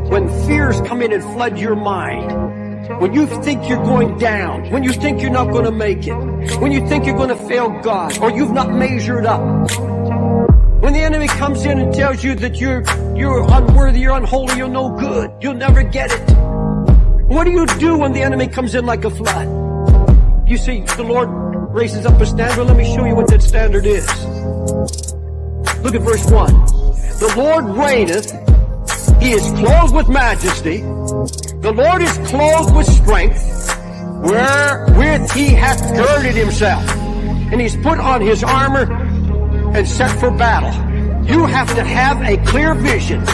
When fears come in and flood your mind, when you think you're going down, when you think you're not going to make it, when you think you're going to fail God, or you've not measured up, when the enemy comes in and tells you that you're unworthy, you're unholy, you're no good, you'll never get it. What do you do when the enemy comes in like a flood? You see, the Lord raises up a standard. Let me show you what that standard is. Look at verse 1. The Lord reigneth. He is clothed with majesty. The Lord is clothed with strength, wherewith he hath girded himself. And he's put on his armor and set for battle. You have to have a clear vision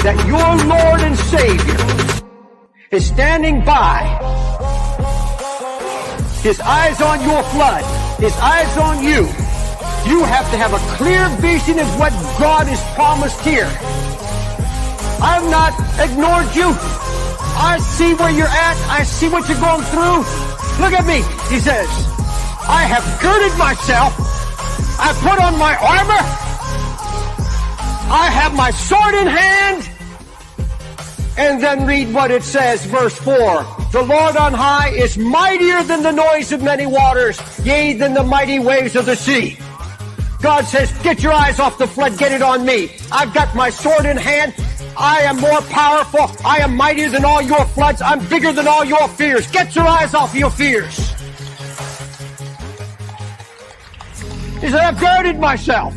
that your Lord and Savior is standing by. His eyes on your flood. His eyes on you. You have to have a clear vision of what God has promised here. I've not ignored you. I see where you're at. I see what you're going through. Look at me. He says, I have girded myself. I put on my armor. I have my sword in hand. And then read what it says, verse 4. The Lord on high is mightier than the noise of many waters, yea, than the mighty waves of the sea. God says, get your eyes off the flood, get it on me. I've got my sword in hand. I am more powerful. I am mightier than all your floods. I'm bigger than all your fears. Get your eyes off your fears. He said, I've girded myself.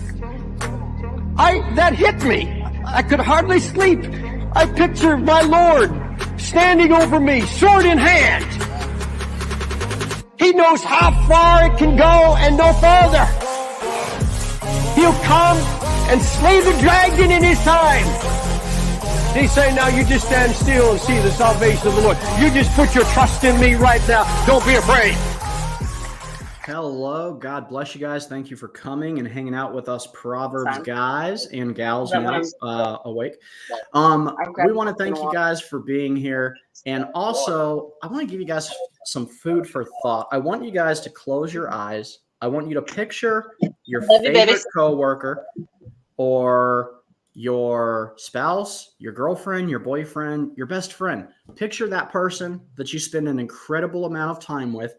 That hit me. I could hardly sleep. I picture my Lord standing over me, sword in hand. He knows how far it can go and no further. He'll come and slay the dragon in his time. He's saying, now you just stand still and see the salvation of the Lord. You just put your trust in me right now. Don't be afraid. Hello. God bless you guys. Thank you for coming and hanging out with us Proverbs guys and gals now awake. We want to thank you guys for being here. And also, I want to give you guys some food for thought. I want you guys to close your eyes. I want you to picture your favorite coworker or your spouse, your girlfriend, your boyfriend, your best friend. Picture that person that you spend an incredible amount of time with.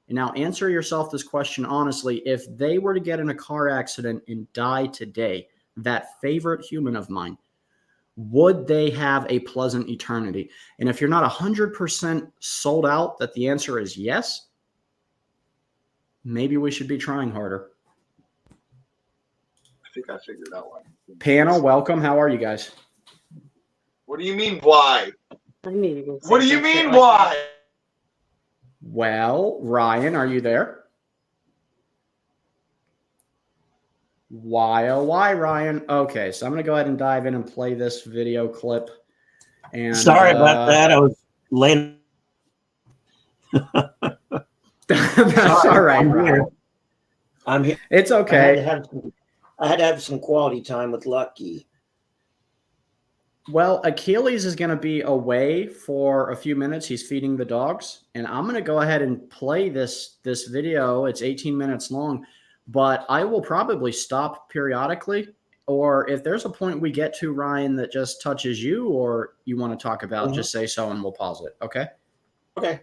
And now answer yourself this question honestly. If they were to get in a car accident and die today, that favorite human of mine, would they have a pleasant eternity? And if you're not 100% sold out that the answer is yes, maybe we should be trying harder. I think I figured out one. Panel, welcome. How are you guys? What do you mean, why? What do you mean, why? Well, Ryan, are you there? Why, oh, why, Ryan? Okay, so I'm going to go ahead and dive in and play this video clip. And sorry about that. I was laying. That's all right, Ryan. I'm here. It's okay. I had to have some quality time with Lucky. Well, Achilles is going to be away for a few minutes. He's feeding the dogs. And I'm going to go ahead and play this video. It's 18 minutes long. But I will probably stop periodically. Or if there's a point we get to, Ryan, that just touches you or you want to talk about, just say so and we'll pause it. Okay? Okay.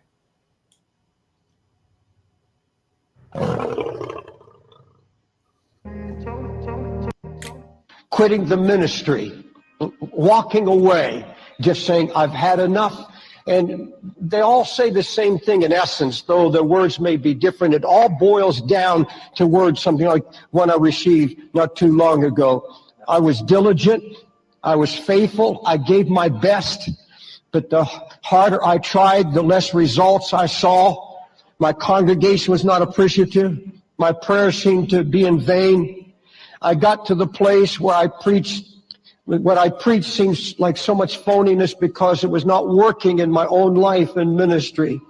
Quitting the ministry, walking away, just saying, I've had enough. And they all say the same thing in essence, though their words may be different. It all boils down to words, something like one I received not too long ago. I was diligent. I was faithful. I gave my best. But the harder I tried, the less results I saw. My congregation was not appreciative. My prayers seemed to be in vain. I got to the place where I preached. What I preached seems like so much phoniness because it was not working in my own life and ministry.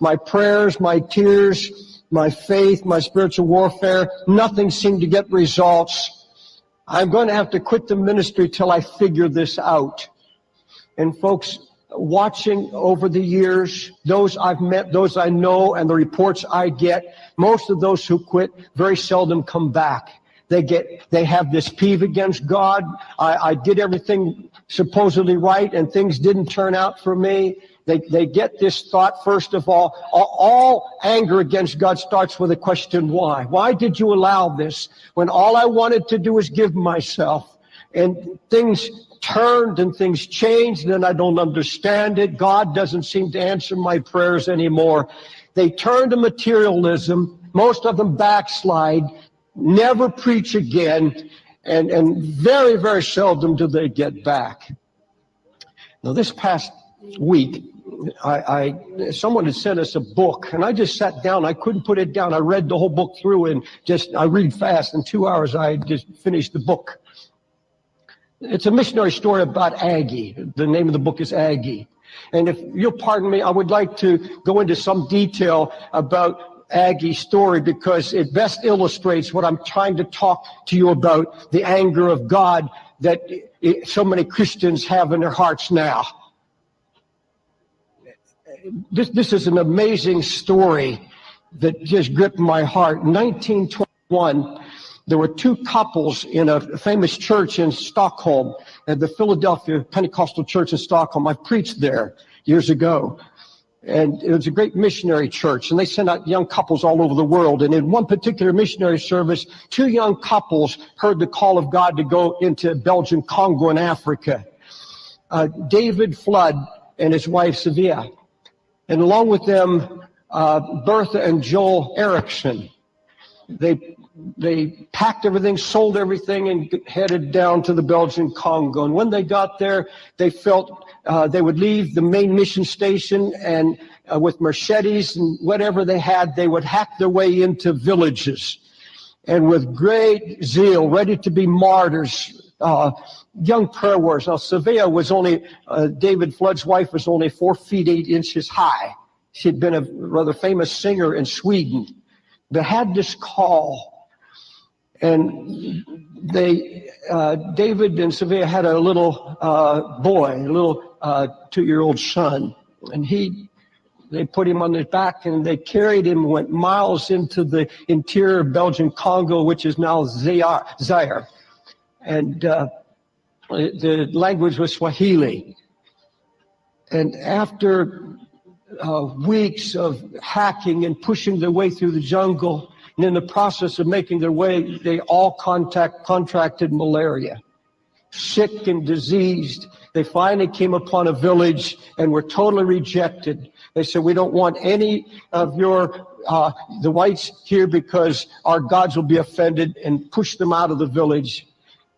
My prayers, my tears, my faith, my spiritual warfare, nothing seemed to get results. I'm going to have to quit the ministry till I figure this out. And folks, watching over the years, those I've met, those I know, and the reports I get, most of those who quit very seldom come back. They have this peeve against God. I did everything supposedly right, and things didn't turn out for me. They get this thought, first of all anger against God starts with a question, why? Why did you allow this when all I wanted to do was give myself? And things turned and things changed, and I don't understand it. God doesn't seem to answer my prayers anymore. They turn to materialism. Most of them backslide, never preach again, and very, very seldom do they get back. Now, this past week, someone had sent us a book, and I just sat down. I couldn't put it down. I read the whole book through, and I read fast. In 2 hours, I just finished the book. It's a missionary story about Aggie. The name of the book is Aggie. And if you'll pardon me, I would like to go into some detail about Aggie's story because it best illustrates what I'm trying to talk to you about, the anger of God that so many Christians have in their hearts now. This is an amazing story that just gripped my heart. In 1921, there were two couples in a famous church in Stockholm, at the Philadelphia Pentecostal Church in Stockholm. I preached there years ago. And it was a great missionary church, and they sent out young couples all over the world. And in one particular missionary service, two young couples heard the call of God to go into Belgian Congo in Africa. David Flood and his wife, Sevilla. And along with them, Bertha and Joel Erickson. They packed everything, sold everything, and headed down to the Belgian Congo. And when they got there, they felt they would leave the main mission station, and with machetes and whatever they had, they would hack their way into villages. And with great zeal, ready to be martyrs, young prayer warriors. Now, Sevilla was only, David Flood's wife was only 4 feet 8 inches high. She had been a rather famous singer in Sweden. They had this call. And David and Sevilla had a little boy, a little 2-year-old son. And they put him on his back and they carried him, went miles into the interior of Belgian Congo, which is now Zaire. And the language was Swahili. And after weeks of hacking and pushing their way through the jungle, and in the process of making their way, they all contracted malaria. Sick and diseased, they finally came upon a village and were totally rejected. They said, we don't want any of the whites here because our gods will be offended, and pushed them out of the village.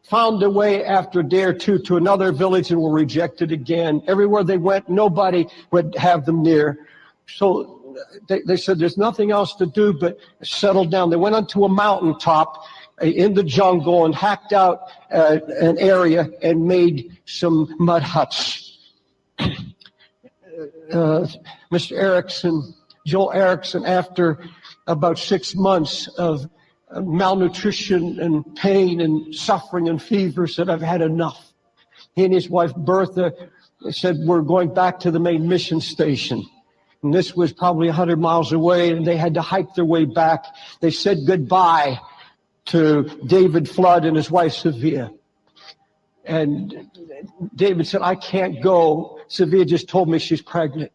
Found their way after a day or two to another village and were rejected again. Everywhere they went, nobody would have them near. So they said there's nothing else to do but settle down. They went onto a mountaintop in the jungle and hacked out an area and made some mud huts. Mr. Erickson, Joel Erickson, after about 6 months of malnutrition and pain and suffering and fever, said, I've had enough. He and his wife Bertha said, we're going back to the main mission station. And this was probably 100 miles away, and they had to hike their way back. They said goodbye to David Flood and his wife Sevilla. And David said, I can't go. Sevilla just told me she's pregnant.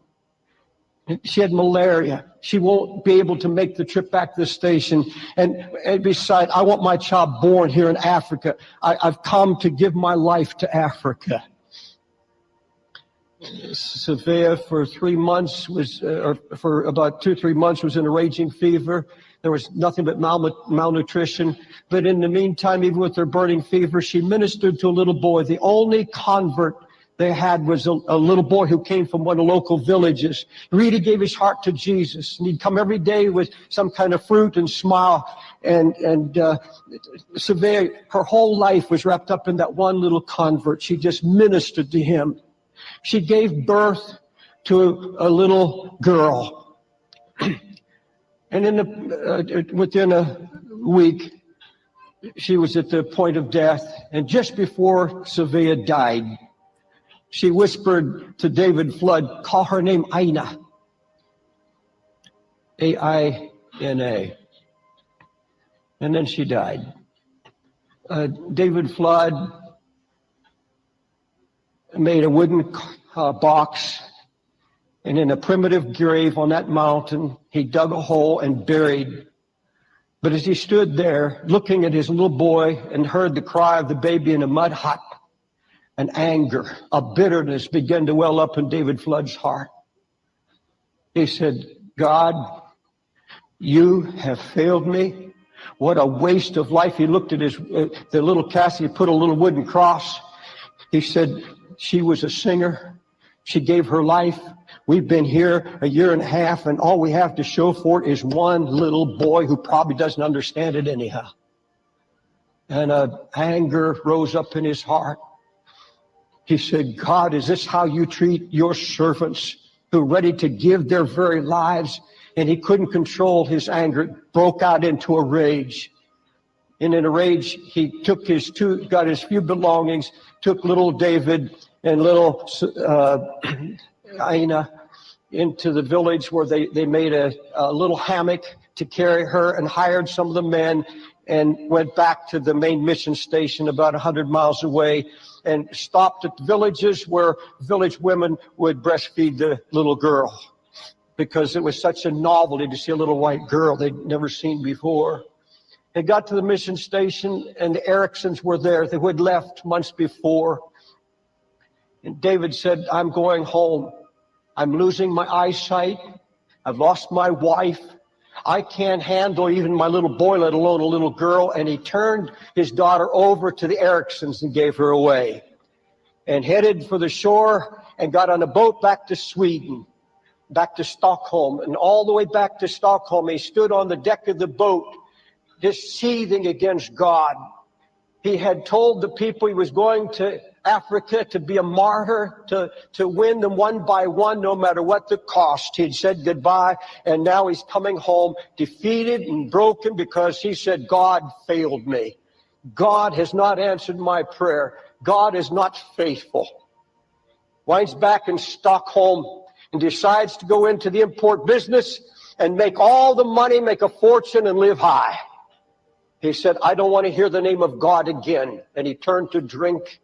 She had malaria. She won't be able to make the trip back to the station. And besides, I want my child born here in Africa. I've come to give my life to Africa. Sevilla for 3 months for about 2-3 months was in a raging fever. There was nothing but malnutrition. But in the meantime, even with her burning fever, she ministered to a little boy. The only convert they had was a little boy who came from one of the local villages. Really gave his heart to Jesus. And he'd come every day with some kind of fruit and smile. And Sevilla, her whole life was wrapped up in that one little convert. She just ministered to him. She gave birth to a little girl. And within a week, she was at the point of death. And just before Sevilla died, she whispered to David Flood, call her name Aina. A-I-N-A. And then she died. David Flood made a wooden box, and in a primitive grave on that mountain, he dug a hole and buried. But as he stood there looking at his little boy and heard the cry of the baby in a mud hut, an anger, a bitterness began to well up in David Flood's heart. He said, God, you have failed me. What a waste of life. He looked at the little Cassie, put a little wooden cross. He said, she was a singer. She gave her life. We've been here a year and a half, and all we have to show for it is one little boy who probably doesn't understand it anyhow. And anger rose up in his heart. He said, God, is this how you treat your servants who are ready to give their very lives? And he couldn't control his anger. It broke out into a rage. And in a rage, he took got his few belongings, took little David and little Aina into the village where they made a little hammock to carry her, and hired some of the men, and went back to the main mission station about 100 miles away, and stopped at the villages where village women would breastfeed the little girl, because it was such a novelty to see a little white girl they'd never seen before. They got to the mission station, and the Ericksons were there. They had left months before. And David said, I'm going home. I'm losing my eyesight. I've lost my wife. I can't handle even my little boy, let alone a little girl. And he turned his daughter over to the Ericksons and gave her away, and headed for the shore and got on a boat back to Sweden, back to Stockholm. And all the way back to Stockholm, he stood on the deck of the boat, just seething against God. He had told the people he was going to Africa to be a martyr, to win them one by one, no matter what the cost. He'd said goodbye, and now he's coming home defeated and broken, because he said, God failed me. God has not answered my prayer. God is not faithful. Winds back in Stockholm and decides to go into the import business and make all the money, make a fortune, and live high. He said, I don't want to hear the name of God again. And he turned to drink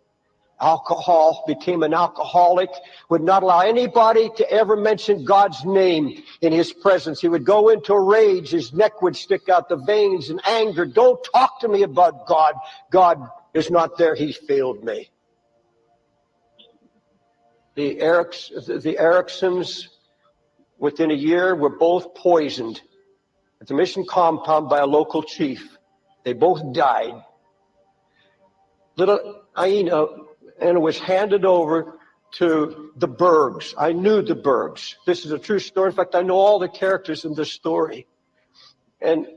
alcohol, became an alcoholic, would not allow anybody to ever mention God's name in his presence. He would go into a rage. His neck would stick out, the veins, in anger. Don't talk to me about God. God is not there. He failed me. The Ericksons, within a year, were both poisoned at the mission compound by a local chief. They both died. Little Aina, and it was handed over to the Bergs. I knew the Bergs. This is a true story. In fact, I know all the characters in this story. And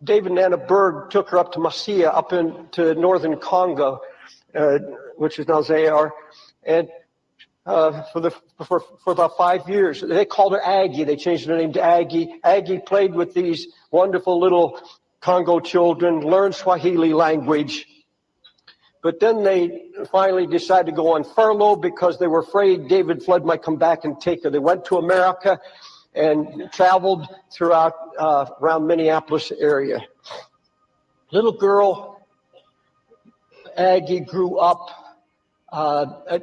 David and Anna Berg took her up to Masia, up into northern Congo, which is now Zaire, and for about 5 years. They called her Aggie. They changed her name to Aggie. Aggie played with these wonderful little Congo children, learned Swahili language. But then they finally decided to go on furlough because they were afraid David Flood might come back and take her. They went to America and traveled throughout around Minneapolis area. Little girl Aggie grew up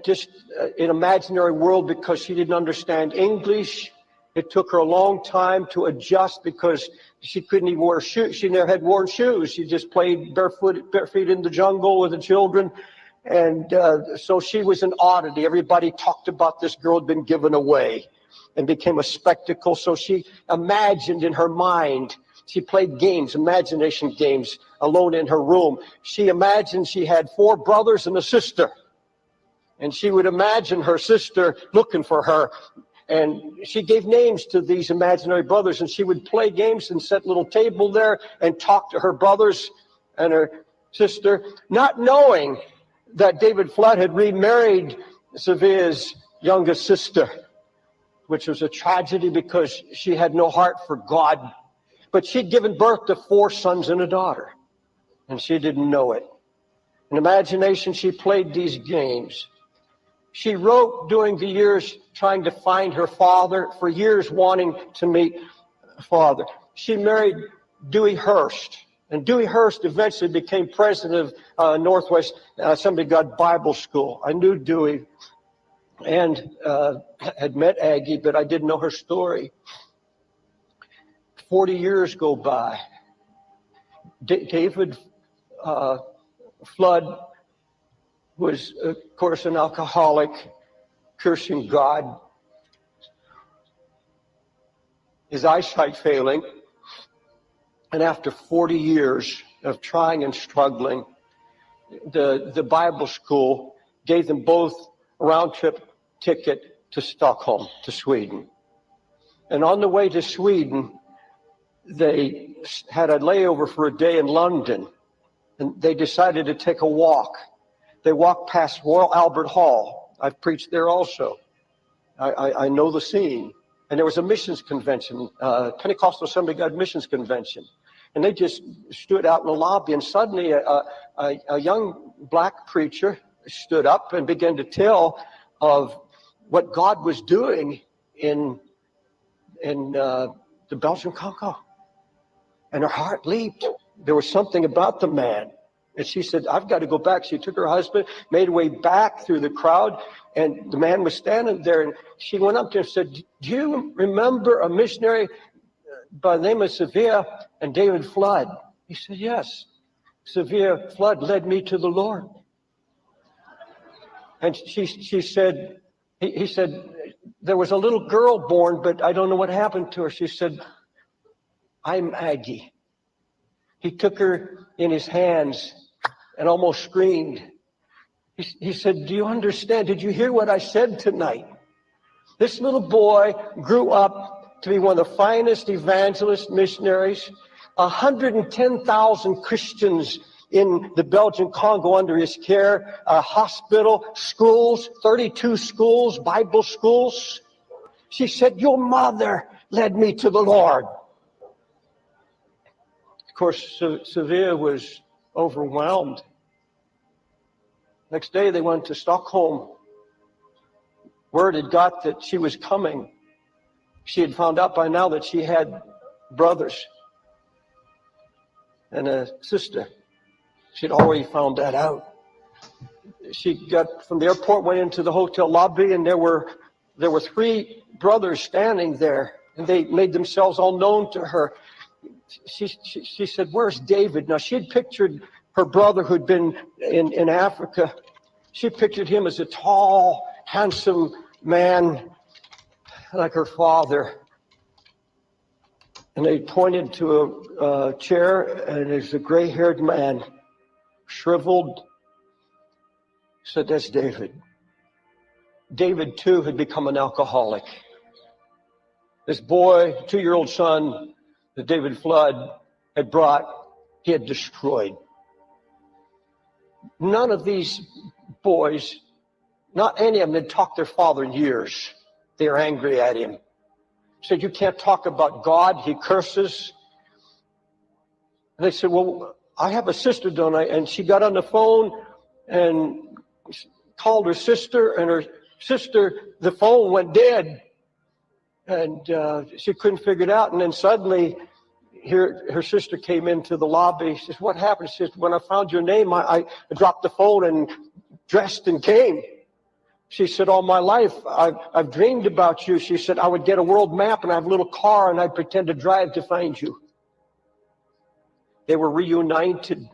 just in an imaginary world because she didn't understand English. It took her a long time to adjust because she couldn't even wear shoes. She never had worn shoes. She just played bare feet in the jungle with the children. And so she was an oddity. Everybody talked about this girl had been given away and became a spectacle. So she imagined in her mind. She played games, imagination games, alone in her room. She imagined she had 4 brothers and a sister. And she would imagine her sister looking for her. And she gave names to these imaginary brothers, and she would play games and set a little table there and talk to her brothers and her sister, not knowing that David Flood had remarried Sevilla's youngest sister, which was a tragedy because she had no heart for God. But she'd given birth to 4 sons and a daughter, and she didn't know it. In imagination, she played these games. She wrote during the years trying to find her father, for years wanting to meet father. She married Dewey Hurst, and Dewey Hurst eventually became president of Northwest Assembly of God Bible School. I knew Dewey and had met Aggie, but I didn't know her story. 40 years go by. David Flood was, of course, an alcoholic, cursing God. His eyesight failing. And after 40 years of trying and struggling, the Bible school gave them both a round-trip ticket to Stockholm, to Sweden. And on the way to Sweden, they had a layover for a day in London, and they decided to take a walk. They walked past Royal Albert Hall. I've preached there also. I know the scene. And there was a missions convention, Pentecostal Assembly of God missions convention. And they just stood out in the lobby, and suddenly a young black preacher stood up and began to tell of what God was doing in the Belgian Congo. And her heart leaped. There was something about the man. And she said, I've got to go back. She took her husband, made her way back through the crowd, and the man was standing there. And she went up to him and said, do you remember a missionary by the name of Severe and David Flood? He said, yes. Severe Flood led me to the Lord. And she said, he said, there was a little girl born, but I don't know what happened to her. She said, I'm Aggie. He took her in his hands and almost screamed. He said, do you understand? Did you hear what I said tonight? This little boy grew up to be one of the finest evangelist missionaries. 110,000 Christians in the Belgian Congo under his care, a hospital, schools, 32 schools, Bible schools. She said, your mother led me to the Lord. Of course, Sevilla was overwhelmed. Next day, they went to Stockholm. Word had got that she was coming. She had found out by now that she had brothers and a sister. She'd already found that out. She got from the airport, went into the hotel lobby, and there were 3 brothers standing there, and they made themselves all known to her. She said, where's David? Now, she had pictured her brother who'd been in Africa. She pictured him as a tall, handsome man like her father. And they pointed to a chair, and there's a gray-haired man, shriveled. Said, that's David. David, too, had become an alcoholic. This boy, 2-year-old son that David Flood had brought, he had destroyed. None of these boys, not any of them, had talked to their father in years. They were angry at him. Said, you can't talk about God. He curses. And they said, well, I have a sister, don't I? And she got on the phone and called her sister, and her sister, the phone went dead. And she couldn't figure it out. And then suddenly, her sister came into the lobby. She says, what happened? She says, when I found your name, I dropped the phone and dressed and came. She said, all my life, I've dreamed about you. She said, I would get a world map and I have a little car and I'd pretend to drive to find you. They were reunited.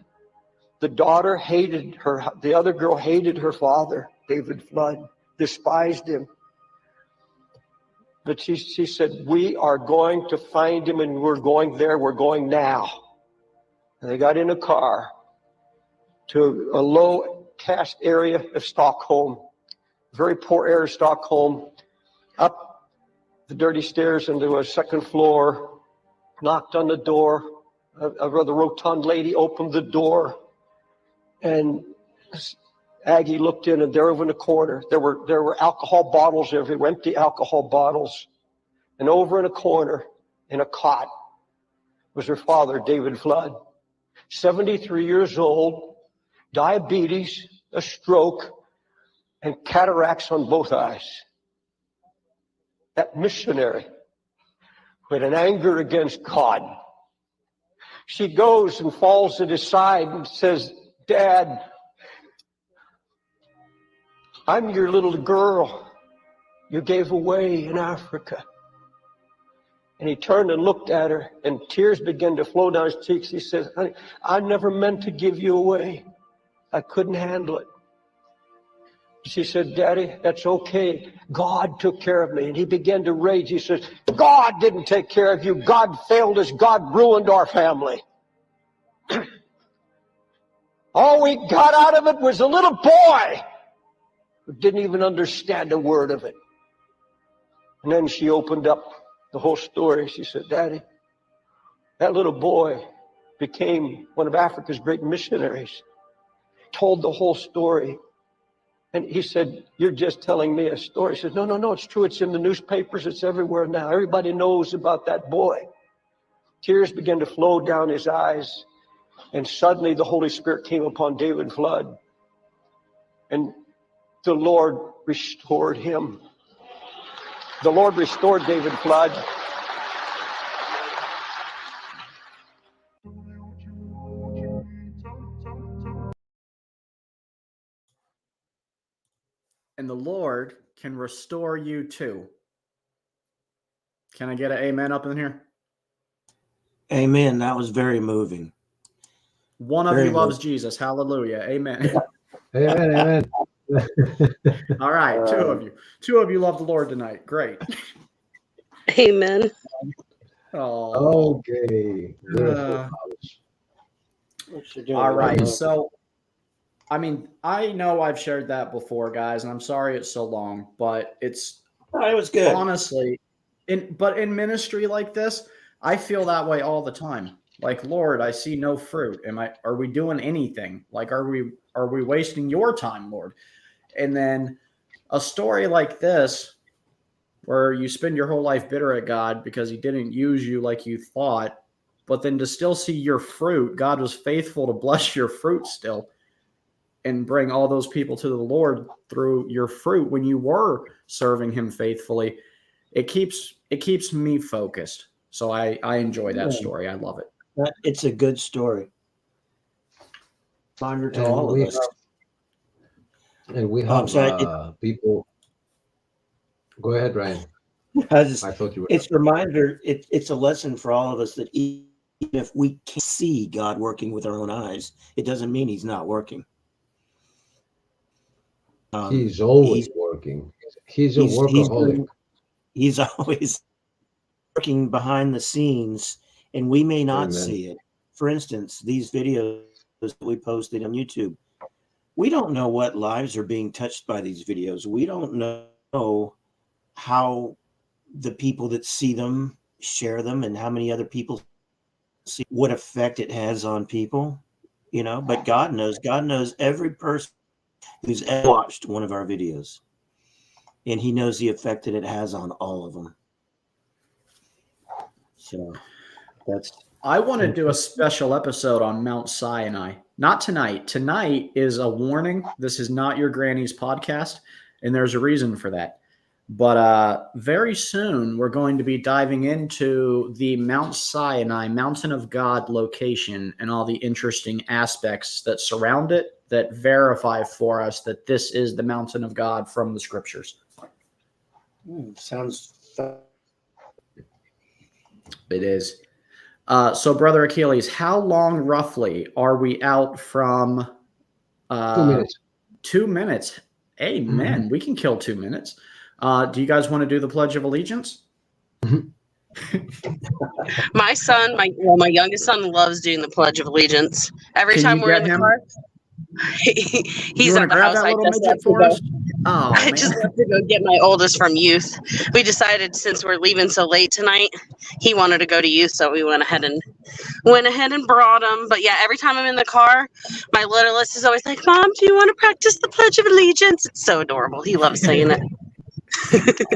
The daughter hated her. The other girl hated her father, David Flood, despised him. But she said, we are going to find him, and we're going there. We're going now. And they got in a car to a low caste area of Stockholm, very poor area of Stockholm, up the dirty stairs into a second floor, knocked on the door. A rather rotund lady opened the door, and Aggie looked in, and there over in the corner, there were alcohol bottles everywhere, empty alcohol bottles. And over in a corner, in a cot, was her father, David Flood, 73 years old, diabetes, a stroke, and cataracts on both eyes. That missionary with an anger against God. She goes and falls at his side and says, Dad, I'm your little girl you gave away in Africa. And he turned and looked at her, and tears began to flow down his cheeks. He said, honey, I never meant to give you away. I couldn't handle it. She said, Daddy, that's okay. God took care of me. And he began to rage. He says, God didn't take care of you. God failed us. God ruined our family. All we got out of it was a little boy who didn't even understand a word of it. And then she opened up the whole story. She said, Daddy, that little boy became one of Africa's great missionaries. Told the whole story. And he said, you're just telling me a story. He said, no, it's true. It's in the newspapers. It's everywhere now. Everybody knows about that boy. Tears began to flow down his eyes. And suddenly the Holy Spirit came upon David Flood. And the Lord restored him. The Lord restored David Flood. And the Lord can restore you too. Can I get an amen up in here? Amen. That was very moving. One of you loves Jesus. Hallelujah. Amen. Amen. All right. Two of you. Two of you love the Lord tonight. Great. Amen. Oh. Okay. All right. So, I mean, I know I've shared that before, guys, and I'm sorry it's so long, but it was good. Honestly, in ministry like this, I feel that way all the time. Like, Lord, I see no fruit. Are we doing anything? Like, are we wasting your time, Lord? And then a story like this, where you spend your whole life bitter at God because he didn't use you like you thought, but then to still see your fruit, God was faithful to bless your fruit still and bring all those people to the Lord through your fruit when you were serving him faithfully. It keeps me focused. So I enjoy that story. I love it. It's a good story. Reminder to all of us. And we have people. Go ahead, Ryan. I thought you were. It's a reminder. It's a lesson for all of us that even if we can't see God working with our own eyes, it doesn't mean he's not working. He's always working. He's a workaholic. He's always working behind the scenes, and we may not see it. For instance, these videos that we posted on YouTube, we don't know what lives are being touched by these videos. We don't know how the people that see them share them and how many other people see what effect it has on people, but God knows every person who's ever watched one of our videos, and he knows the effect that it has on all of them. So I want to do a special episode on Mount Sinai. Not tonight. Tonight is a warning. This is not your granny's podcast, and there's a reason for that. But very soon, we're going to be diving into the Mount Sinai, Mountain of God location, and all the interesting aspects that surround it that verify for us that this is the Mountain of God from the Scriptures. Sounds fun. It is. So, Brother Achilles, how long roughly are we out from 2 minutes? 2 minutes. Amen. Mm-hmm. We can kill 2 minutes. Do you guys want to do the Pledge of Allegiance? My son, my youngest son, loves doing the Pledge of Allegiance. Every time we're in the car, he's at the house. I just have to go get my oldest from youth. We decided since we're leaving so late tonight, he wanted to go to youth, so we went ahead and brought him. But yeah, every time I'm in the car, my littlest is always like, "Mom, do you want to practice the Pledge of Allegiance?" It's so adorable. He loves saying it.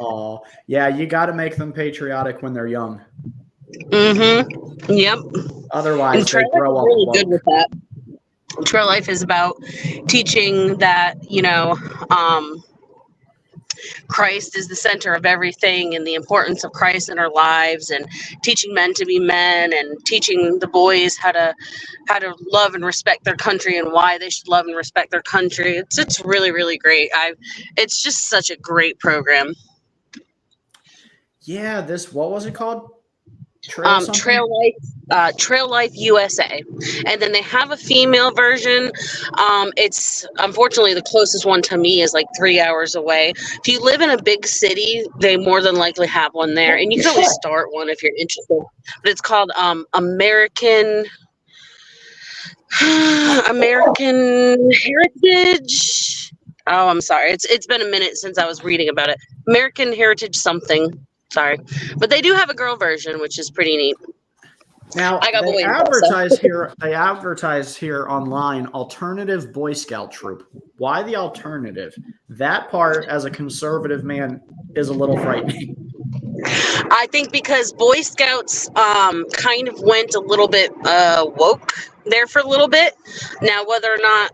Oh, yeah, you got to make them patriotic when they're young. Mm-hmm. Yep. Otherwise, they grow up really good with that. Trail Life is about teaching that, Christ is the center of everything and the importance of Christ in our lives, and teaching men to be men, and teaching the boys how to love and respect their country and why they should love and respect their country. It's really, really great. It's just such a great program. Yeah, what was it called? Trail Life USA, and then they have a female version. It's unfortunately the closest one to me is like 3 hours away. If you live in a big city, they more than likely have one there, and you can always start one if you're interested. But it's called American Heritage. Oh, I'm sorry. It's been a minute since I was reading about it. American Heritage something. Sorry, but they do have a girl version, which is pretty neat. Now they advertise here. They advertise here online. Alternative Boy Scout troop. Why the alternative? That part, as a conservative man, is a little frightening. I think because Boy Scouts kind of went a little bit woke there for a little bit. Now, whether or not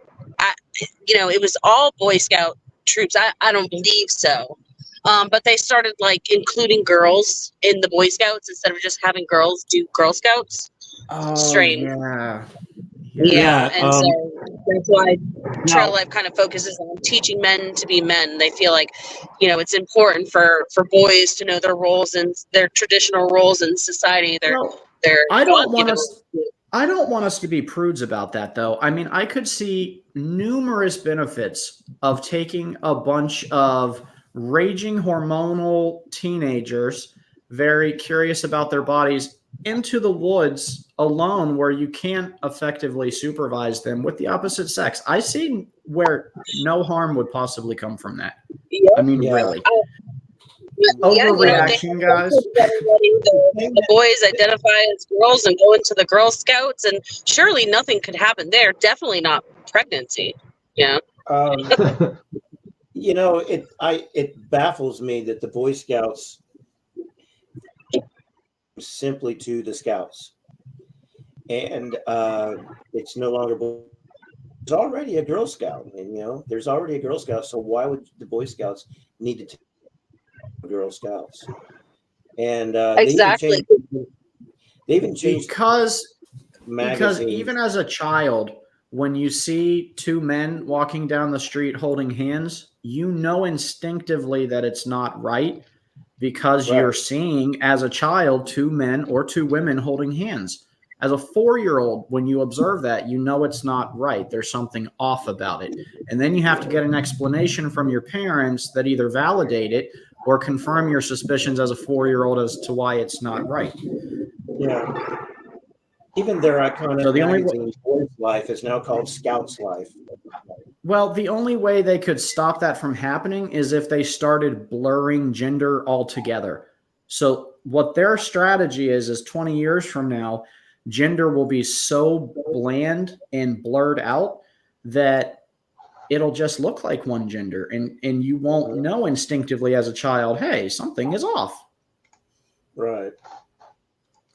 it was all Boy Scout troops, I don't believe so. But they started like including girls in the Boy Scouts instead of just having girls do Girl Scouts. Oh, strange. Yeah. And so that's why Trail Life kind of focuses on teaching men to be men. They feel like, it's important for boys to know their roles and their traditional roles in society. I don't want us to be prudes about that, though. I mean, I could see numerous benefits of taking a bunch of raging hormonal teenagers, very curious about their bodies, into the woods alone where you can't effectively supervise them with the opposite sex. I see where no harm would possibly come from that. Yeah. I mean, really. Overreaction, guys. The boys identify as girls and go into the Girl Scouts, and surely nothing could happen there. Definitely not pregnancy. Yeah. It baffles me that the Boy Scouts simply to the Scouts, and it's no longer. There's already a Girl Scout, and there's already a Girl Scout. So why would the Boy Scouts need to take Girl Scouts? And exactly, they even changed because even as a child, when you see two men walking down the street holding hands, you know instinctively that it's not right, because you're seeing, as a child, two men or two women holding hands. As a 4-year-old, when you observe that, you know it's not right. There's something off about it. And then you have to get an explanation from your parents that either validate it or confirm your suspicions as a 4-year-old as to why it's not right. Yeah. Even their iconic magazine, Boys Life, is now called Scouts Life. Well, the only way they could stop that from happening is if they started blurring gender altogether. So what their strategy is 20 years from now, gender will be so bland and blurred out that it'll just look like one gender, and you won't know instinctively as a child, hey, something is off. Right.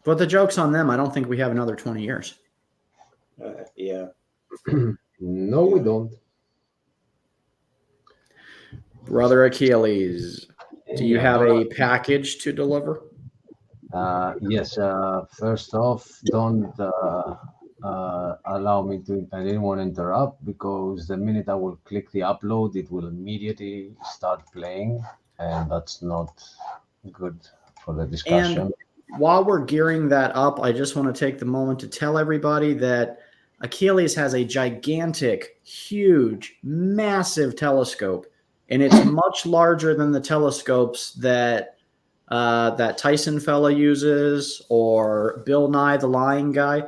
But the joke's on them. I don't think we have another 20 years. Yeah. No, we don't. Brother Achilles, do you have a package to deliver? Yes. First off, don't allow me to. I didn't want to interrupt, because the minute I will click the upload, it will immediately start playing, and that's not good for the discussion. And while we're gearing that up, I just want to take the moment to tell everybody that Achilles has a gigantic, huge, massive telescope, and it's much larger than the telescopes that Tyson fella uses, or Bill Nye the Lying Guy.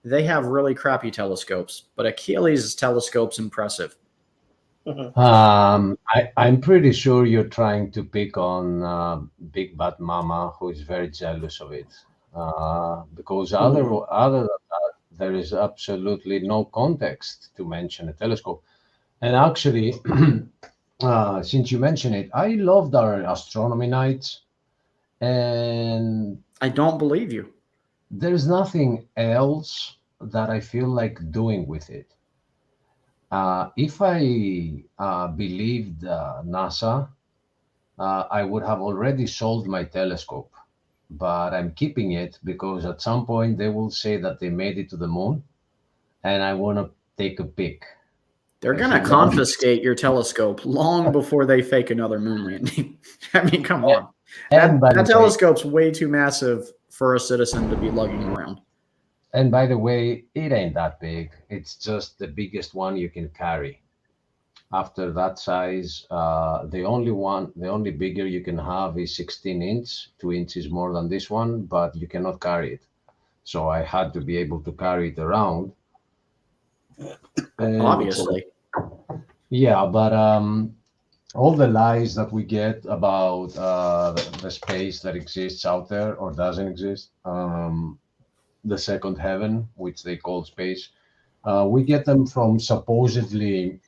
They have really crappy telescopes, but Achilles' telescope's impressive. I'm pretty sure you're trying to pick on Big Bad Mama, who is very jealous of it, because other than that, there is absolutely no context to mention a telescope. And actually, since you mention it, I loved our astronomy nights, and I don't believe you. There's nothing else that I feel like doing with it. If I believed NASA, I would have already sold my telescope, but I'm keeping it because at some point they will say that they made it to the moon, and I want to take a pic. They're going to confiscate your telescope long before they fake another moon landing. I mean, come on. That telescope's way too massive for a citizen to be lugging around. And by the way, it ain't that big. It's just the biggest one you can carry. After that size, the only bigger you can have is 16 inch, 2 inches more than this one, but you cannot carry it. So I had to be able to carry it around. And obviously. Yeah, but all the lies that we get about the space that exists out there or doesn't exist, the second heaven, which they call space, we get them from supposedly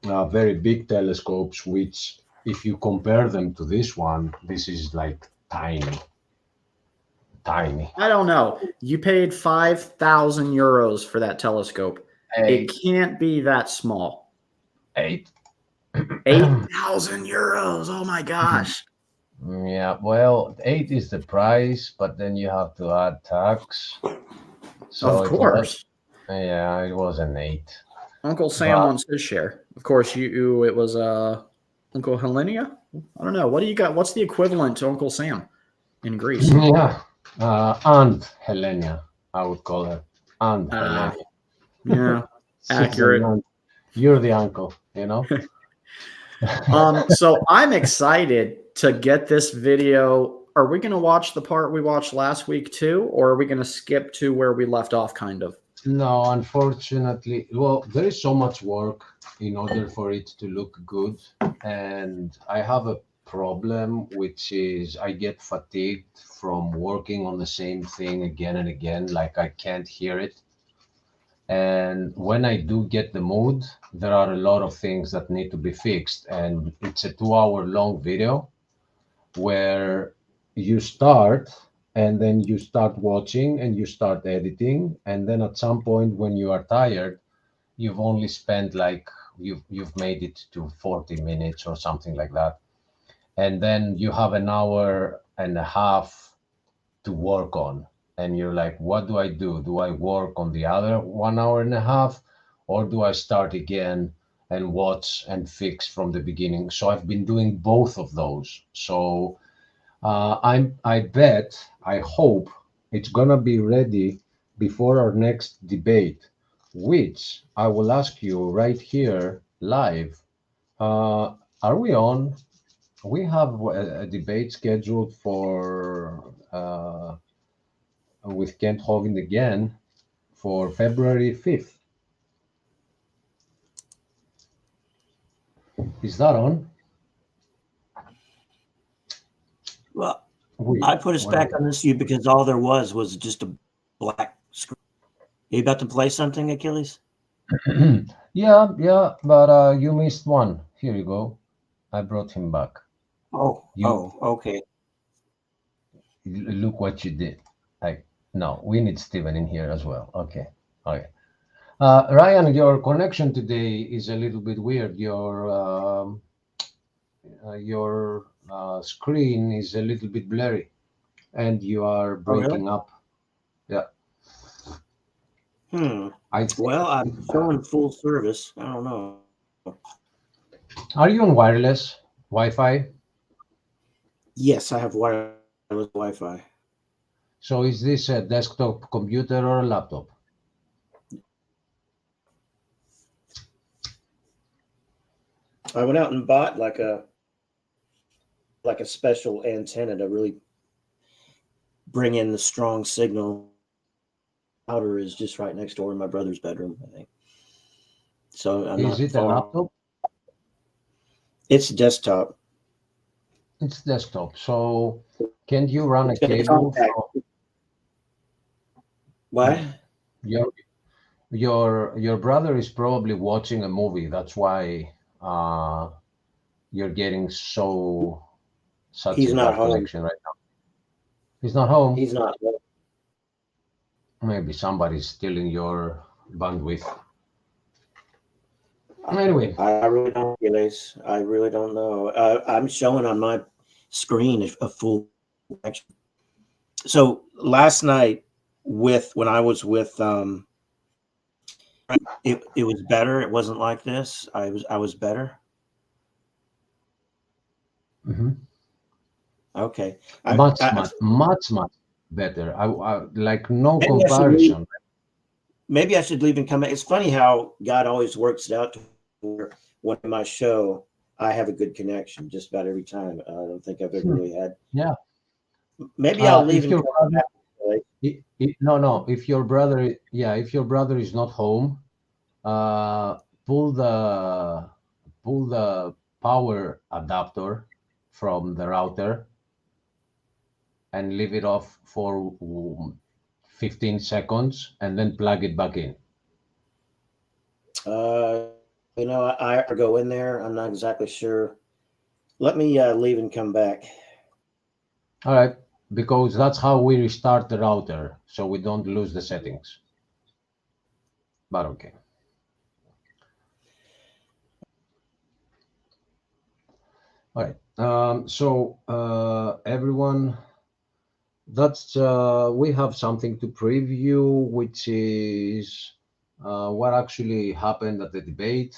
very big telescopes, which if you compare them to this one, this is like tiny. I don't know. You paid 5,000 euros for that telescope. It can't be that small. 8,000 euros. Oh my gosh. Yeah, well, 8 is the price, but then you have to add tax. So of course. It was an 8. Uncle Sam wants his share. Of course, it was Uncle Helenia? I don't know. What do you got? What's the equivalent to Uncle Sam in Greece? Yeah. Aunt Helenia, I would call her. Aunt Helenia. Yeah, accurate. You're the uncle, you know? So I'm excited to get this video. Are we going to watch the part we watched last week too, or are we going to skip to where we left off kind of? No, unfortunately. Well, there is so much work in order for it to look good. And I have a problem, which is I get fatigued from working on the same thing again and again, like I can't hear it. And when I do get the mood, there are a lot of things that need to be fixed. And it's a 2-hour long video where you start and then you start watching and you start editing. And then at some point when you are tired, you've only spent you've made it to 40 minutes or something like that. And then you have an hour and a half to work on. And you're like, what do I do? Do I work on the other 1 hour and a half, or do I start again and watch and fix from the beginning? So I've been doing both of those. So I hope it's gonna be ready before our next debate, which I will ask you right here live. Are we on? We have a debate scheduled for with Kent Hovind again for February 5th. Is that on? Well, I put us back on this view because all there was just a black screen. Are you about to play something, Achilles? Yeah, but you missed one. Here you go. I brought him back. Okay. Look what you did. No, we need Steven in here as well. Okay. Ryan, your connection today is a little bit weird. Your screen is a little bit blurry, and you are breaking up. Yeah. Well, I'm showing full service. I don't know. Are you on wireless Wi-Fi? Yes, I have wireless Wi-Fi. So is this a desktop computer or a laptop? I went out and bought like a special antenna to really bring in the strong signal. Router is just right next door in my brother's bedroom, I think. So is it a laptop? It's desktop. It's desktop. So can you run a cable? What? Your brother is probably watching a movie. That's why you're getting such He's a not bad home. connection right now. He's not home. He's not home. Maybe somebody's stealing your bandwidth. Anyway, I really don't, Achilles. I really don't know. I'm showing on my screen a full connection. So last night, when I was with it was better. It wasn't like this. I was better. mm-hmm. Okay. Much better. I like no comparison. Maybe I should leave and come back. It's funny how God always works it out to where when my show, I have a good connection just about every time. I don't think I've ever really had. Yeah. Maybe I'll leave and come back. No. If your brother is not home, pull the power adapter from the router and leave it off for 15 seconds and then plug it back in. I go in there. I'm not exactly sure. Let me leave and come back. All right, because that's how we restart the router, so we don't lose the settings. But okay. All right. So everyone, that's we have something to preview, which is what actually happened at the debate.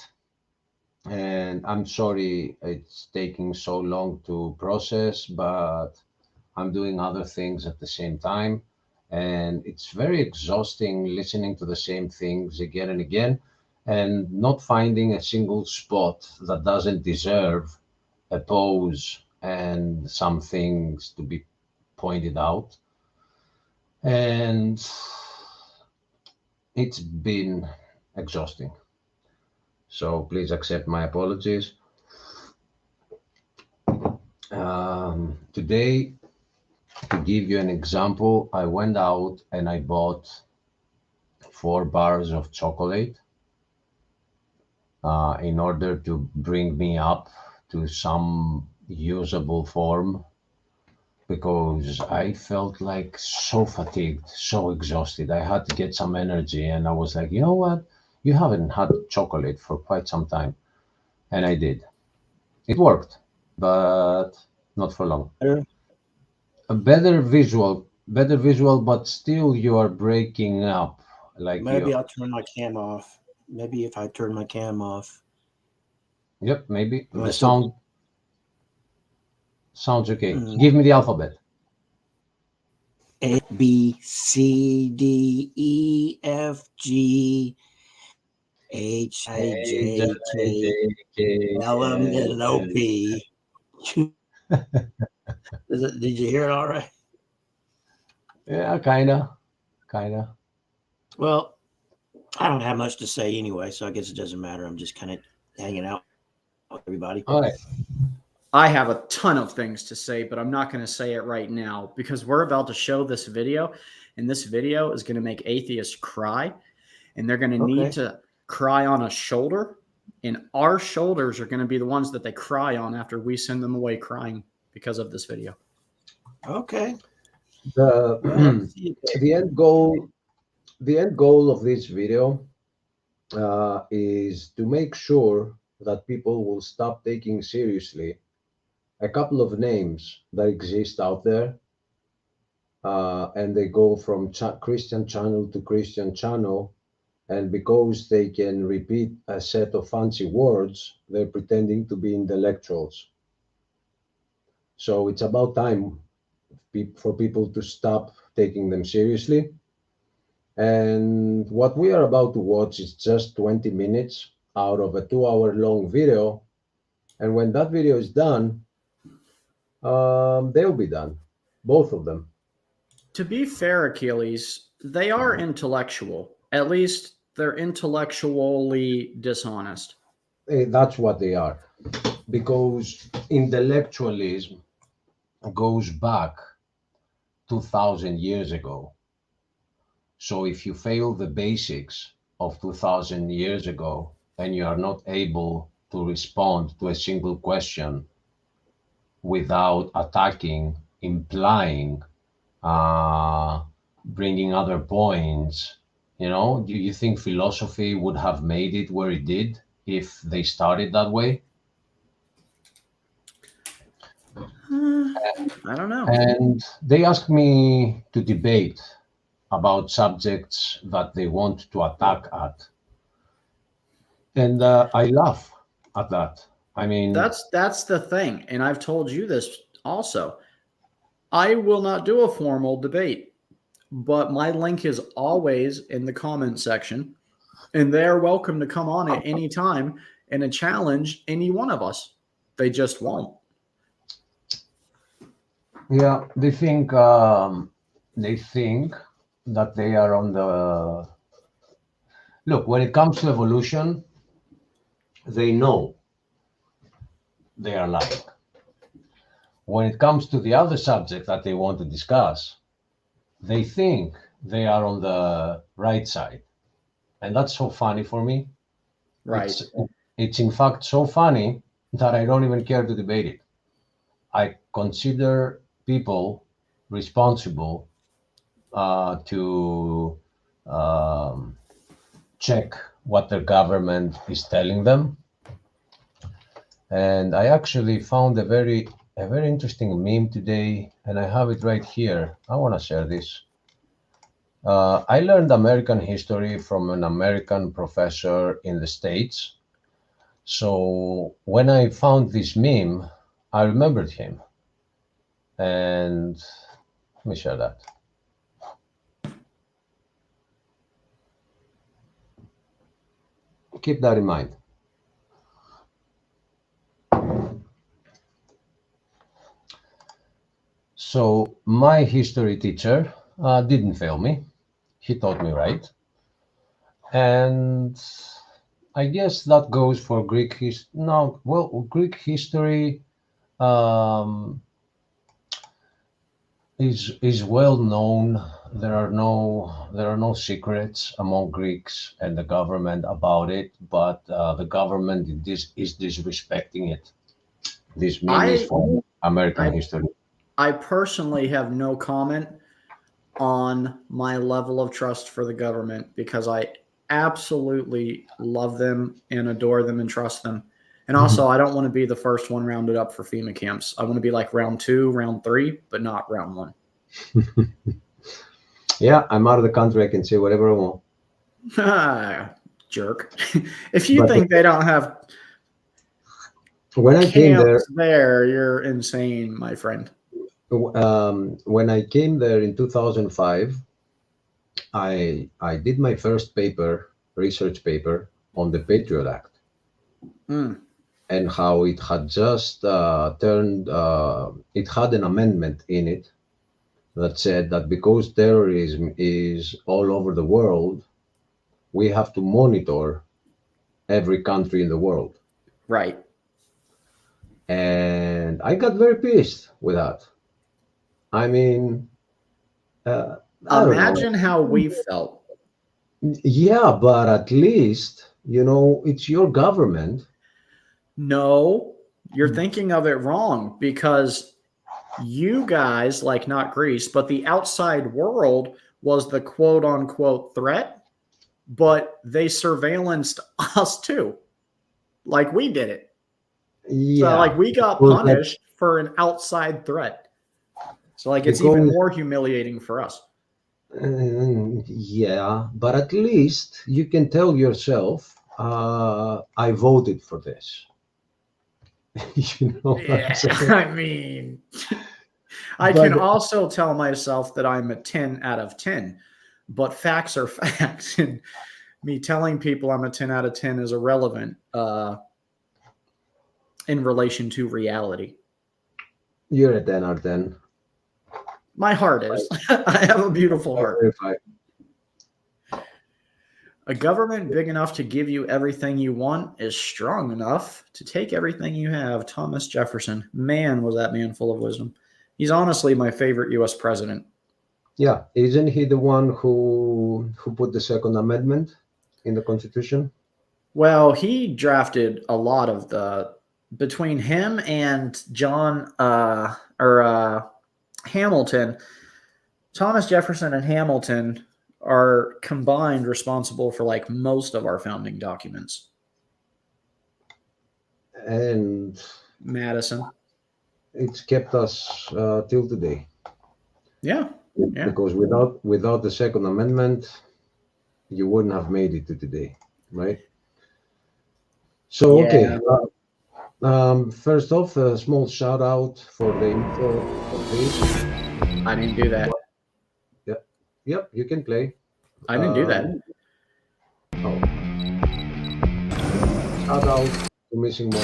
And I'm sorry it's taking so long to process, but I'm doing other things at the same time. And it's very exhausting listening to the same things again and again and not finding a single spot that doesn't deserve a pause and some things to be pointed out. And it's been exhausting. So please accept my apologies. Today, to give you an example, I went out and I bought 4 bars of chocolate in order to bring me up to some usable form, because I felt like so fatigued, so exhausted. I had to get some energy, and I was like, you know what? You haven't had chocolate for quite some time. And I did. It worked, but not for long. A better visual, but still you are breaking up. Like maybe I'll turn my cam off. Maybe if I turn my cam off. Yep, maybe. The sounds okay. Give me the alphabet. A, B, C, D, E, F, G, H, I, J, K, L, M, N, O, P. Did you hear it all right? Yeah, kinda. Well, I don't have much to say anyway, so I guess it doesn't matter. I'm just kind of hanging out with everybody. All right. I have a ton of things to say, but I'm not going to say it right now because we're about to show this video, and this video is going to make atheists cry, and they're going to need to cry on a shoulder, and our shoulders are going to be the ones that they cry on after we send them away crying because of this video. Okay. The end goal of this video is to make sure that people will stop taking seriously a couple of names that exist out there, and they go from Christian channel to Christian channel, and because they can repeat a set of fancy words, they're pretending to be intellectuals. So it's about time for people to stop taking them seriously. And what we are about to watch is just 20 minutes out of a 2-hour long video. And when that video is done, they'll be done, both of them. To be fair, Achilles, they are intellectual. At least they're intellectually dishonest. That's what they are. Because intellectualism goes back 2,000 years ago. So if you fail the basics of 2,000 years ago and you are not able to respond to a single question without attacking, implying, bringing other points, do you think philosophy would have made it where it did if they started that way. I don't know. And they asked me to debate about subjects that they want to attack at. And I laugh at that. I mean, that's the thing. And I've told you this also. I will not do a formal debate, but my link is always in the comment section, and they're welcome to come on at any time and challenge any one of us. They just won't. Yeah, they think that they are on the look. When it comes to evolution, they know they are lying. When it comes to the other subject that they want to discuss, they think they are on the right side, and that's so funny for me. Right. It's in fact so funny that I don't even care to debate it. I consider people responsible to check what their government is telling them. And I actually found a very interesting meme today, and I have it right here. I want to share this. I learned American history from an American professor in the States. So when I found this meme, I remembered him. And let me share that. Keep that in mind. So my history teacher didn't fail me. He taught me right. And I guess that goes for Greek history. No, well, Greek history is well known. There are no secrets among Greeks and the government about it, but the government is disrespecting it. This means from American history. I personally have no comment on my level of trust for the government because I absolutely love them and adore them and trust them. And also, I don't want to be the first one rounded up for FEMA camps. I want to be like round 2, round 3, but not round 1. Yeah, I'm out of the country. I can say whatever I want. Jerk. If you think they don't have when I came there, you're insane, my friend. When I came there in 2005, I did my first research paper on the Patriot Act. And how it had just it had an amendment in it that said that because terrorism is all over the world, we have to monitor every country in the world. Right. And I got very pissed with that. I mean, imagine how we felt. Yeah, but at least, it's your government. No, you're thinking of it wrong because you guys, like not Greece, but the outside world was the quote unquote threat, but they surveillanced us too. Like we did it. Yeah. So like we got punished for an outside threat. So like it's even more humiliating for us. Yeah, but at least you can tell yourself, I voted for this. I mean, I can also tell myself that I'm a 10 out of 10, but facts are facts. And me telling people I'm a 10 out of 10 is irrelevant in relation to reality. You're a 10 out of 10. My heart is. I have a beautiful heart. A government big enough to give you everything you want is strong enough to take everything you have. Thomas Jefferson. Man, was that man full of wisdom. He's honestly my favorite U.S. president. Yeah. Isn't he the one who put the Second Amendment in the Constitution? Well, he drafted a lot of between him and Hamilton, Thomas Jefferson and Hamilton are combined responsible for like most of our founding documents. and Madison. It's kept us till today. Yeah. Because without the Second Amendment, you wouldn't have made it to today, right? So okay. First off, a small shout out for the intro of this. I didn't do that. Yep, you can play. I didn't do that. Oh. Shout out to Missing More.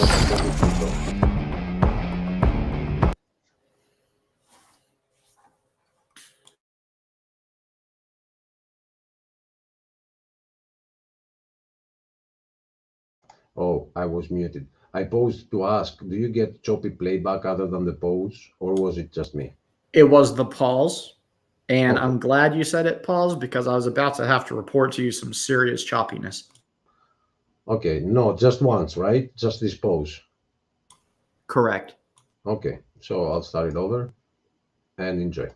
Oh, I was muted. I paused to ask, do you get choppy playback other than the pause, or was it just me? It was the pause. And okay. I'm glad you said it, pause, because I was about to have to report to you some serious choppiness. Okay, no, just once, right? Just this pause. Correct. Okay, so I'll start it over and enjoy.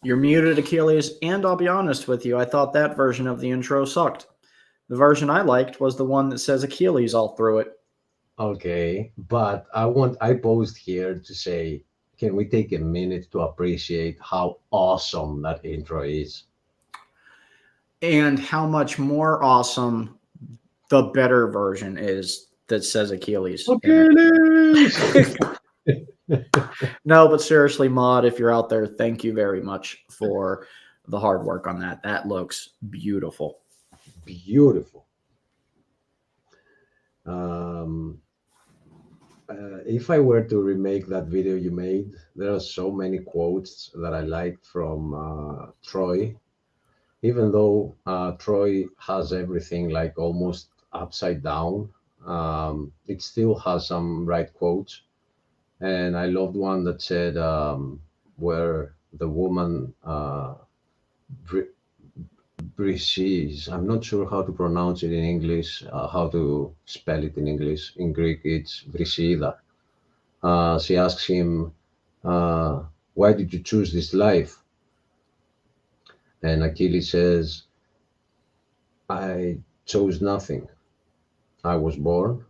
You're muted, Achilles, and I'll be honest with you, I thought that version of the intro sucked. The version I liked was the one that says Achilles all through it. Okay, but I posed here to say, can we take a minute to appreciate how awesome that intro is? And how much more awesome the better version is that says Achilles. Achilles! No, but seriously, Mod, if you're out there, thank you very much for the hard work on that. That looks beautiful. Beautiful. If I were to remake that video you made, there are so many quotes that I liked from Troy. Even though Troy has everything like almost upside down, it still has some right quotes. And I loved one that said, where the woman, Briseis, I'm not sure how to pronounce it in English, how to spell it in English. In Greek, it's Briseida. She asks him, why did you choose this life? And Achilles says, I chose nothing. I was born,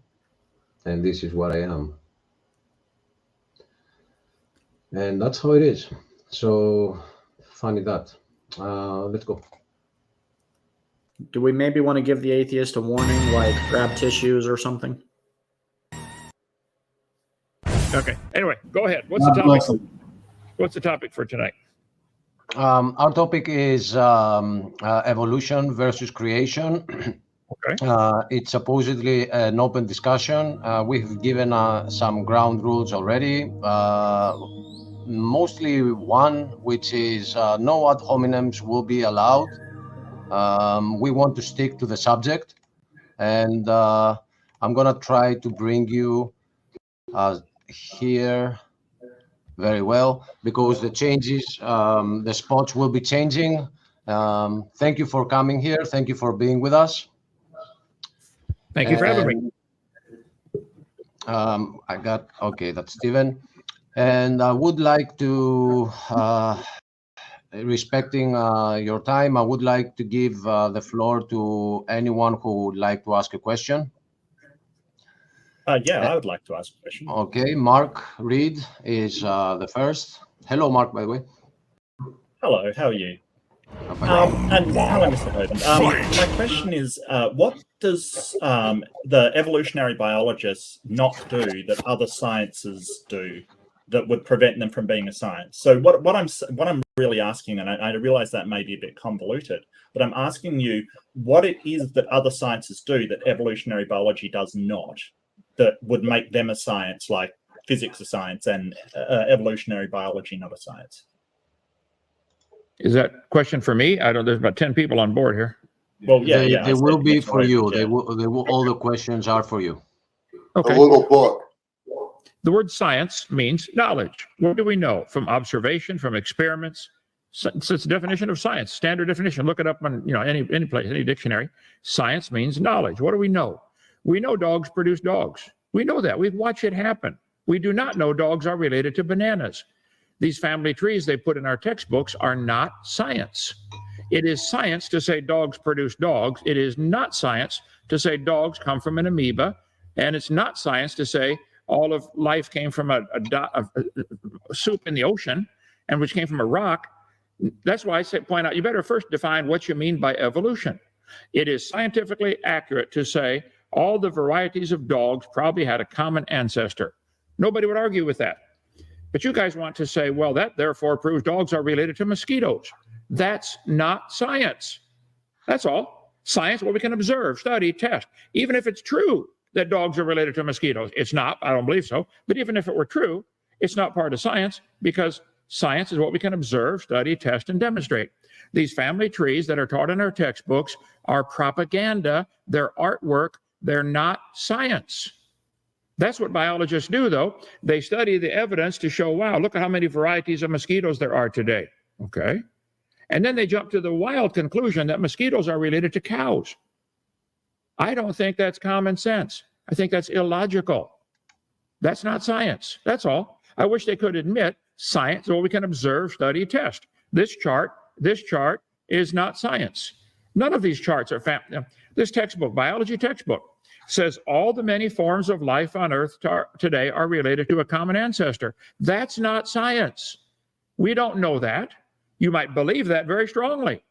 and this is what I am. And that's how it is. So funny that. Let's go. Do we maybe want to give the atheist a warning, like grab tissues or something? Okay. Anyway, go ahead. What's the topic? What's the topic for tonight? Our topic is evolution versus creation. Okay. It's supposedly an open discussion. We've given some ground rules already. Mostly one, which is no ad hominems will be allowed. We want to stick to the subject, and I'm gonna try to bring you here very well, because the changes, the spots will be changing. Thank you for coming here. Thank you for being with us. Thank you for having me. Okay, that's Steven. And I would like to, respecting your time, I would like to give the floor to anyone who would like to ask a question. Yeah, I would like to ask a question. Okay, Mark Reed is the first. Hello, Mark, by the way. Hello, how are you? And hello, Mr. Hogan. My question is, what does the evolutionary biologists not do that other sciences do that would prevent them from being a science? So what I'm really asking, and I realize that may be a bit convoluted, but I'm asking you what it is that other sciences do that evolutionary biology does not, that would make them a science, like physics a science and evolutionary biology not a science. Is that question for me? I don't. There's about 10 people on board here. Well, yeah, They will be for you. Yeah. They will. All the questions are for you. Okay. A little book. The word science means knowledge. What do we know from observation, from experiments? So it's the definition of science, standard definition. Look it up on any place, any dictionary. Science means knowledge. What do we know? We know dogs produce dogs. We know that. We've watched it happen. We do not know dogs are related to bananas. These family trees they put in our textbooks are not science. It is science to say dogs produce dogs. It is not science to say dogs come from an amoeba. And it's not science to say all of life came from a soup in the ocean, and which came from a rock. That's why I point out, you better first define what you mean by evolution. It is scientifically accurate to say all the varieties of dogs probably had a common ancestor. Nobody would argue with that. But you guys want to say, well, that therefore proves dogs are related to mosquitoes. That's not science. That's all. Science, what we can observe, study, test. Even if it's true that dogs are related to mosquitoes, it's not. I don't believe so. But even if it were true, it's not part of science, because science is what we can observe, study, test, and demonstrate. These family trees that are taught in our textbooks are propaganda. They're artwork. They're not science. That's what biologists do, though. They study the evidence to show, wow, look at how many varieties of mosquitoes there are today. Okay. And then they jump to the wild conclusion that mosquitoes are related to cows. I don't think that's common sense. I think that's illogical. That's not science. That's all. I wish they could admit science is what we can observe, study, test. This chart is not science. None of these charts are this textbook, biology textbook, says all the many forms of life on Earth today are related to a common ancestor. That's not science. We don't know that. You might believe that very strongly.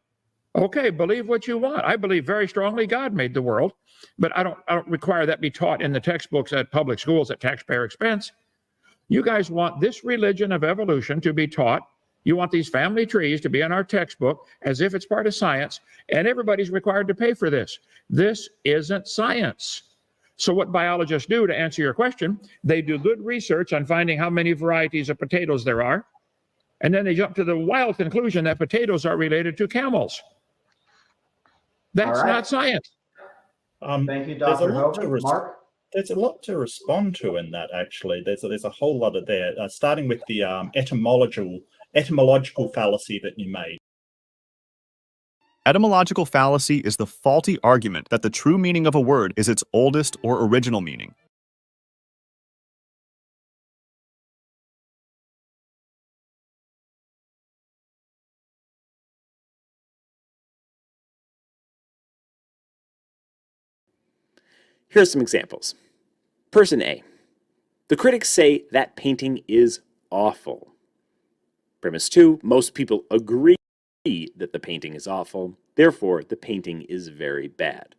Okay, believe what you want. I believe very strongly God made the world, but I don't require that be taught in the textbooks at public schools at taxpayer expense. You guys want this religion of evolution to be taught. You want these family trees to be in our textbook as if it's part of science, and everybody's required to pay for this. This isn't science. So what biologists do, to answer your question, they do good research on finding how many varieties of potatoes there are, and then they jump to the wild conclusion that potatoes are related to camels. That's not science. Thank you, Dr. Hogan. Mark? There's a lot to respond to in that, actually. There's a whole lot of there, starting with the etymological fallacy that you made. Etymological fallacy is the faulty argument that the true meaning of a word is its oldest or original meaning. Here are some examples. Person A. The critics say that painting is awful. Premise 2. Most people agree that the painting is awful. Therefore, the painting is very bad.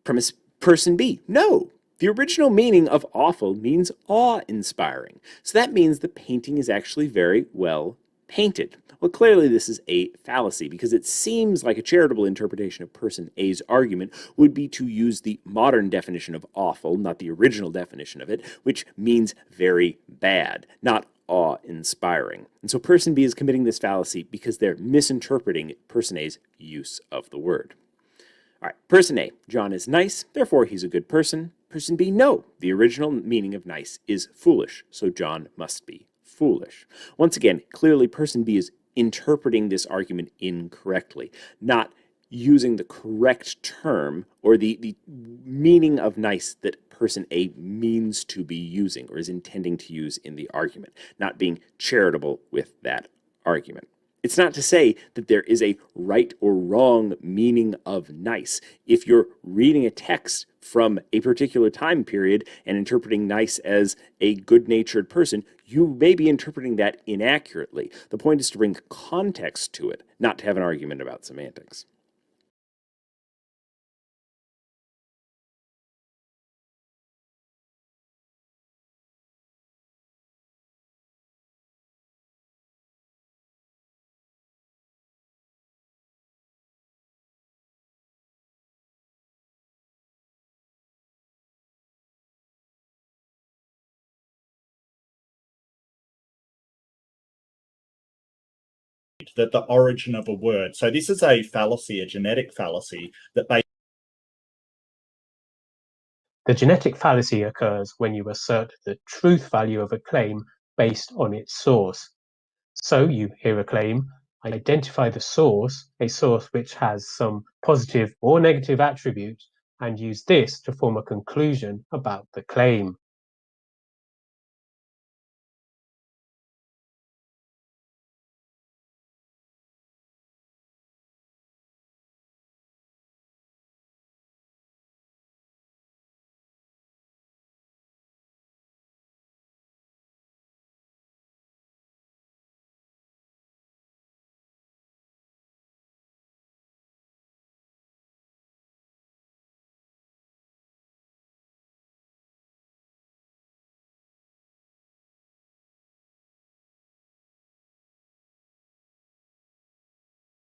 Person B. No. The original meaning of awful means awe-inspiring. So that means the painting is actually very well painted. Well, clearly this is a fallacy, because it seems like a charitable interpretation of person A's argument would be to use the modern definition of awful, not the original definition of it, which means very bad, not awe-inspiring. And so person B is committing this fallacy because they're misinterpreting person A's use of the word. All right, person A, John is nice, therefore he's a good person. Person B, no, the original meaning of nice is foolish, so John must be foolish. Once again, clearly person B is interpreting this argument incorrectly, not using the correct term or the meaning of nice that person A means to be using or is intending to use in the argument, not being charitable with that argument. It's not to say that there is a right or wrong meaning of nice. If you're reading a text from a particular time period and interpreting nice as a good-natured person, you may be interpreting that inaccurately. The point is to bring context to it, not to have an argument about semantics. That the origin of a word. So this is a fallacy, a genetic fallacy that The genetic fallacy occurs when you assert the truth value of a claim based on its source. So you hear a claim, identify the source, a source which has some positive or negative attribute, and use this to form a conclusion about the claim.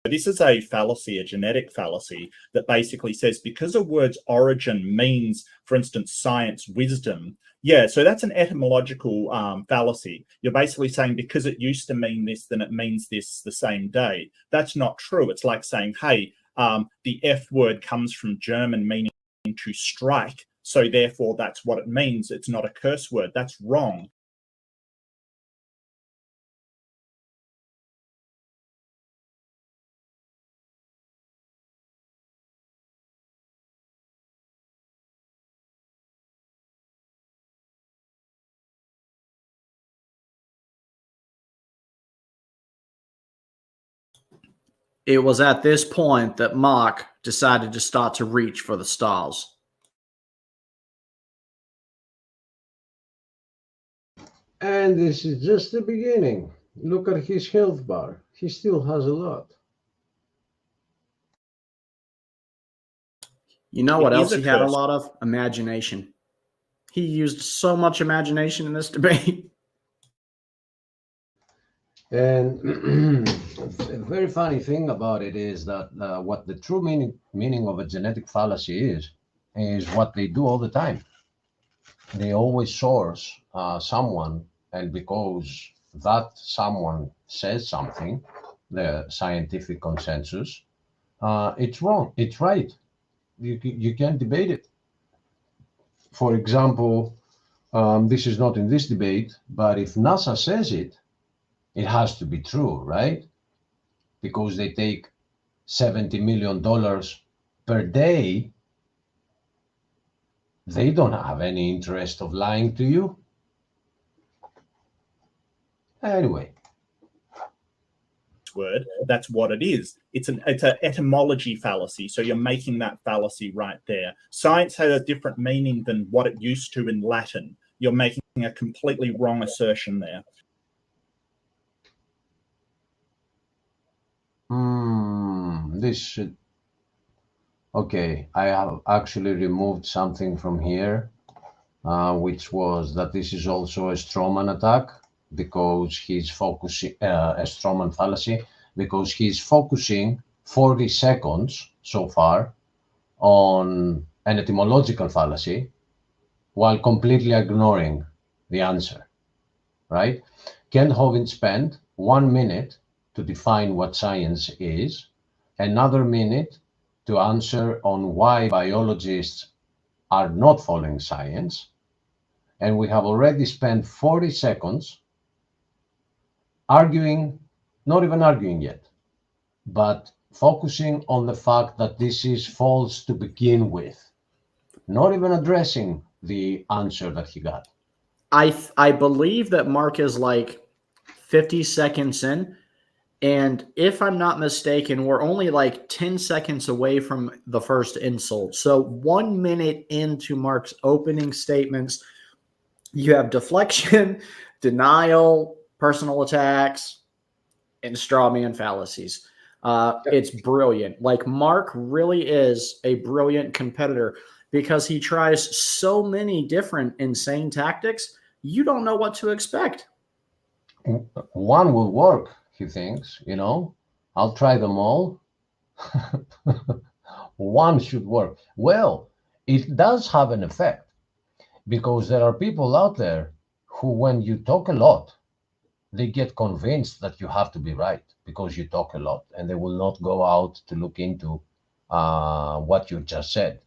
This is a fallacy, a genetic fallacy that basically says because a word's origin means, for instance, science, wisdom, yeah, so that's an etymological fallacy. You're basically saying because it used to mean this, then it means this the same day. That's not true. It's like saying, hey, the F word comes from German meaning to strike, so therefore that's what it means. It's not a curse word. That's wrong. It was at this point that Mach decided to start to reach for the stars. And this is just the beginning. Look at his health bar. He still has a lot. You know what else he had a lot of? Imagination. He used so much imagination in this debate. And a very funny thing about it is that what the true meaning of a genetic fallacy is what they do all the time. They always source someone, and because that someone says something, the scientific consensus, it's wrong, it's right. You can't debate it. For example, this is not in this debate, but if NASA says it, it has to be true, right? Because they take $70 million per day. They don't have any interest of lying to you. Anyway. Word, that's what it is. It's an etymology fallacy. So you're making that fallacy right there. Science has a different meaning than what it used to in Latin. You're making a completely wrong assertion there. This should. Okay, I have actually removed something from here, which was that this is also a Strawman attack, because he's focusing, a Strawman fallacy, because he's focusing 40 seconds so far on an etymological fallacy while completely ignoring the answer, right? Kent Hovind spent 1 minute to define what science is, another minute to answer on why biologists are not following science, and we have already spent 40 seconds arguing, not even arguing yet, but focusing on the fact that this is false to begin with, not even addressing the answer that he got. I believe that Mark is like 50 seconds in, And if I'm not mistaken, we're only like 10 seconds away from the first insult. So 1 minute into Mark's opening statements, you have deflection, denial, personal attacks, and straw man fallacies. It's brilliant. Like, Mark really is a brilliant competitor because he tries so many different insane tactics. You don't know what to expect. One will work, he thinks, you know. I'll try them all. One should work. Well, it does have an effect, because there are people out there who, when you talk a lot, they get convinced that you have to be right because you talk a lot, and they will not go out to look into what you just said.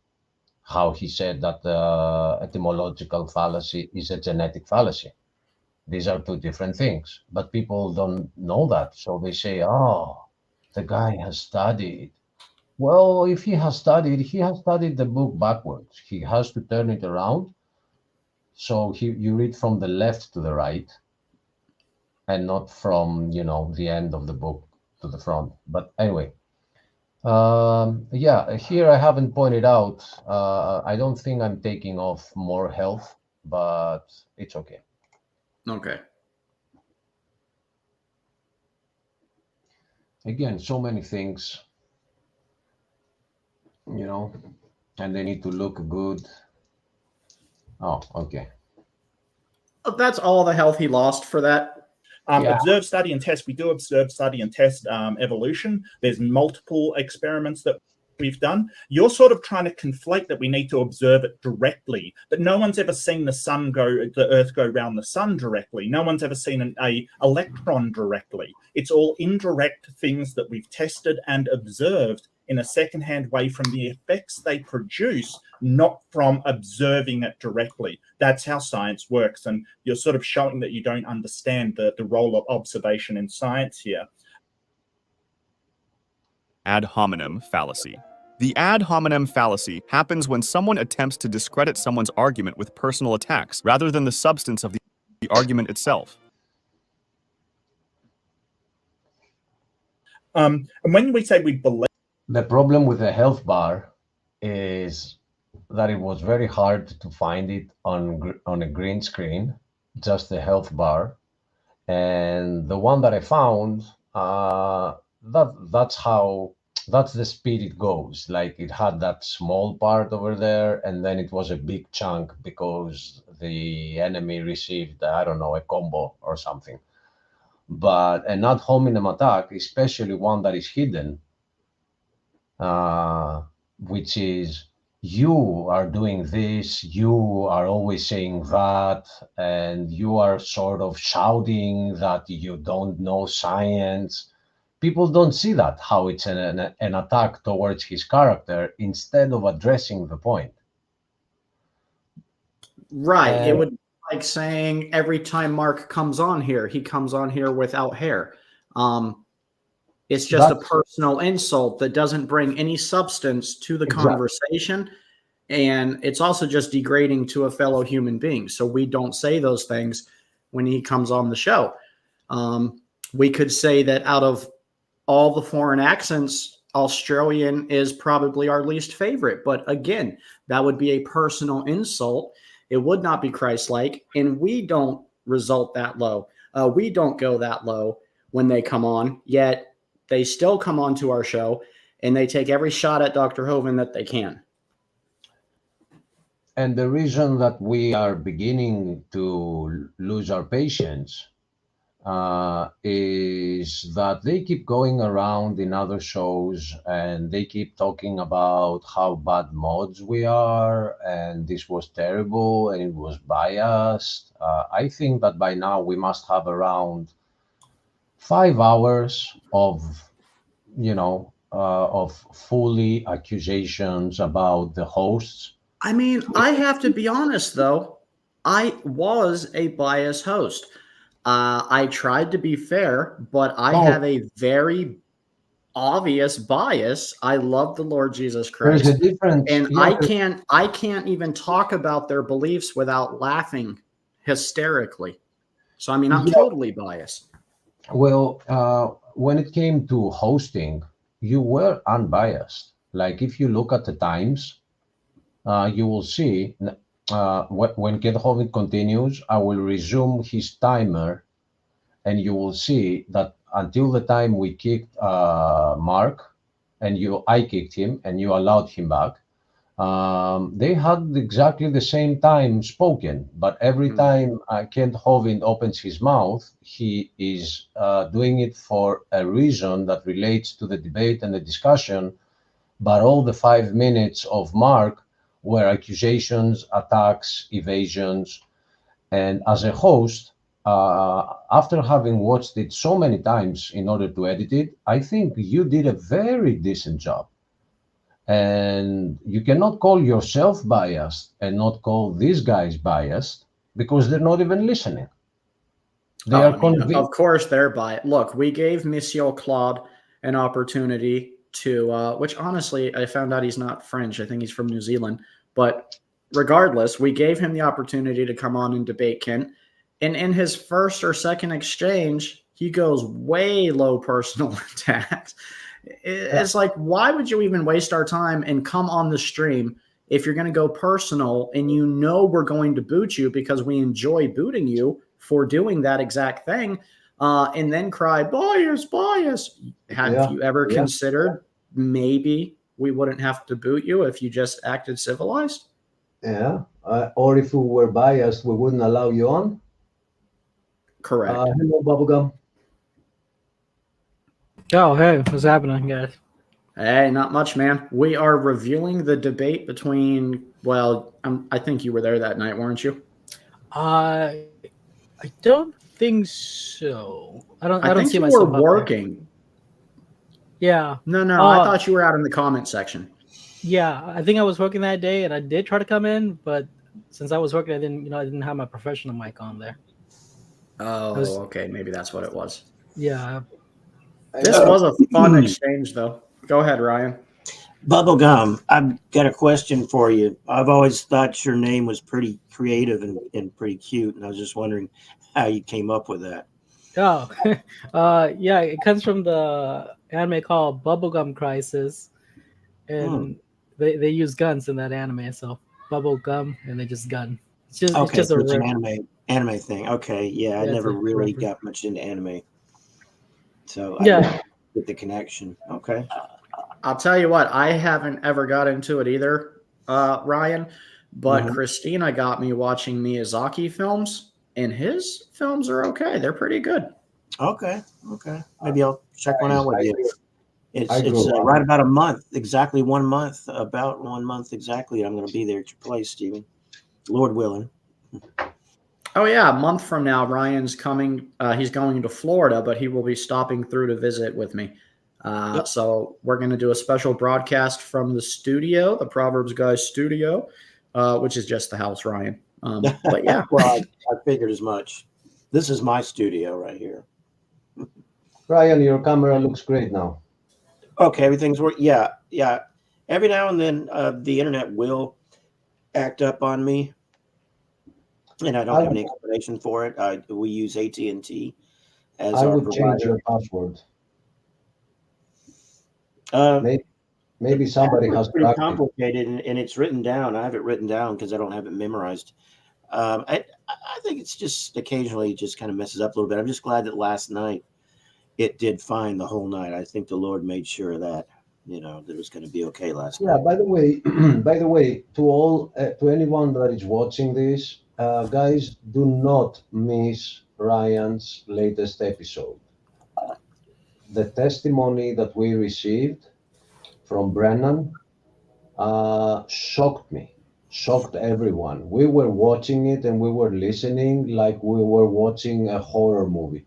How he said that etymological fallacy is a genetic fallacy. These are two different things, but people don't know that. So they say, oh, the guy has studied. Well, if he has studied the book backwards. He has to turn it around. So you read from the left to the right and not from, the end of the book to the front. But anyway, yeah, here I haven't pointed out, I don't think I'm taking off more health, but it's okay. Okay. Again, so many things, and they need to look good. Oh, okay. That's all the health he lost for that. Observe, study, and test. We do observe, study, and test evolution. There's multiple experiments that we've done. You're sort of trying to conflate that we need to observe it directly, but no one's ever seen the Earth go around the sun directly. No one's ever seen an electron directly. It's all indirect things that we've tested and observed in a secondhand way from the effects they produce, not from observing it directly. That's how science works. And you're sort of showing that you don't understand the role of observation in science here. Ad hominem fallacy. The ad hominem fallacy happens when someone attempts to discredit someone's argument with personal attacks rather than the substance of the argument itself. And when we say we believe... The problem with the health bar is that it was very hard to find it on a green screen, just the health bar. And the one that I found, that's the speed it goes. Like, it had that small part over there, and then it was a big chunk because the enemy received, I don't know, a combo or something. But an ad hominem attack, especially one that is hidden, which is, you are doing this, you are always saying that, and you are sort of shouting that you don't know science. People don't see that, how it's an attack towards his character instead of addressing the point. Right. It would be like saying every time Mark comes on here, he comes on here without hair. It's just a personal insult that doesn't bring any substance to the conversation. And it's also just degrading to a fellow human being. So we don't say those things when he comes on the show. We could say that out of all the foreign accents, Australian is probably our least favorite. But again, that would be a personal insult. It would not be Christ-like. And we don't result that low. We don't go that low when they come on, yet they still come on to our show and they take every shot at Dr. Hovind that they can. And the reason that we are beginning to lose our patience is that they keep going around in other shows and they keep talking about how bad mods we are, and this was terrible and it was biased. I think that by now we must have around 5 hours of, of fully accusations about the hosts. I mean, I have to be honest, though. I was a biased host. I tried to be fair, but I have a very obvious bias. I love the Lord Jesus Christ. There's a difference. And I can't even talk about their beliefs without laughing hysterically. So, I mean, I'm totally biased. Well, when it came to hosting, you were unbiased. Like if you look at the times, you will see when Get Hovind continues, I will resume his timer, and you will see that until the time we kicked Mark, and I kicked him, and you allowed him back. They had exactly the same time spoken, but every time Kent Hovind opens his mouth, he is doing it for a reason that relates to the debate and the discussion. But all the 5 minutes of Mark were accusations, attacks, evasions. And as a host, after having watched it so many times in order to edit it, I think you did a very decent job. And you cannot call yourself biased and not call these guys biased because they're not even listening. They are convinced. Of course, they're biased. Look, we gave Monsieur Claude an opportunity to, which honestly, I found out he's not French. I think he's from New Zealand. But regardless, we gave him the opportunity to come on and debate Kent. And in his first or second exchange, he goes way low personal attacks. It's like, why would you even waste our time and come on the stream if you're going to go personal and you know we're going to boot you because we enjoy booting you for doing that exact thing, and then cry, bias, bias. Have you ever considered maybe we wouldn't have to boot you if you just acted civilized? Yeah. Or if we were biased, we wouldn't allow you on? Correct. Hello, Bubblegum. Oh, hey, what's happening, guys? Hey, not much, man. We are reviewing the debate between, well, I think you were there that night, weren't you? I don't think so. I don't think see you myself were up working. there. Yeah. No, I thought you were out in the comment section. Yeah, I think I was working that day, and I did try to come in, but since I was working, I didn't have my professional mic on there. Oh, okay, maybe that's what it was. Yeah. This was a fun exchange, though. Go ahead, Ryan. Bubblegum, I've got a question for you. I've always thought your name was pretty creative and pretty cute, and I was just wondering how you came up with that. Oh, yeah, it comes from the anime called Bubblegum Crisis, and they use guns in that anime, so bubblegum and they just gun. It's just an anime thing. Okay, yeah, I never really got much into anime, so I didn't get the connection. Okay. I'll tell you what, I haven't ever got into it either, Ryan, but Christina got me watching Miyazaki films, and his films are okay. They're pretty good. Okay. Maybe I'll check one out with you. It's right about a month, exactly 1 month, about 1 month exactly. I'm going to be there at your place, Stephen, Lord willing. Oh, yeah, a month from now, Ryan's coming. He's going to Florida, but he will be stopping through to visit with me. So we're going to do a special broadcast from the studio, the Proverbs Guys studio, which is just the house, Ryan. But yeah. Well, I figured as much. This is my studio right here. Ryan, your camera looks great now. Okay, everything's working. Yeah. Every now and then the internet will act up on me, and I don't have any explanation for it. We use AT&T as our provider. Change your password. Maybe somebody has pretty complicated, and it's written down. I have it written down because I don't have it memorized. I think it's just occasionally just kind of messes up a little bit. I'm just glad that last night it did fine the whole night. I think the Lord made sure of that, that it was going to be okay last night. Yeah. By the way, to anyone that is watching this, guys, do not miss Ryan's latest episode. The testimony that we received from Brennan shocked me, shocked everyone. We were watching it and we were listening like we were watching a horror movie.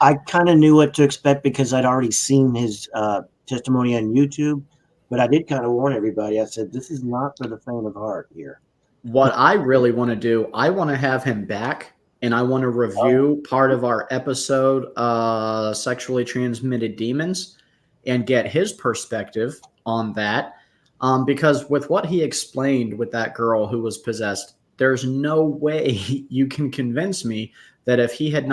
I kind of knew what to expect because I'd already seen his testimony on YouTube, but I did kind of warn everybody. I said, this is not for the faint of heart here. What I really want to do, I want to have him back, and I want to review part of our episode, Sexually Transmitted Demons, and get his perspective on that. Because with what he explained with that girl who was possessed, there's no way you can convince me that if he had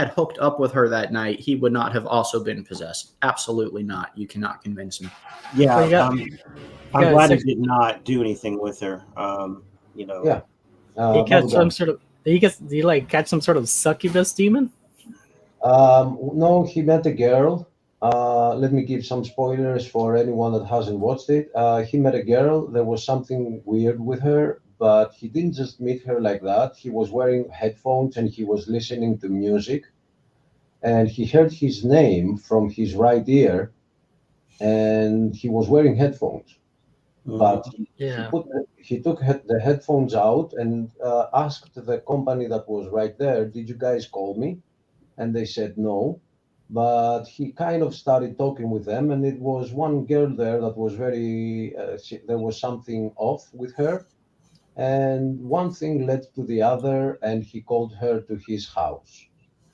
hooked up with her that night, he would not have also been possessed. Absolutely not. You cannot convince me. Yeah, I'm glad he did not do anything with her. You know. Yeah. He catch some sort of. He like catch some sort of succubus demon. No, he met a girl. Let me give some spoilers for anyone that hasn't watched it. He met a girl. There was something weird with her, but he didn't just meet her like that. He was wearing headphones and he was listening to music. And he heard his name from his right ear, and he was wearing headphones. But he took the headphones out and asked the company that was right there, "Did you guys call me?" And they said no. But he kind of started talking with them, and it was one girl there that was very, there was something off with her. And one thing led to the other, and he called her to his house.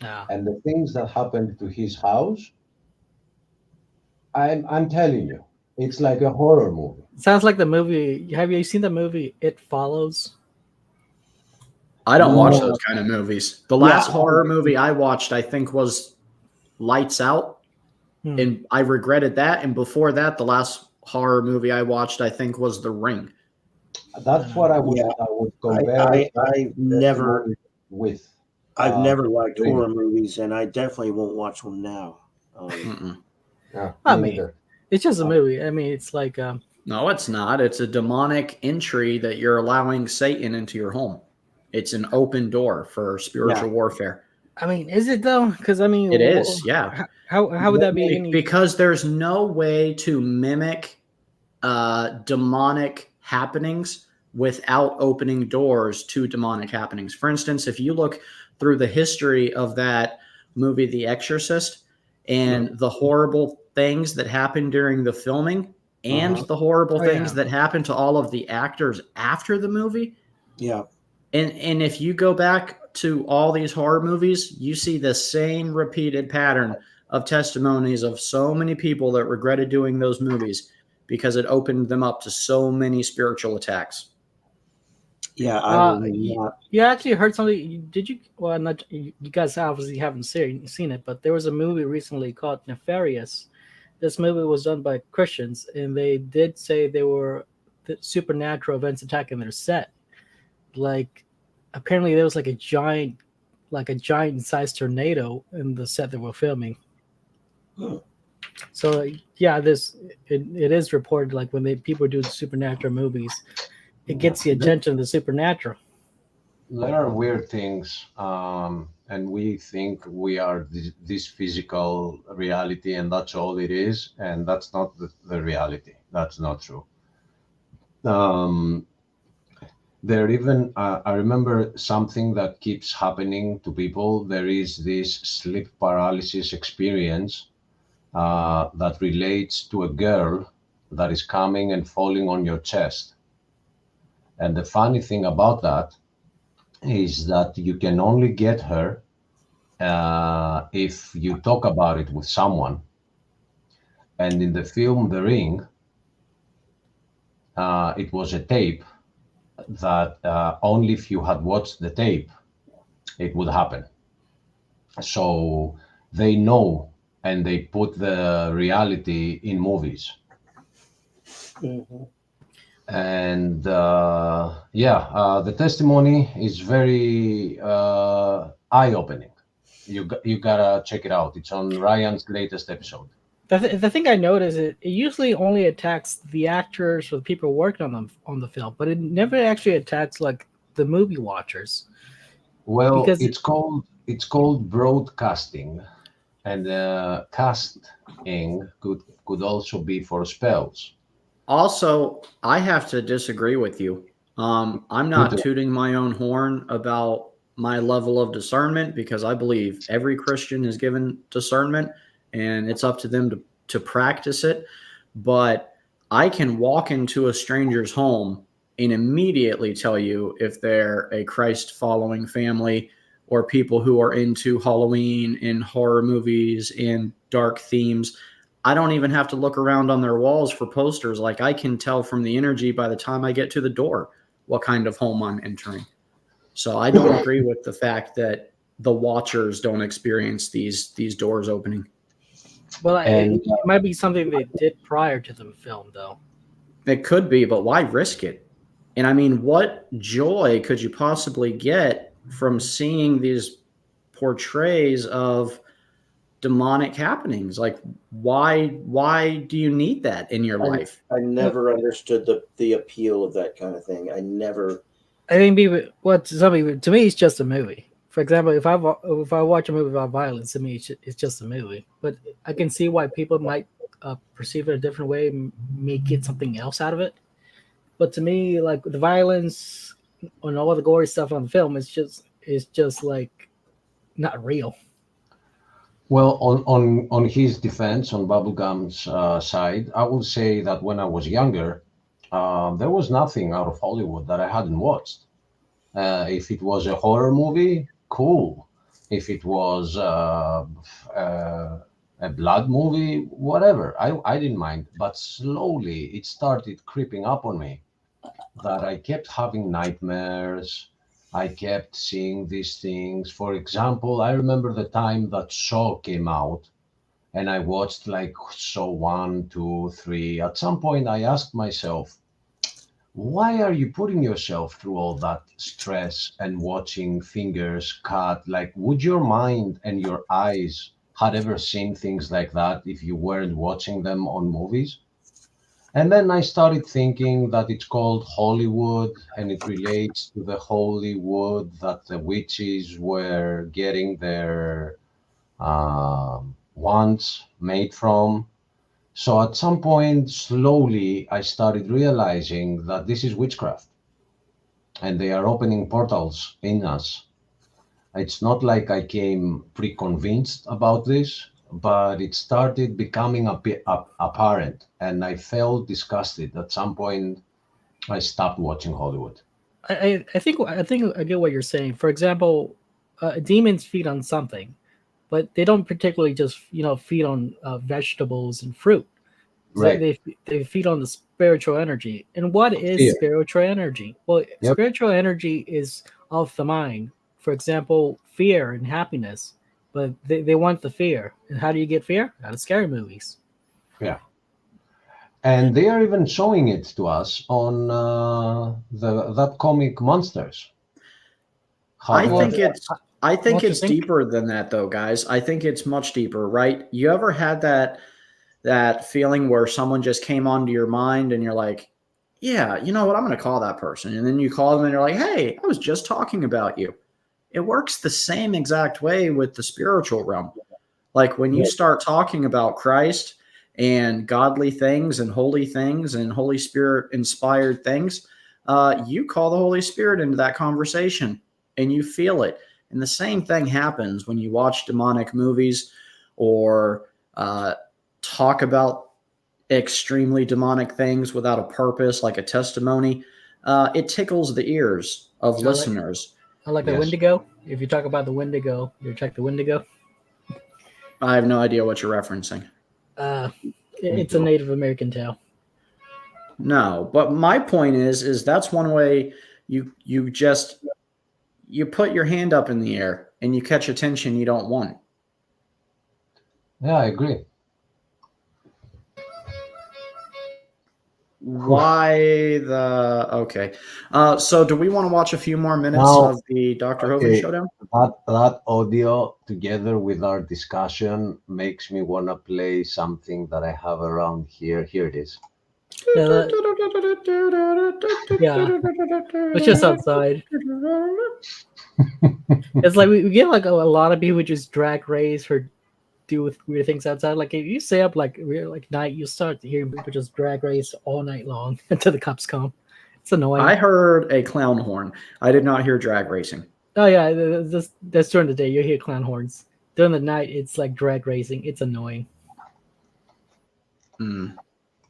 And the things that happened to his house, I'm telling you, it's like a horror movie. Sounds like the movie. Have you seen the movie It Follows? I don't watch those kind of movies. The last horror movie I watched, I think, was Lights Out, and I regretted that. And before that, the last horror movie I watched, I think, was The Ring. That's what I would compare. I've never liked horror movies, and I definitely won't watch them now. I mean, it's just a movie. I mean, it's like no, it's not. It's a demonic entry that you're allowing Satan into your home. It's an open door for spiritual warfare. I mean, is it though? Because I mean, it is. Yeah. How would that be? Because there's no way to mimic demonic happenings without opening doors to demonic happenings. For instance, if you look through the history of that movie, The Exorcist, and the horrible things that happened during the filming and the horrible things that happened to all of the actors after the movie. Yeah. And if you go back to all these horror movies, you see the same repeated pattern of testimonies of so many people that regretted doing those movies because it opened them up to so many spiritual attacks. Yeah, you actually heard something. Did you? Well, not you guys obviously haven't seen it, but there was a movie recently called Nefarious. This movie was done by Christians, and they did say there were supernatural events attacking their set. Like, apparently there was like a giant sized tornado in the set that we're filming. So yeah, it is reported, like when people do supernatural movies, it gets the attention of the supernatural. There are weird things, and we think we are this physical reality, and that's all it is, and that's not the reality. That's not true. There even, I remember something that keeps happening to people. There is this sleep paralysis experience that relates to a girl that is coming and falling on your chest. And the funny thing about that is that you can only get her if you talk about it with someone. And in the film The Ring, it was a tape that only if you had watched the tape, it would happen. So they know, and they put the reality in movies. And the testimony is very eye-opening. You gotta check it out. It's on Ryan's latest episode. The thing I noticed is it usually only attacks the actors or the people working on the film, but it never actually attacks like the movie watchers. Well, because it's called broadcasting, and casting could also be for spells. Also, I have to disagree with you. I'm not tooting my own horn about my level of discernment, because I believe every Christian is given discernment, and it's up to them to practice it. But I can walk into a stranger's home and immediately tell you if they're a Christ-following family or people who are into Halloween and horror movies and dark themes. I don't even have to look around on their walls for posters. Like, I can tell from the energy by the time I get to the door what kind of home I'm entering. So I don't agree with the fact that the watchers don't experience these doors opening. Well, it might be something they did prior to the film, though. It could be, but why risk it? And I mean, what joy could you possibly get from seeing these portrays of demonic happenings? Like, why do you need that in your life? I never understood the appeal of that kind of thing. I think to me, it's just a movie. For example, if I watch a movie about violence, to me, it's just a movie. But I can see why people might perceive it a different way, may get something else out of it. But to me, like the violence and all the gory stuff on the film is just like not real. Well, on his defense, on Bubblegum's side, I will say that when I was younger, there was nothing out of Hollywood that I hadn't watched. If it was a horror movie, cool. If it was a blood movie, whatever, I didn't mind. But slowly it started creeping up on me that I kept having nightmares. I kept seeing these things. For example, I remember the time that Saw came out and I watched like Saw 1, 2, 3. At some point I asked myself, why are you putting yourself through all that stress and watching fingers cut? Like, would your mind and your eyes had ever seen things like that if you weren't watching them on movies? And then I started thinking that it's called Hollywood and it relates to the holy wood that the witches were getting their wands made from. So at some point, slowly, I started realizing that this is witchcraft and they are opening portals in us. It's not like I came pre-convinced about this, but it started becoming apparent, and I felt disgusted. At some point, I stopped watching Hollywood. I think I get what you're saying. For example, demons feed on something, but they don't particularly just feed on vegetables and fruit. Right. They feed on the spiritual energy. And what is spiritual energy? Well, spiritual energy is of the mind. For example, fear and happiness. But they want the fear. And how do you get fear? Out of scary movies. Yeah. And they are even showing it to us on that comic Monsters. I think it's deeper than that, though, guys. I think it's much deeper, right? You ever had that feeling where someone just came onto your mind and you're like, yeah, you know what? I'm going to call that person. And then you call them and you're like, hey, I was just talking about you. It works the same exact way with the spiritual realm. Like when you start talking about Christ and godly things and Holy Spirit inspired things, you call the Holy Spirit into that conversation and you feel it. And the same thing happens when you watch demonic movies or talk about extremely demonic things without a purpose, like a testimony. It tickles the ears of listeners. I like the Wendigo. If you talk about the Wendigo, you check the Wendigo. I have no idea what you're referencing. It's a Native American tale. No, but my point is that's one way you put your hand up in the air and you catch attention you don't want. Yeah, I agree. Okay. So do we want to watch a few more minutes of the Dr. Hogan showdown? That audio together with our discussion makes me want to play something that I have around here. Here it is. Yeah, it's just outside. It's like we get like a lot of people who just drag race or do with weird things outside. Like if you stay up like night, you start hearing people just drag race all night long until the cops come. It's annoying. I heard a clown horn. I did not hear drag racing. Oh yeah, that's during the day. You hear clown horns. During the night, it's like drag racing. It's annoying.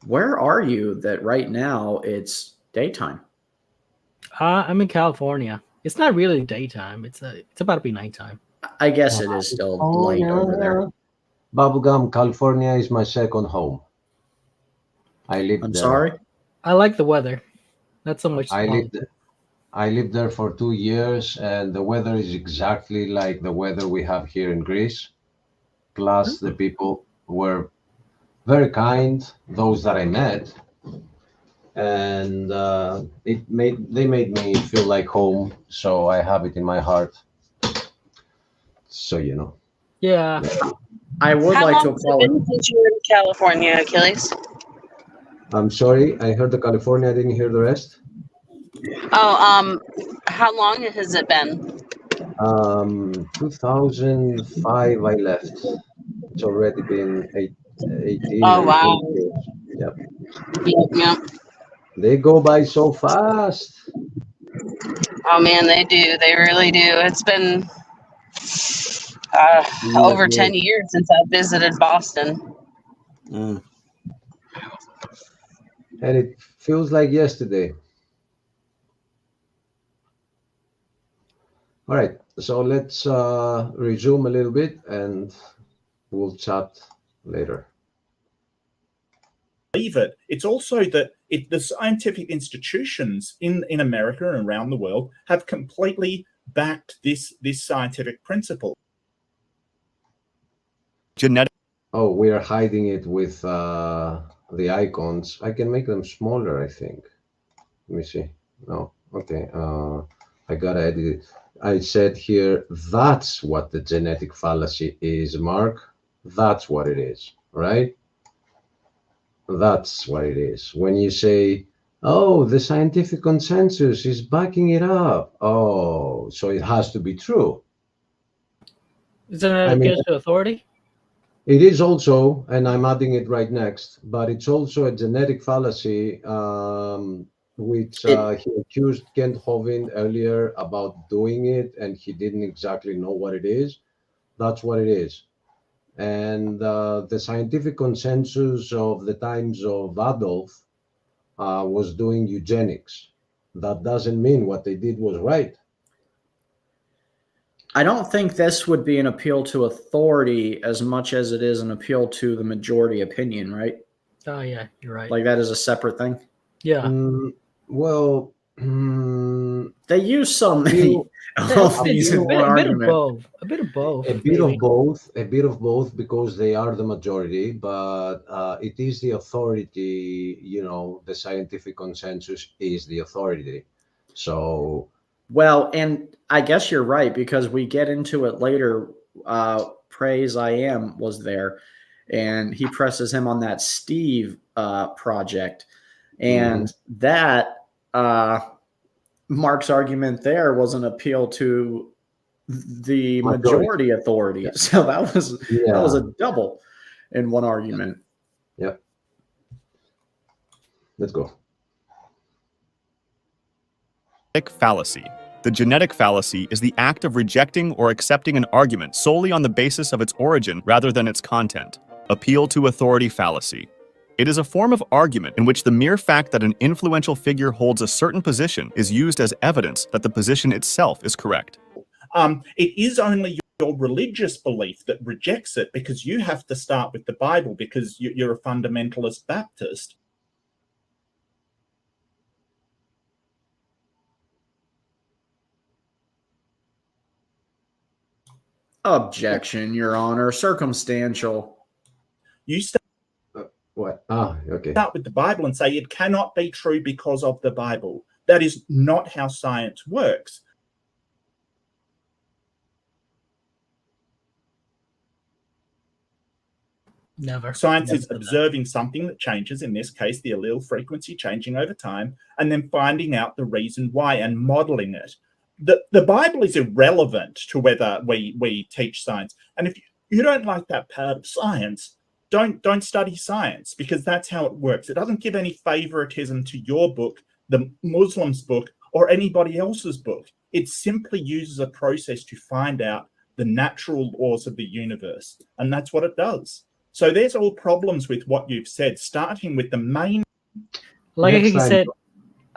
Where are you that right now it's daytime? I'm in California. It's not really daytime. It's about to be nighttime. I guess it is still light over there. Bubblegum, California is my second home. I live there. Sorry? I like the weather. Not so much. I live there. I lived there for 2 years, and the weather is exactly like the weather we have here in Greece. Plus, the people were very kind, those that I met, and they made me feel like home. So I have it in my heart. So Yeah. I would How like long to has it been since you were in California, Achilles? I'm sorry, I heard the California. I didn't hear the rest. Oh, how long has it been? 2005 I left. It's already been 18. Oh, wow. Years. Yep. Yep. They go by so fast. Oh man, they do. They really do. It's been over 10 years since I visited Boston. And it feels like yesterday. All right, so let's resume a little bit and we'll chat later. Believe it. It's also that the scientific institutions in America and around the world have completely backed this scientific principle. Genetic. Oh, we are hiding it with the icons. I can make them smaller, I think. Let me see. No, okay. I gotta edit it. I said here, that's what the genetic fallacy is, Mark. That's what it is, right? That's what it is. When you say, oh, the scientific consensus is backing it up. Oh, so it has to be true. Isn't that against authority? It is also, and I'm adding it right next, but it's also a genetic fallacy, which he accused Kent Hovind earlier about doing it, and he didn't exactly know what it is. That's what it is. And the scientific consensus of the times of Adolf was doing eugenics. That doesn't mean what they did was right. I don't think this would be an appeal to authority as much as it is an appeal to the majority opinion, right? Oh, yeah, you're right. Like that is a separate thing? Yeah. Well, they use so many of these in one argument. A bit of both. A bit of both, because they are the majority, but it is the authority, the scientific consensus is the authority. So... Well, and I guess you're right, because we get into it later. Praise I Am was there, and he presses him on that Steve project. And that Mark's argument there was an appeal to the majority authority. Yeah. So that was a double in one argument. Yep. Let's go. Fallacy. The genetic fallacy is the act of rejecting or accepting an argument solely on the basis of its origin rather than its content. Appeal to authority fallacy. It is a form of argument in which the mere fact that an influential figure holds a certain position is used as evidence that the position itself is correct. It is only your religious belief that rejects it, because you have to start with the Bible because you're a fundamentalist Baptist. Objection, Your Honor. Circumstantial. You start what? Okay. Start with the Bible and say it cannot be true because of the Bible. That is not how science works. Never. Science is observing something that changes, in this case, the allele frequency changing over time, and then finding out the reason why and modeling it. The Bible is irrelevant to whether we teach science. And if you don't like that part of science, don't study science, because that's how it works. It doesn't give any favoritism to your book, the Muslim's book, or anybody else's book. It simply uses a process to find out the natural laws of the universe. And that's what it does. So there's all problems with what you've said, starting with the main...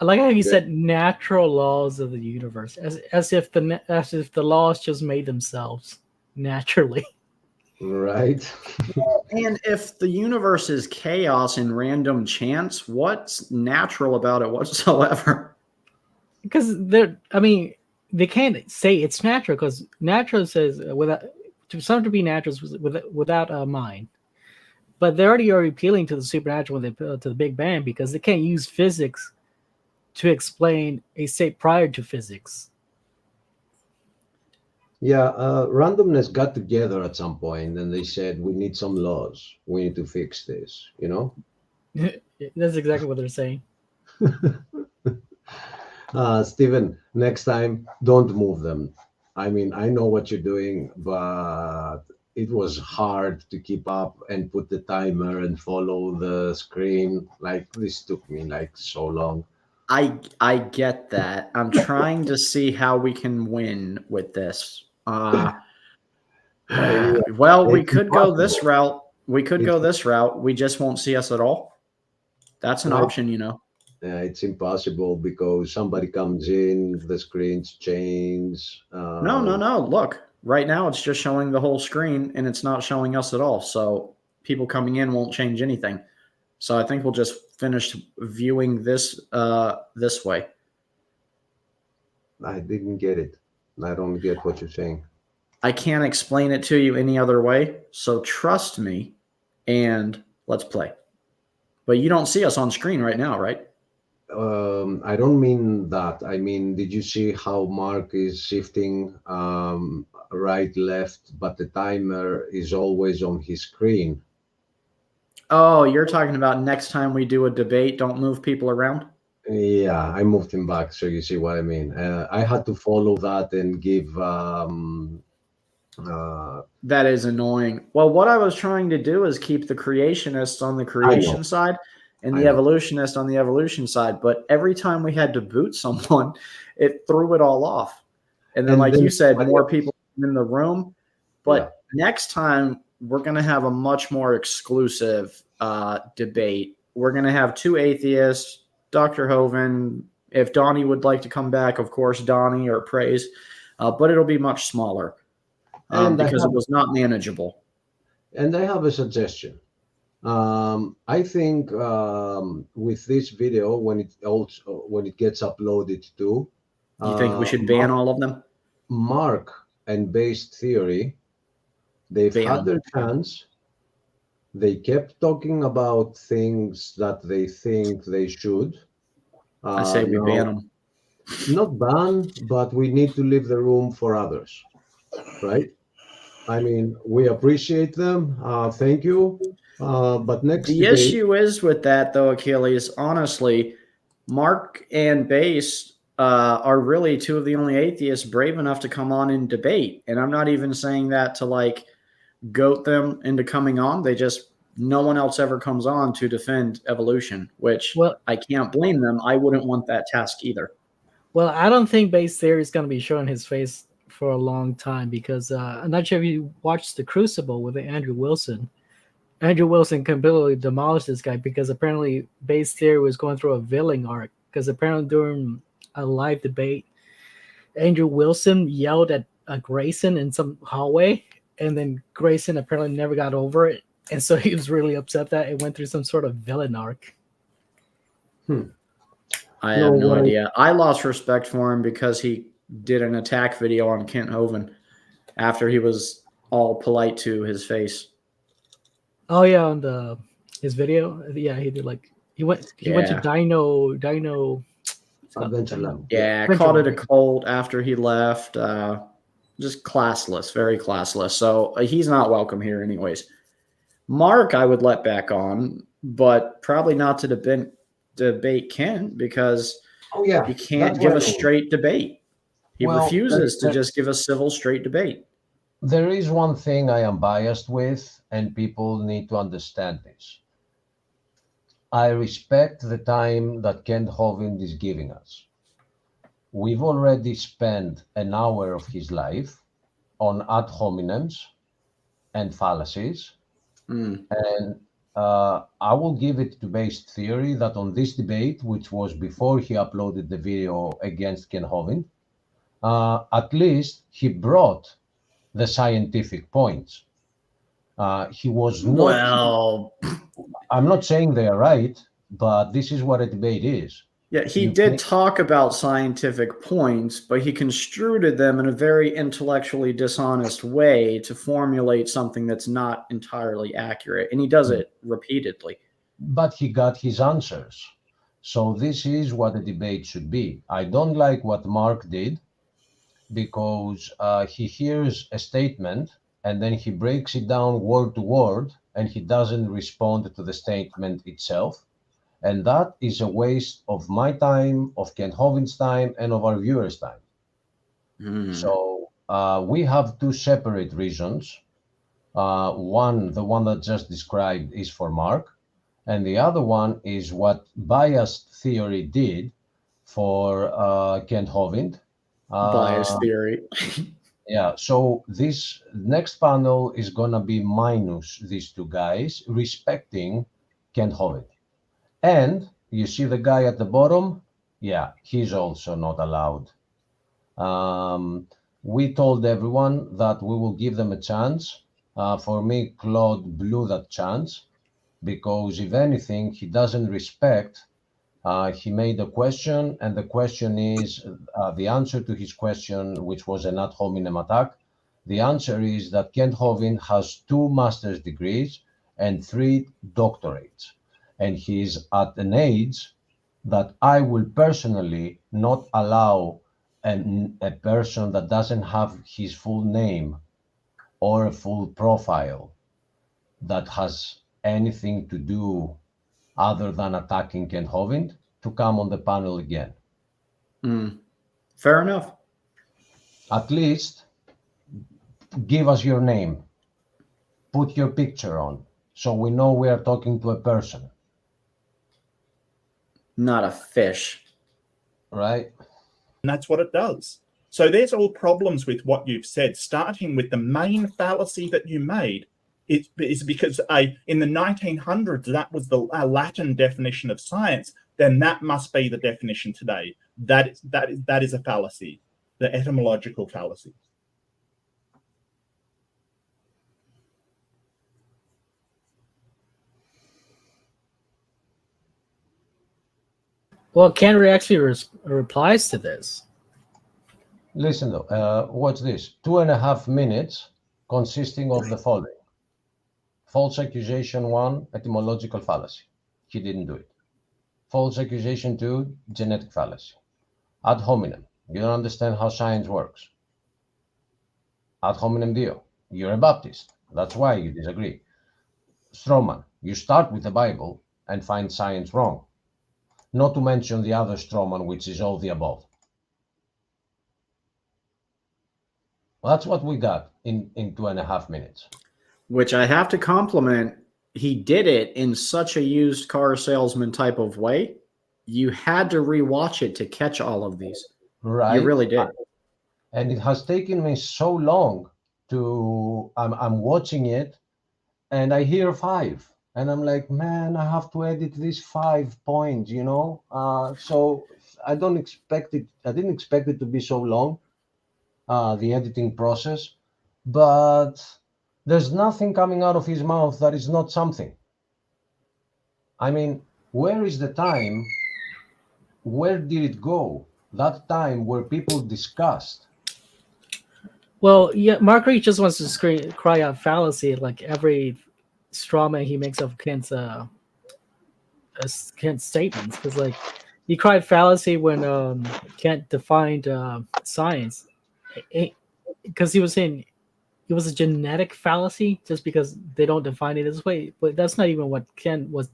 Like how you said natural laws of the universe, as if the laws just made themselves naturally. Right. And if the universe is chaos and random chance, what's natural about it whatsoever? because they're, I mean, they can't say it's natural because natural says without, to something to be natural is without a mind. But they're already appealing to the supernatural when they appeal to the Big Bang because they can't use physics to explain a state prior to physics. Yeah, randomness got together at some point and they said, we need some laws. We need to fix this, you know? That's exactly what they're saying. Stephen, next time, don't move them. I mean, I know what you're doing, but it was hard to keep up and put the timer and follow the screen. Like, this took me like so long. I get that. I'm trying to see how we can win with this. Well, we could go this route. We could go this route. We just won't see us at all. That's an option, you know. Yeah, it's impossible because somebody comes in, the screens change. No. Look, right now it's just showing the whole screen and it's not showing us at all. So people coming in won't change anything. So I think we'll just finish viewing this this way. I didn't get it. I don't get what you're saying. I can't explain it to you any other way. So trust me and let's play. But you don't see us on screen right now, right? I don't mean that. I mean, did you see how Mark is shifting right, left, but the timer is always on his screen? Oh, you're talking about next time we do a debate, don't move people around? Yeah, I moved him back, so you see what I mean. I had to follow that and give... that is annoying. Well, what I was trying to do is keep the creationists on the creation side and the evolutionist on the evolution side. But every time we had to boot someone, it threw it all off. And then, like you said, more people in the room. But next time, we're going to have a much more exclusive debate. We're going to have two atheists, Dr. Hovind. If Donnie would like to come back, of course, Donnie or Praise. But it'll be much smaller because it was not manageable. And I have a suggestion. I think with this video, when it gets uploaded too, you think we should ban all of them? Mark and Based Theory, they've had their chance. They kept talking about things that they think they should. I say we ban them. Not ban, but we need to leave the room for others, right? I mean, we appreciate them. Thank you. But next the issue is with that, though, Achilles, honestly, Mark and Base are really two of the only atheists brave enough to come on and debate. And I'm not even saying that to like goat them into coming on. They just, no one else ever comes on to defend evolution, which I can't blame them. I wouldn't want that task either. Well, I don't think Base Theory is going to be showing his face for a long time because I'm not sure if you watched The Crucible with Andrew Wilson. Andrew Wilson completely demolished this guy because apparently Base Theory was going through a villain arc because apparently during a live debate, Andrew Wilson yelled at Grayson in some hallway, and then Grayson apparently never got over it. And so he was really upset that it went through some sort of villain arc. I have no idea. I lost respect for him because he did an attack video on Kent Hovind after he was all polite to his face. Oh yeah, on his video, yeah, he did like he went to Dino. Yeah, called it a cult after he left. Just classless, very classless. So he's not welcome here, anyways. Mark, I would let back on, but probably not to debate Kent because he can't give a straight debate. He refuses to just give a civil straight debate. There is one thing I am biased with, and people need to understand this. I respect the time that Kent Hovind is giving us. We've already spent an hour of his life on ad hominems and fallacies. And I will give it to Based Theory that on this debate, which was before he uploaded the video against Kent Hovind, at least he brought the scientific points. He was not... Well, I'm not saying they are right, but this is what a debate is. Yeah, he did talk about scientific points, but he construed them in a very intellectually dishonest way to formulate something that's not entirely accurate. And he does it repeatedly. But he got his answers. So this is what a debate should be. I don't like what Mark did, because he hears a statement and then he breaks it down word to word and he doesn't respond to the statement itself. And that is a waste of my time, of Kent Hovind's time, and of our viewers' time. So we have two separate reasons. One, the one that just described, is for Mark, and the other one is what biased theory did for Kent Hovind. Biased theory. Yeah, so this next panel is gonna be minus these two guys, respecting Kent Hovind. And you see the guy at the bottom? Yeah, he's also not allowed. We told everyone that we will give them a chance. For me, Claude blew that chance, because if anything, he doesn't respect. He made a question, and the question is, the answer to his question, which was an ad hominem attack, the answer is that Kent Hovind has 2 master's degrees and 3 doctorates. And he's at an age that I will personally not allow a person that doesn't have his full name or a full profile that has anything to do other than attacking Kent Hovind to come on the panel again. Fair enough. At least give us your name. Put your picture on so we know we are talking to a person. Not a fish. Right? And that's what it does. So there's all problems with what you've said, starting with the main fallacy that you made. It is because in the 1900s, that was the Latin definition of science. Then that must be the definition today. That is a fallacy, the etymological fallacy. Well, Kenry actually replies to this. Listen though, watch this. 2.5 minutes consisting of the following. False accusation 1, etymological fallacy. He didn't do it. False accusation 2, genetic fallacy. Ad hominem. You don't understand how science works. Ad hominem Deo. You're a Baptist. That's why you disagree. Strawman. You start with the Bible and find science wrong. Not to mention the other strawman, which is all the above. That's what we got in 2.5 minutes. Which I have to compliment. He did it in such a used car salesman type of way. You had to rewatch it to catch all of these. Right. You really did. And it has taken me so long to, I'm watching it and I hear 5. And I'm like, man, I have to edit these 5 points, you know? So I didn't expect it to be so long, the editing process. But there's nothing coming out of his mouth that is not something. I mean, where is the time? Where did it go? That time where people discussed. Well, yeah, Mark Reed just wants to cry out fallacy like every straw man he makes of Kent's statements, because like he cried fallacy when Kent defined science, because he was saying it was a genetic fallacy just because they don't define it this way, but that's not even what Kent was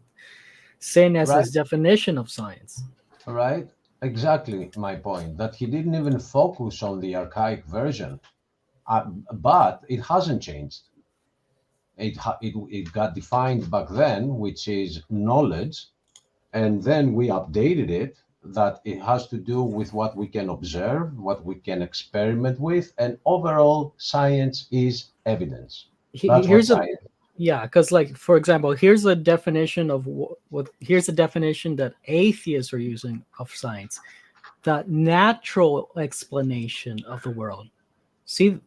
saying as his definition of science. Right, exactly my point, that he didn't even focus on the archaic version, but it hasn't changed. It got defined back then, which is knowledge, and then we updated it that it has to do with what we can observe, what we can experiment with, and overall science is evidence. Because like, for example, here's a definition of here's a definition that atheists are using of science: the natural explanation of the world. See,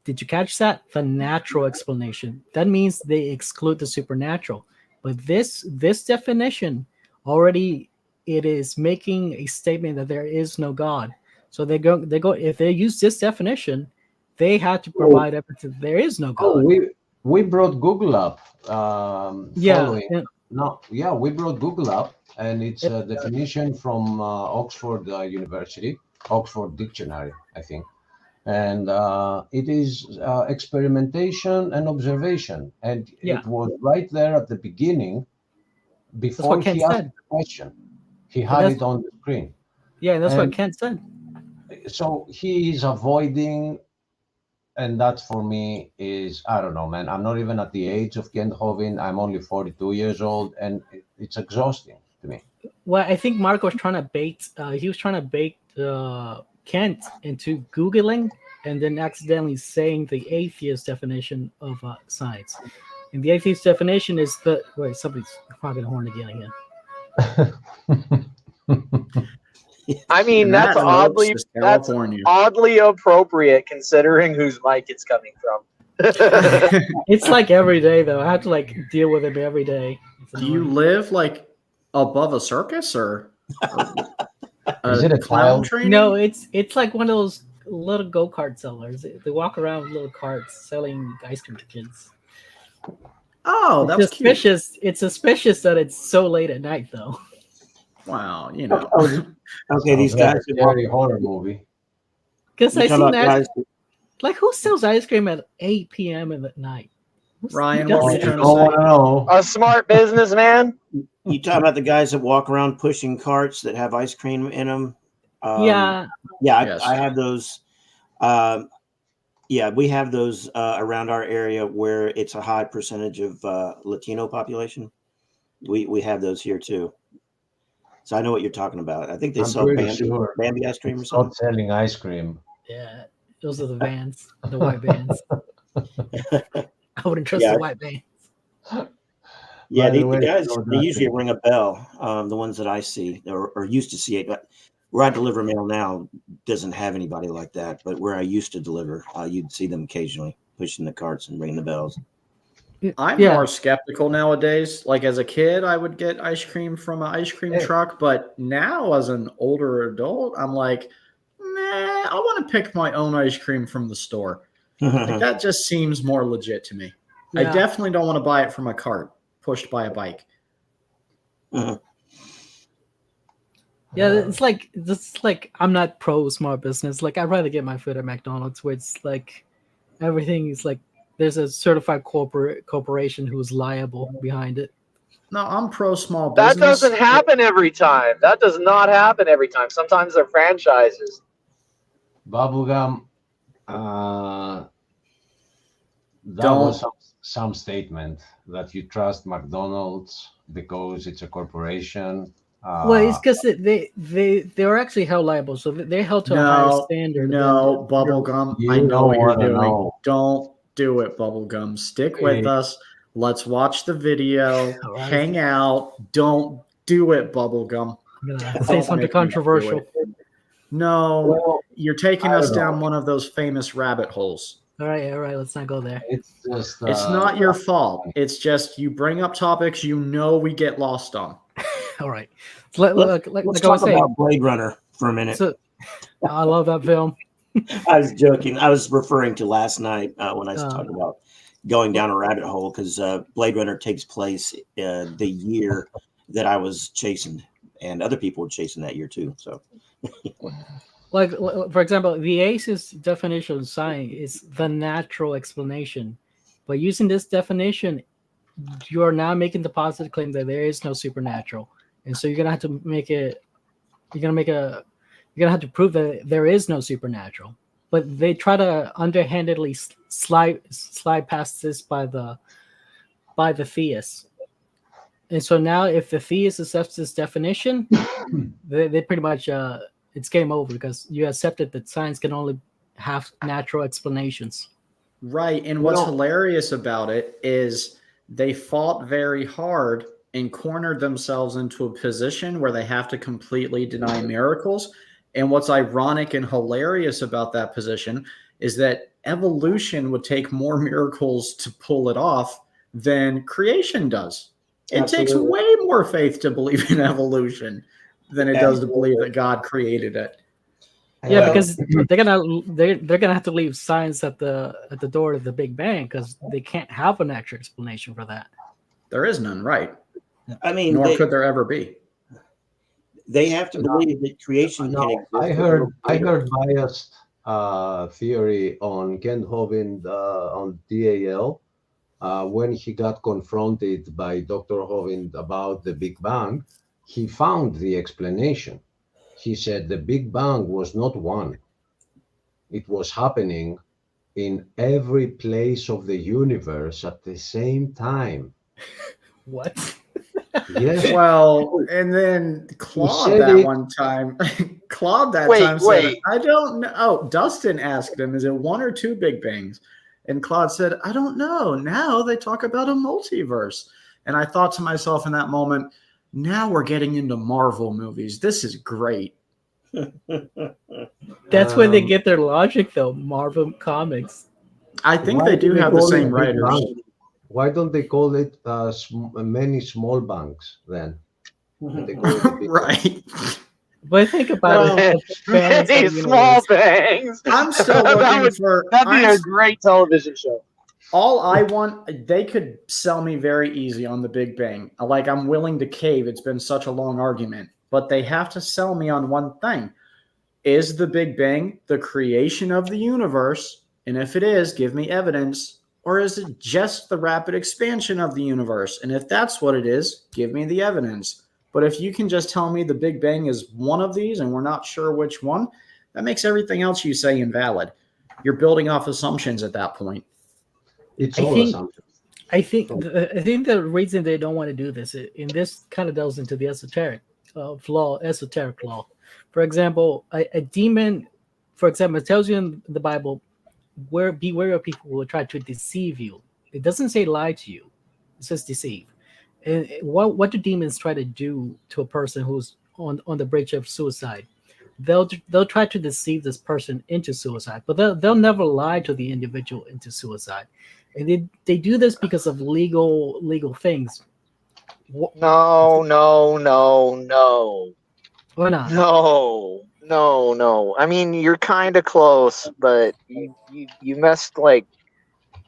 did you catch that? The natural explanation. That means they exclude the supernatural. But this definition already it is making a statement that there is no God. So they go if they use this definition, they have to provide evidence that there is no God. We brought Google up. We brought Google up, and it's a definition from Oxford University, Oxford Dictionary, I think. And it is experimentation and observation. And it was right there at the beginning, before he asked the question. He had it on the screen. Yeah, that's what Kent said. So he is avoiding, and that for me is, I don't know, man. I'm not even at the age of Kent Hovind. I'm only 42 years old, and it's exhausting to me. Well, I think Mark was trying to bait. He was trying to bait Kent into Googling and then accidentally saying the atheist definition of science. And the atheist definition is the wait. Somebody's honking a horn again again. I mean, that's oddly appropriate considering whose mic it's coming from. It's like every day though. I have to like deal with it every day. Do you live like above a circus or is it a clown train? No, it's like one of those little go-kart sellers. They walk around with little carts selling ice cream to kids. Oh, that's suspicious. Cute. It's suspicious that it's so late at night though. Wow, you know. Okay, these guys are very horror movie. Because I seen that. Like, who sells ice cream at 8 p.m. at night? Ryan, what were you trying to say? A smart businessman. You talking about the guys that walk around pushing carts that have ice cream in them? Yeah. I have those. We have those around our area where it's a high percentage of Latino population. We have those here too. So I know what you're talking about. I think they sell Bambi ice cream or something. Not selling ice cream. Yeah, those are the vans, the white vans. I wouldn't trust the white vans. Yeah, the guys, they usually ring a bell. The ones that I see or used to see it. But where I deliver mail now doesn't have anybody like that. But where I used to deliver, you'd see them occasionally pushing the carts and ringing the bells. I'm more skeptical nowadays. Like as a kid, I would get ice cream from an ice cream truck, but now as an older adult, I'm like, I want to pick my own ice cream from the store. Like, that just seems more legit to me. Yeah. I definitely don't want to buy it from a cart pushed by a bike. Yeah, it's like I'm not pro smart business. Like I'd rather get my food at McDonald's, where it's like everything is like. There's a certified corporation who's liable behind it. No, I'm pro small business. That doesn't happen every time. That does not happen every time. Sometimes they're franchises. Bubblegum, that was some statement that you trust McDonald's because it's a corporation. Well, it's because they're actually held liable, so they're held to a higher standard. No, Bubblegum, I know what you're doing. Don't do it, Bubblegum. Stick with us. Let's watch the video. Hang out. Don't do it, Bubblegum. I'm gonna say something controversial. No, you're taking us down one of those famous rabbit holes. All right. Let's not go there. It's just. It's not your fault. It's just you bring up topics you know we get lost on. All right. Let's talk about Blade Runner for a minute. I love that film. I was joking. I was referring to last night when I was talking about going down a rabbit hole because Blade Runner takes place the year that I was chastened, and other people were chastened that year too. So, like for example, the ACE's definition of science is the natural explanation, but using this definition, you are now making the positive claim that there is no supernatural, and so you're gonna have to make it. You're gonna have to prove that there is no supernatural, but they try to underhandedly slide past this by the theist. And so now, if the theist accepts this definition, they pretty much it's game over because you accepted that science can only have natural explanations. Right, and what's hilarious about it is they fought very hard and cornered themselves into a position where they have to completely deny miracles. And what's ironic and hilarious about that position is that evolution would take more miracles to pull it off than creation does. It takes way more faith to believe in evolution. than it does to believe that God created it. Yeah, because they're gonna have to leave science at the door of the Big Bang because they can't have an actual explanation for that. There is none, right? I mean, nor could there ever be. They have to believe that creation can exist. I heard biased theory on Ken Hovind on DAL when he got confronted by Dr. Hovind about the Big Bang. He found the explanation. He said the Big Bang was not one. It was happening in every place of the universe at the same time. What? Yes. Well, and then Claude one time, said, I don't know. Oh, Dustin asked him, is it one or two Big Bangs? And Claude said, I don't know. Now they talk about a multiverse. And I thought to myself in that moment, now we're getting into Marvel movies. This is great. That's when they get their logic, though. Marvel Comics. I think they do have the same writers. Why don't they call it many small banks then? They call it the Big right. But think about it. Many small bangs. I'm still looking for. That'd be a great television show. All I want, they could sell me very easy on the Big Bang. Like, I'm willing to cave. It's been such a long argument. But they have to sell me on one thing. Is the Big Bang the creation of the universe? And if it is, give me evidence. Or is it just the rapid expansion of the universe? And if that's what it is, give me the evidence. But if you can just tell me the Big Bang is one of these and we're not sure which one, that makes everything else you say invalid. You're building off assumptions at that point. It's all assumptions. I think the reason they don't want to do this, and this kind of delves into the esoteric law. For example, a demon, for example, it tells you in the Bible, beware of people who will try to deceive you. It doesn't say lie to you. It says deceive. And what do demons try to do to a person who's on the bridge of suicide? They'll try to deceive this person into suicide, but they'll never lie to the individual into suicide. And they do this because of legal things. No. Why not? No. I mean, you're kind of close, but you messed like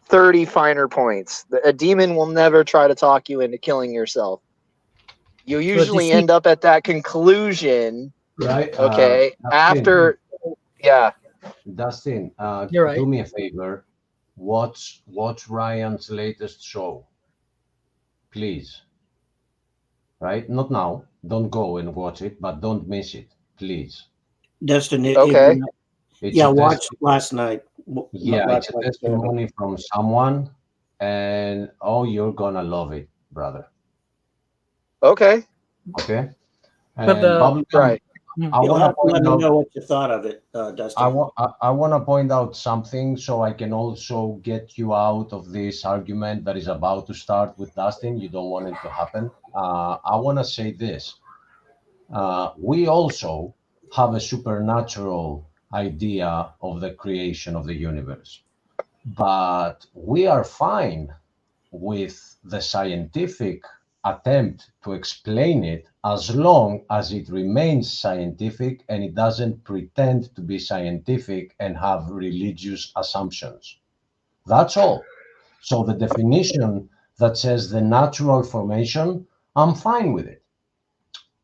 30 finer points. A demon will never try to talk you into killing yourself. You usually end up at that conclusion, right? Okay, after, yeah. Dustin, you're right. Do me a favor. Watch Ryan's latest show, please. Right? Not now. Don't go and watch it, but don't miss it, please. Dustin, okay. Watch last night. It's a testimony from someone, and you're gonna love it, brother. Okay. Okay. But right. I want to let me know what you thought of it, Dustin. I want to point out something so I can also get you out of this argument that is about to start with Dustin. You don't want it to happen. I want to say this. We also have a supernatural idea of the creation of the universe, but we are fine with the scientific attempt to explain it as long as it remains scientific and it doesn't pretend to be scientific and have religious assumptions. That's all. So the definition that says the natural formation, I'm fine with it.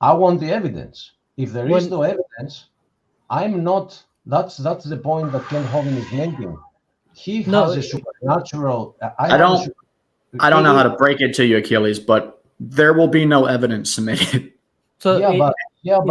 I want the evidence. If there is no evidence, I'm not. That's the point that Ken Hovind is making. He has a supernatural. I don't know how to break it to you, Achilles, but there will be no evidence submitted. So but we are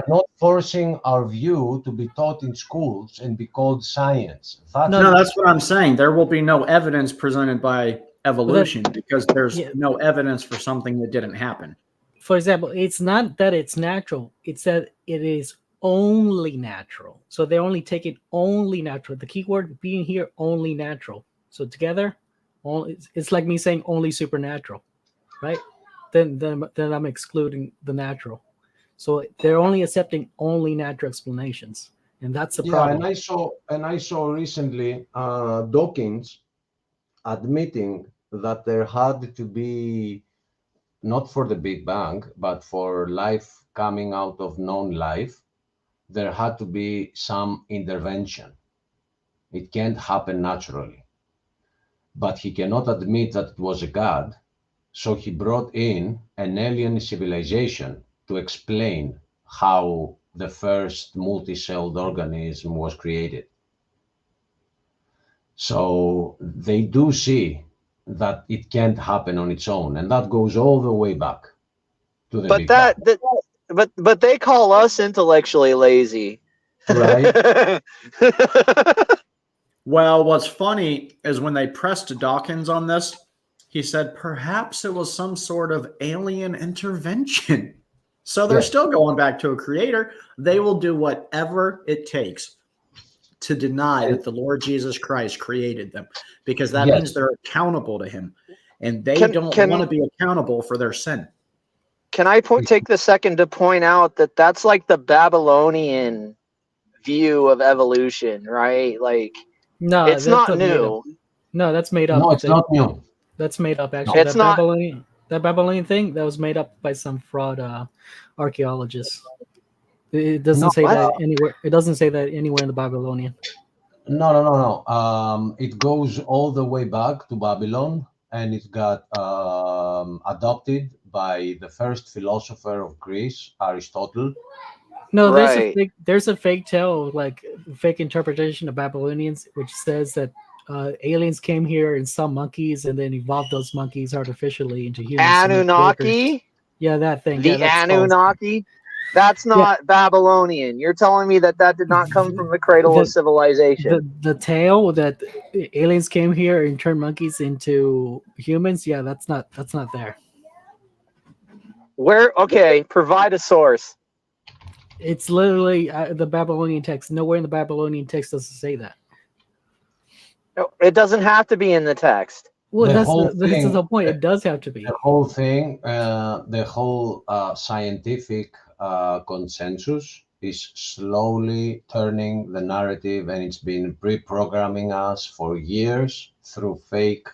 not forcing our view to be taught in schools and be called science. That's what I'm saying. There will be no evidence presented by evolution because there's no evidence for something that didn't happen. For example, it's not that it's natural. It's that it is only natural. So they only take it only natural. The key word being here, only natural. So together, it's like me saying only supernatural, right? Then I'm excluding the natural. So they're only accepting only natural explanations, and that's the problem. And I saw recently Dawkins admitting that there had to be not for the Big Bang, but for life coming out of non-life, there had to be some intervention. It can't happen naturally. But he cannot admit that it was a god, so he brought in an alien civilization to explain how the first multi-celled organism was created. So they do see that it can't happen on its own, and that goes all the way back to the Big Bang. But they call us intellectually lazy, right? Well, what's funny is when they pressed Dawkins on this, he said perhaps it was some sort of alien intervention. So they're still going back to a creator. They will do whatever it takes to deny that the Lord Jesus Christ created them, because that means they're accountable to him, and they don't want to be accountable for their sin. Can I take the second to point out that that's like the Babylonian view of evolution, right? Like, no, it's not new. No, that's made up. No, it's not new. That's made up, actually. It's not. That Babylonian thing, that was made up by some fraud archaeologists. It doesn't say that anywhere. It doesn't say that anywhere in the Babylonian. No. It goes all the way back to Babylon, and it got adopted by the first philosopher of Greece, Aristotle. No, there's a fake tale, like fake interpretation of Babylonians, which says that aliens came here in some monkeys and then evolved those monkeys artificially into humans. Anunnaki? Yeah, that thing. The Anunnaki? That's not Babylonian. You're telling me that did not come from the cradle of civilization. The tale that aliens came here and turned monkeys into humans, yeah, that's not there. Where? Okay, provide a source. It's literally the Babylonian text. Nowhere in the Babylonian text does it say that. It doesn't have to be in the text. Well, that's the whole point. It does have to be. The whole thing, the whole scientific consensus is slowly turning the narrative, and it's been pre-programming us for years through fake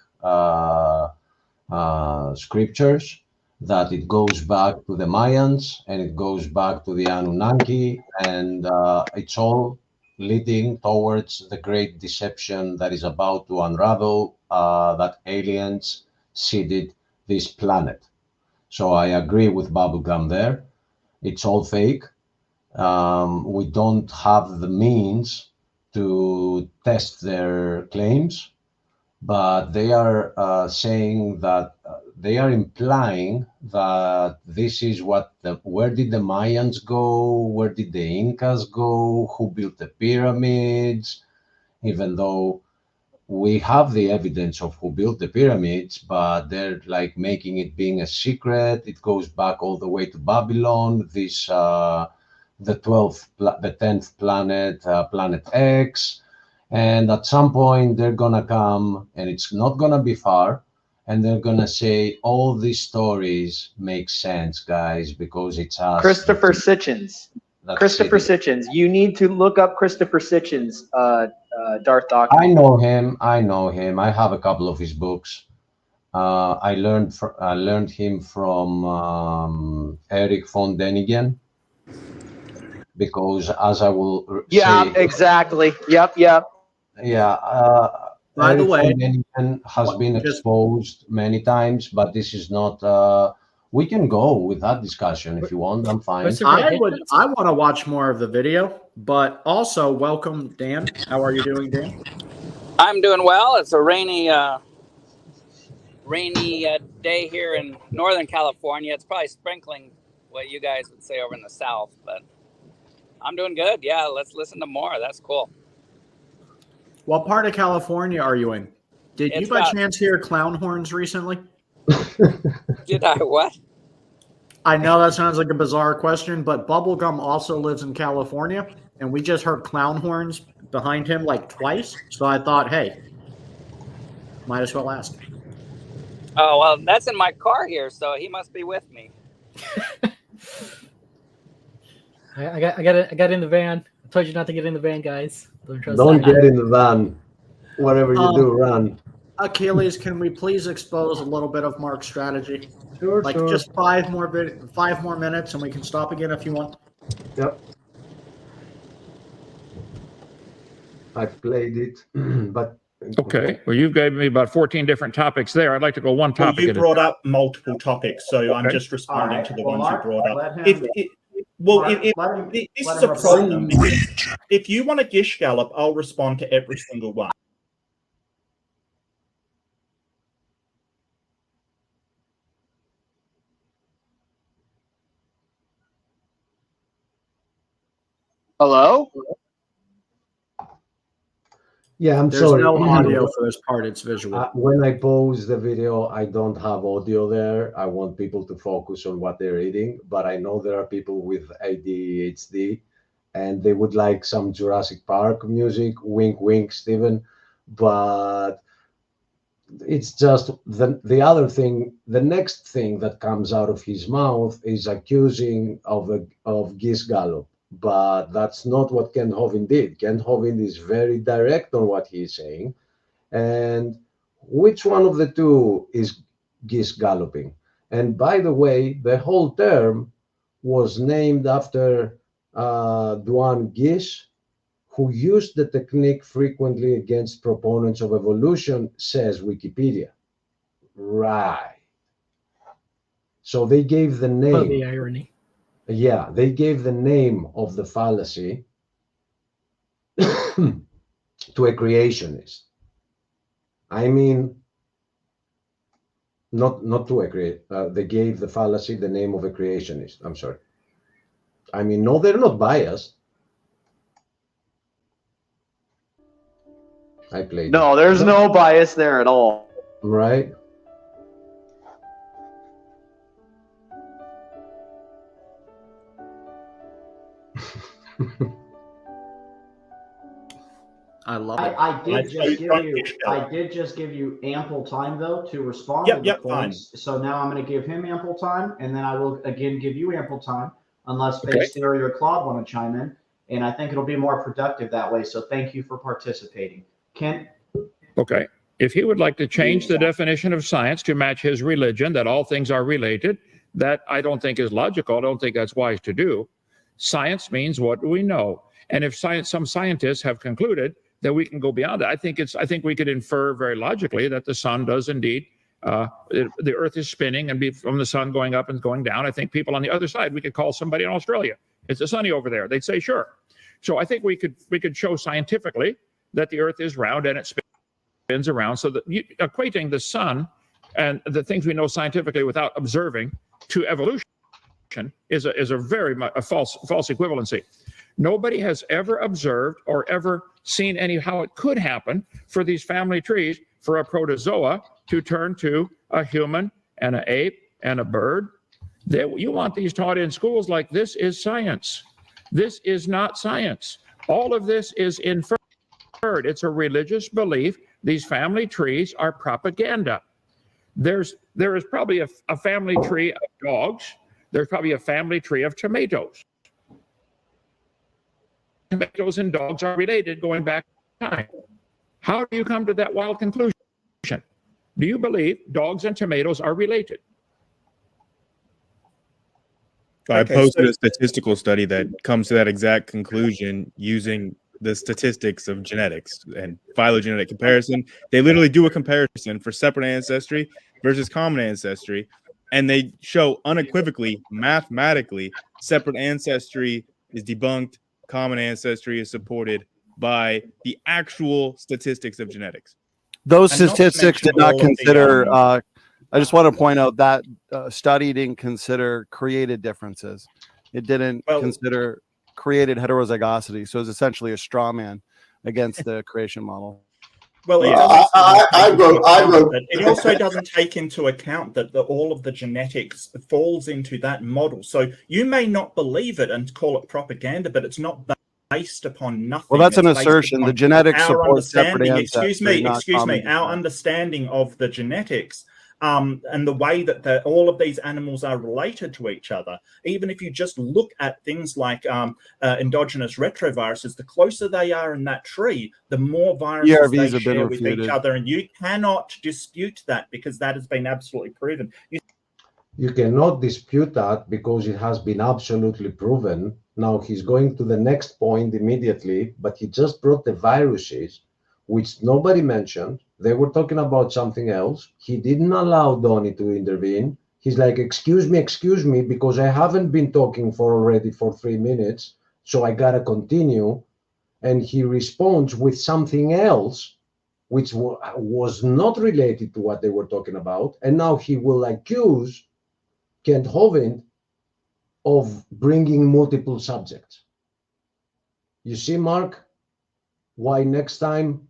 scriptures, that it goes back to the Mayans and it goes back to the Anunnaki, and it's all leading towards the great deception that is about to unravel, that aliens seeded this planet. So I agree with Bubblegum there. It's all fake. We don't have the means to test their claims, but they are saying that they are implying that this is where did the Mayans go? Where did the Incas go? Who built the pyramids? Even though we have the evidence of who built the pyramids, but they're like making it being a secret. It goes back all the way to Babylon. This, the 10th planet, Planet X. And at some point they're gonna come, and it's not gonna be far, and they're gonna say all these stories make sense, guys, because it's us. Christopher Sitchins. Christopher Sitchins. You need to look up Christopher Sitchins, Darth Dawkins. I know him. I have a couple of his books. I learned him from Eric von Däniken, because as I will say, exactly. Yep. Yeah. By the way, has been exposed many times, but this is not. We can go with that discussion if you want. I'm fine. I want to watch more of the video, but also welcome, Dan. How are you doing, Dan? I'm doing well. It's a rainy day here in Northern California. It's probably sprinkling, what you guys would say over in the South, but I'm doing good. Yeah, let's listen to more. That's cool. What part of California are you in? Did you by chance hear clown horns recently? Did I what? I know that sounds like a bizarre question, but Bubblegum also lives in California, and we just heard clown horns behind him like twice. So I thought, hey, might as well ask. Oh, well, that's in my car here, so he must be with me. I got in the van. I told you not to get in the van, guys. Don't get in the van. Whatever you do, run. Achilles, can we please expose a little bit of Mark's strategy? Sure, like sure. just 5 more minutes, and we can stop again if you want. Yep. I've played it, but okay. Well, you've given me about 14 different topics there. I'd like to go one topic. Well, you brought up multiple topics, so I'm just responding to the ones you brought up. This is a problem. If you want a Gish Gallop, I'll respond to every single one. Hello? yeah, I'm There's sorry. no audio for this part, it's visual. When I pause the video, I don't have audio there. I want people to focus on what they're reading, but I know there are people with ADHD and they would like some Jurassic Park music. Wink, wink, Steven. But it's just the other thing, the next thing that comes out of his mouth is accusing of Gish Gallop. But that's not what Kent Hovind did. Kent Hovind is very direct on what he's saying. And which one of the two is Gish Galloping? And by the way, the whole term was named after Duane Gish, who used the technique frequently against proponents of evolution, says Wikipedia. Right. So they gave the name. Oh, the irony. Yeah, they gave the name of the fallacy to a creationist. I mean, not to a creationist. They gave the fallacy the name of a creationist. I'm sorry. I mean, no, they're not biased. I played. No, there's no bias there at all. Right. I love it. I did just give you ample time though to respond to the points. So now I'm going to give him ample time, and then I will again give you ample time, unless Face Theory or Claude want to chime in. And I think it'll be more productive that way. So thank you for participating, Kent. Okay. If he would like to change the definition of science to match his religion, that all things are related, that I don't think is logical. I don't think that's wise to do. Science means what do we know? And if some scientists have concluded that we can go beyond it, I think we could infer very logically that the sun does indeed, the earth is spinning and be from the sun going up and going down. I think people on the other side, we could call somebody in Australia. It's sunny over there. They'd say, sure. So I think we could show scientifically that the earth is round and it spins around. So that equating the sun and the things we know scientifically without observing to evolution is a very much a false equivalency. Nobody has ever observed or ever seen how it could happen for these family trees for a protozoa to turn to a human and an ape and a bird. You want these taught in schools like this is science. This is not science. All of this is inferred. It's a religious belief. These family trees are propaganda. There is probably a family tree of dogs. There's probably a family tree of tomatoes. Tomatoes and dogs are related going back in time. How do you come to that wild conclusion? Do you believe dogs and tomatoes are related? I posted a statistical study that comes to that exact conclusion using the statistics of genetics and phylogenetic comparison. They literally do a comparison for separate ancestry versus common ancestry, and they show unequivocally, mathematically, separate ancestry is debunked, common ancestry is supported by the actual statistics of genetics. Those statistics did not consider, I just want to point out that study didn't consider created differences. It didn't consider created heterozygosity. So it's essentially a straw man against the creation model. Well, it also doesn't take into account that all of the genetics falls into that model. So you may not believe it and call it propaganda, but it's not based upon nothing. Well, that's an assertion. The genetics support separate ancestry. Excuse me. Our understanding of the genetics and the way that all of these animals are related to each other. Even if you just look at things like endogenous retroviruses, the closer they are in that tree, the more viruses they share with each other. And you cannot dispute that because that has been absolutely proven. You cannot dispute that because it has been absolutely proven. Now he's going to the next point immediately, but he just brought the viruses, which nobody mentioned. They were talking about something else. He didn't allow Donnie to intervene. He's like, excuse me, because I haven't been talking for 3 minutes, so I gotta continue. And he responds with something else, which was not related to what they were talking about. And now he will accuse Kent Hovind of bringing multiple subjects. You see, Mark, why next time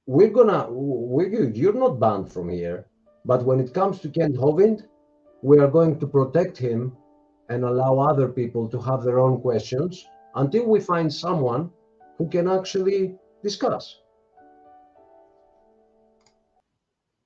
you're not banned from here, but when it comes to Kent Hovind, we are going to protect him and allow other people to have their own questions until we find someone who can actually discuss.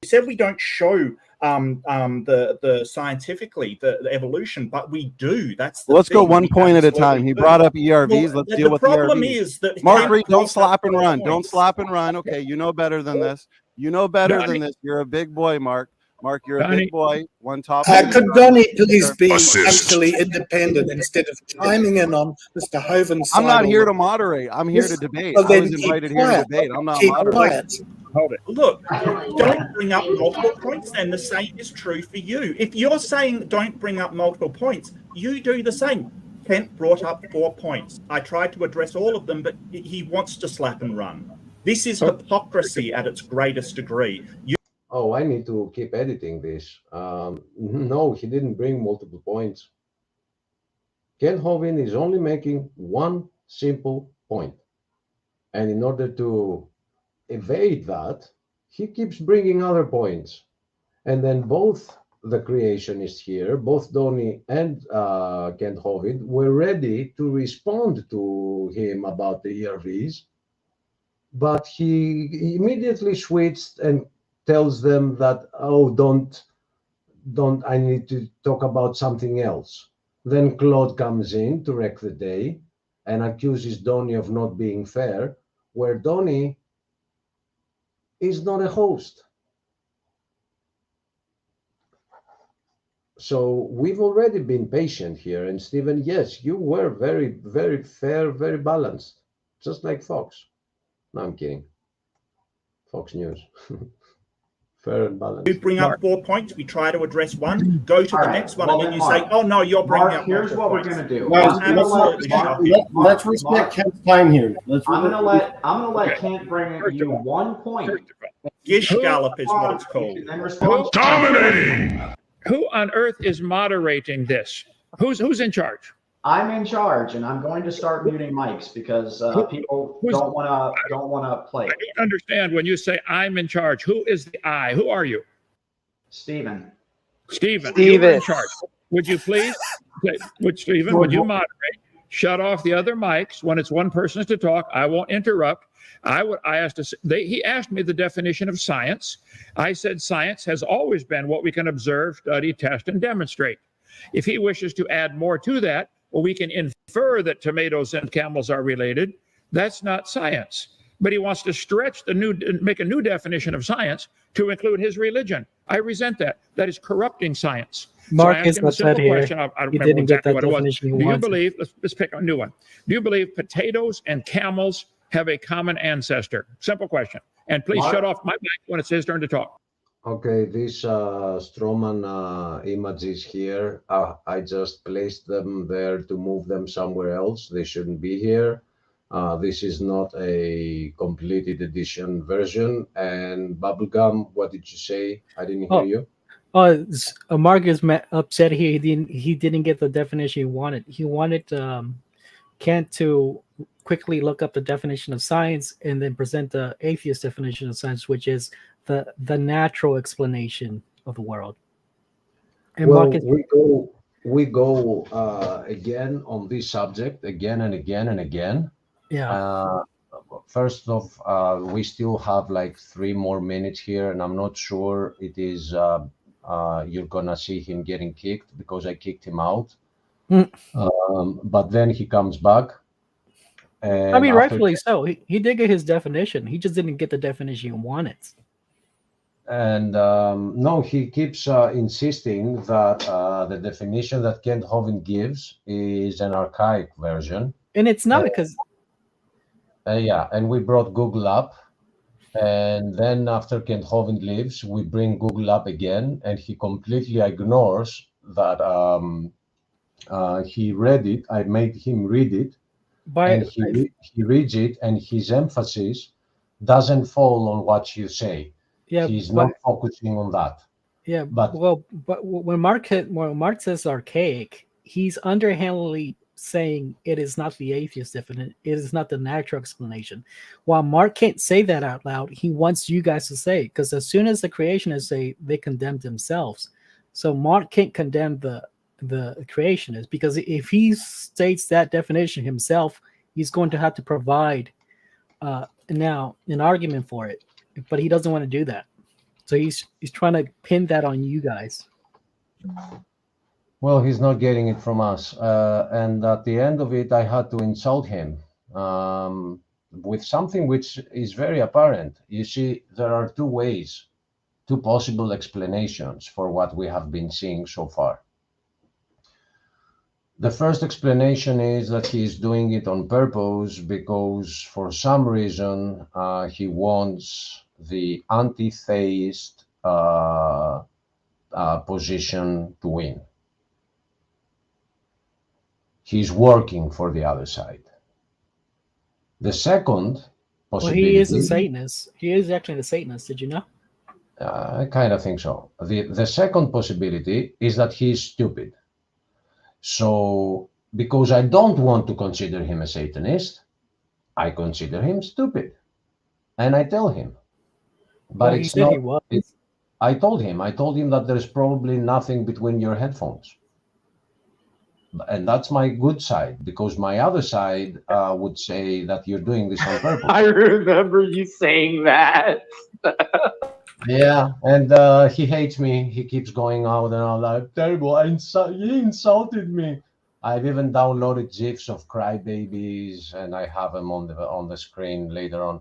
You said we don't show the scientifically the evolution, but we do. Let's go one point at a time. He brought up ERVs. Let's deal with ERVs. The problem is that Marguerite, don't slap and run. Don't slap and run. Okay, you know better than this. You know better than this. You're a big boy, Mark. Mark, you're a big boy. One top. Could Donnie please be actually independent instead of chiming in on Mr. Hovind's side? I'm not here to moderate. I'm here to debate. Well, I was invited here to debate. I'm not moderating. Hold it. Look, don't bring up multiple points, and the same is true for you. If you're saying don't bring up multiple points, you do the same. Kent brought up 4 points. I tried to address all of them, but he wants to slap and run. This is hypocrisy at its greatest degree. Oh, I need to keep editing this. No, he didn't bring multiple points. Kent Hovind is only making one simple point. And in order to evade that, he keeps bringing other points. And then both the creationists here, both Donnie and Kent Hovind, were ready to respond to him about the ERVs. But he immediately switched and tells them that, oh, don't, I need to talk about something else. Then Claude comes in to wreck the day and accuses Donnie of not being fair, where Donnie is not a host. So we've already been patient here. And Stephen, yes, you were very, very fair, very balanced, just like Fox. No, I'm kidding. Fox News. Fair and balanced. You bring up 4 points, we try to address one, go to the next one, and then you say, oh no, you're bringing up here's what we're going to do. Let's respect Kent's time here. I'm gonna let Kent bring you 1 point. Gish Gallop is what it's called. Dominating! Who on earth is moderating this? Who's in charge? I'm in charge, and I'm going to start muting mics because people don't want to play. I don't understand when you say I'm in charge. Who is the I? Who are you? Stephen. Stephen. You're in charge. Would you please, Stephen, would you moderate? Shut off the other mics when it's one person to talk. I won't interrupt. He asked me the definition of science. I said science has always been what we can observe, study, test, and demonstrate. If he wishes to add more to that, well, we can infer that tomatoes and camels are related. That's not science. But he wants to stretch make a new definition of science to include his religion. I resent that. That is corrupting science. Mark is not said here. I don't remember exactly what it was. Do you believe, let's pick a new one. Do you believe potatoes and camels have a common ancestor? Simple question. And please shut off my mic when it's his turn to talk. Okay, these Stroman images here, I just placed them there to move them somewhere else. They shouldn't be here. This is not a completed edition version. And Bubblegum, what did you say? I didn't hear you. Mark is upset here. He didn't get the definition he wanted. He wanted Kent to quickly look up the definition of science and then present the atheist definition of science, which is the natural explanation of the world. And well, we go again on this subject again and again and again. Yeah. first off, we still have like 3 more minutes here, and I'm not sure it is you're gonna see him getting kicked because I kicked him out. But then he comes back. And I mean, rightfully so. He did get his definition. He just didn't get the definition he wanted. And no, he keeps insisting that the definition that Kent Hovind gives is an archaic version. And it's not because... yeah, and we brought Google up. And then after Kent Hovind leaves, we bring Google up again. And he completely ignores that he read it. I made him read it. And he reads it, and his emphasis doesn't fall on what you say. Yeah, he's not focusing on that. Yeah, but when Mark says archaic, he's underhandedly saying it is not the atheist definition. It is not the natural explanation. While Mark can't say that out loud, he wants you guys to say it, because as soon as the creationists say, they condemn themselves. So Mark can't condemn the creationist, because if he states that definition himself, he's going to have to provide now an argument for it, but he doesn't want to do that, so he's trying to pin that on you guys. Well, he's not getting it from us, and at the end of it, I had to insult him with something which is very apparent. You see, there are 2 ways, 2 possible explanations for what we have been seeing so far. The first explanation is that he is doing it on purpose because for some reason he wants the anti-theist position to win. He's working for the other side. The second possibility... Well, he is a Satanist. He is actually the Satanist. Did you know? I kind of think so. The second possibility is that he's stupid. So, because I don't want to consider him a Satanist, I consider him stupid. And I tell him. But well, it's not. He was. I told him that there's probably nothing between your headphones. And that's my good side, because my other side would say that you're doing this on purpose. I remember you saying that. Yeah, and he hates me. He keeps going out and all that. Terrible. He insulted me. I've even downloaded GIFs of crybabies, and I have them on the screen later on.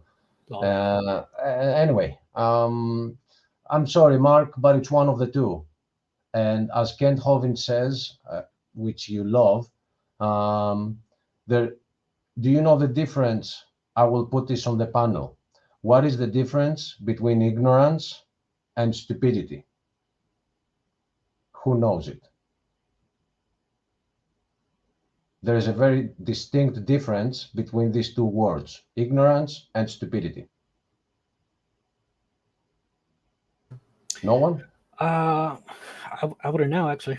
Anyway, I'm sorry, Mark, but it's one of the 2. And as Kent Hovind says, which you love, do you know the difference? I will put this on the panel. What is the difference between ignorance and stupidity? Who knows it? There is a very distinct difference between these 2 words, ignorance and stupidity. No one? I wouldn't know, actually.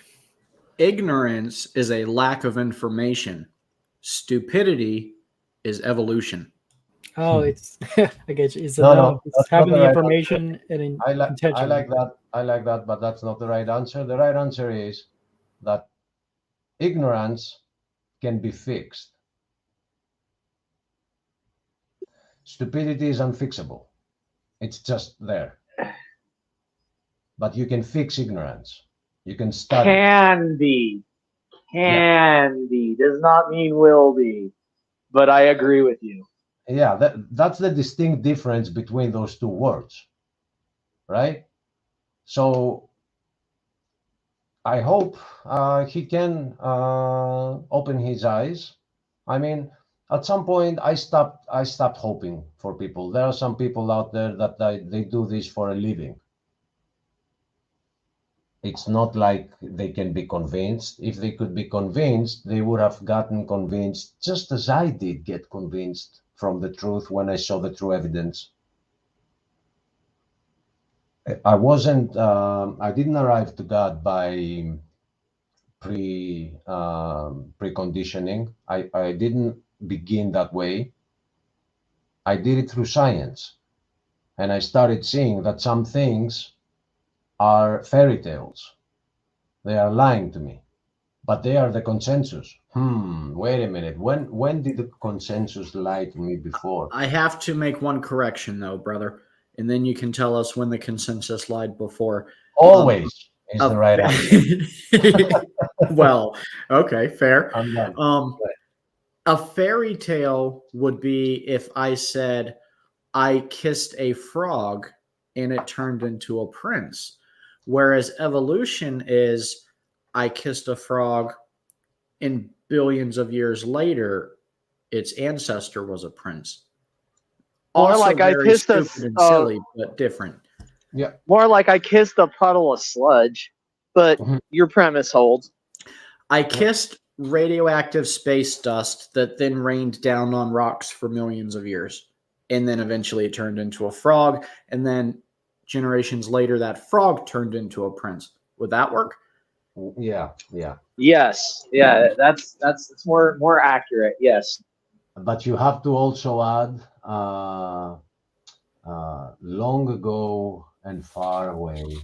Ignorance is a lack of information. Stupidity is evolution. Oh, it's I get you. It's having the information and intention. I like that, but that's not the right answer. The right answer is that ignorance can be fixed. Stupidity is unfixable. It's just there. But you can fix ignorance. You can study. Can be. Does not mean will be. But I agree with you. Yeah, that's the distinct difference between those 2 words, right? So I hope he can open his eyes. I mean, at some point, I stopped hoping for people. There are some people out there that they do this for a living. It's not like they can be convinced. If they could be convinced, they would have gotten convinced, just as I did get convinced from the truth when I saw the true evidence. I didn't arrive to God by preconditioning. I didn't begin that way. I did it through science. And I started seeing that some things are fairy tales. They are lying to me. But they are the consensus. Wait a minute. When did the consensus lie to me before? I have to make one correction though, brother, and then you can tell us when the consensus lied before. Always is the right answer. Well, okay, fair. A fairy tale would be if I said I kissed a frog and it turned into a prince, whereas evolution is I kissed a frog and billions of years later, its ancestor was a prince. More Also like I very kissed a stupid and silly, but different. Yeah. More like I kissed a puddle of sludge, but your premise holds. I kissed radioactive space dust that then rained down on rocks for millions of years. And then eventually it turned into a frog. And then generations later, that frog turned into a prince. Would that work? Yeah, yeah. Yes, yeah, that's more accurate. Yes. But you have to also add long ago and far away.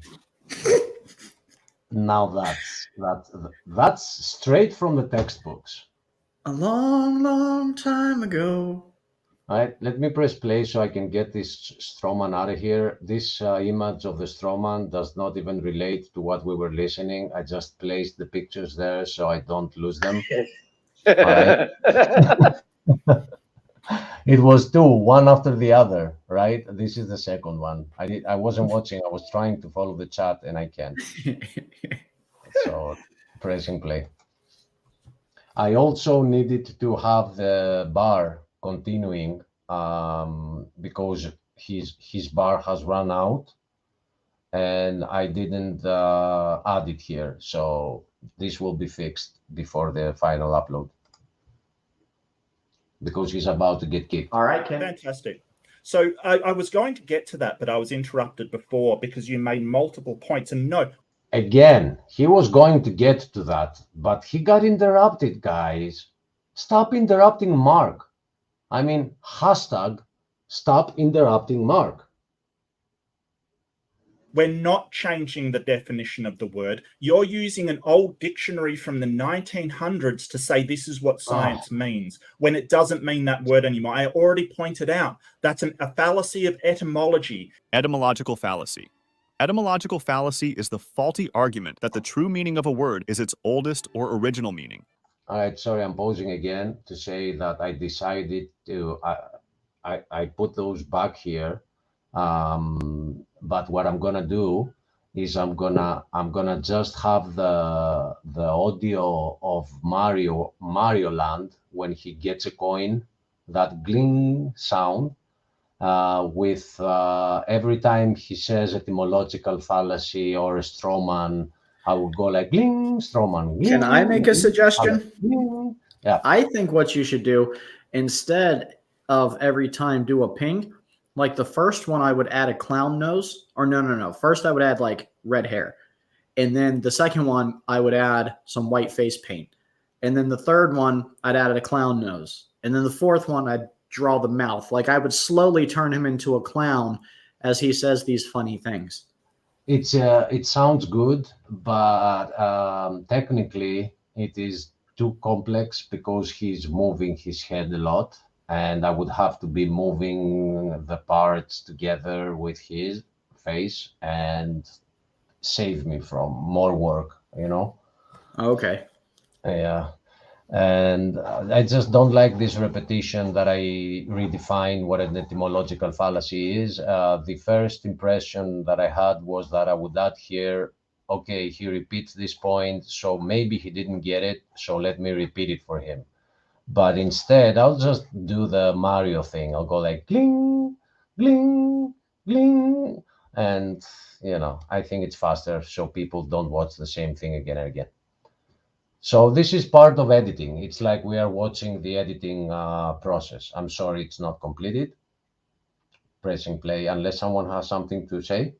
Now that's straight from the textbooks. A long, long time ago. All right, let me press play so I can get this Stroman out of here. This image of the Stroman does not even relate to what we were listening. I just placed the pictures there so I don't lose them. All right. It was two, one after the other, right? This is the second one. I wasn't watching. I was trying to follow the chat and I can't. So pressing play. I also needed to have the bar continuing because his bar has run out and I didn't add it here. So this will be fixed before the final upload, because he's about to get kicked. All right, Ken. Fantastic. So I was going to get to that, but I was interrupted before because you made multiple points. And no. Again, he was going to get to that, but he got interrupted, guys. Stop interrupting Mark. I mean, hashtag stop interrupting Mark. We're not changing the definition of the word. You're using an old dictionary from the 1900s to say this is what science means, when it doesn't mean that word anymore. I already pointed out that's a fallacy of etymology. Etymological fallacy. Etymological fallacy is the faulty argument that the true meaning of a word is its oldest or original meaning. All right, sorry, I'm pausing again to say that I decided to, I put those back here. But what I'm gonna do is I'm gonna just have the audio of Mario Land when he gets a coin, that gling sound, with every time he says etymological fallacy or a strawman, I will go like gling, strawman. Gling, can I make a suggestion? Gling. Yeah. I think what you should do, instead of every time do a ping, like the first one, I would add a clown nose, or no. First, I would add like red hair. And then the second one, I would add some white face paint. And then the third one, I'd add a clown nose. And then the fourth one, I'd draw the mouth. Like I would slowly turn him into a clown as he says these funny things. It sounds good, but technically it is too complex because he's moving his head a lot. And I would have to be moving the parts together with his face and save me from more work, you know? Okay. Yeah. And I just don't like this repetition that I redefine what an etymological fallacy is. The first impression that I had was that I would add here, okay, he repeats this point, so maybe he didn't get it, so let me repeat it for him. But instead, I'll just do the Mario thing. I'll go like gling, gling, gling. And, you know, I think it's faster so people don't watch the same thing again and again. So this is part of editing. It's like we are watching the editing process. I'm sorry it's not completed. Pressing play, unless someone has something to say.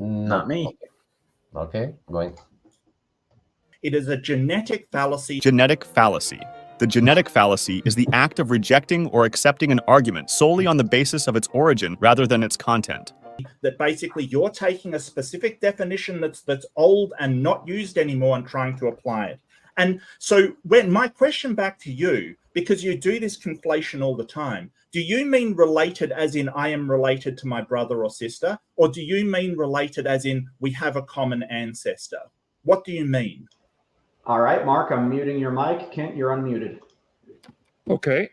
Not me. Okay, going. It is a genetic fallacy. Genetic fallacy. The genetic fallacy is the act of rejecting or accepting an argument solely on the basis of its origin rather than its content. that basically you're taking a specific definition that's old and not used anymore and trying to apply it. And so when my question back to you, because you do this conflation all the time, do you mean related as in I am related to my brother or sister? Or do you mean related as in we have a common ancestor? What do you mean? All right, Mark, I'm muting your mic. Kent, you're unmuted. Okay.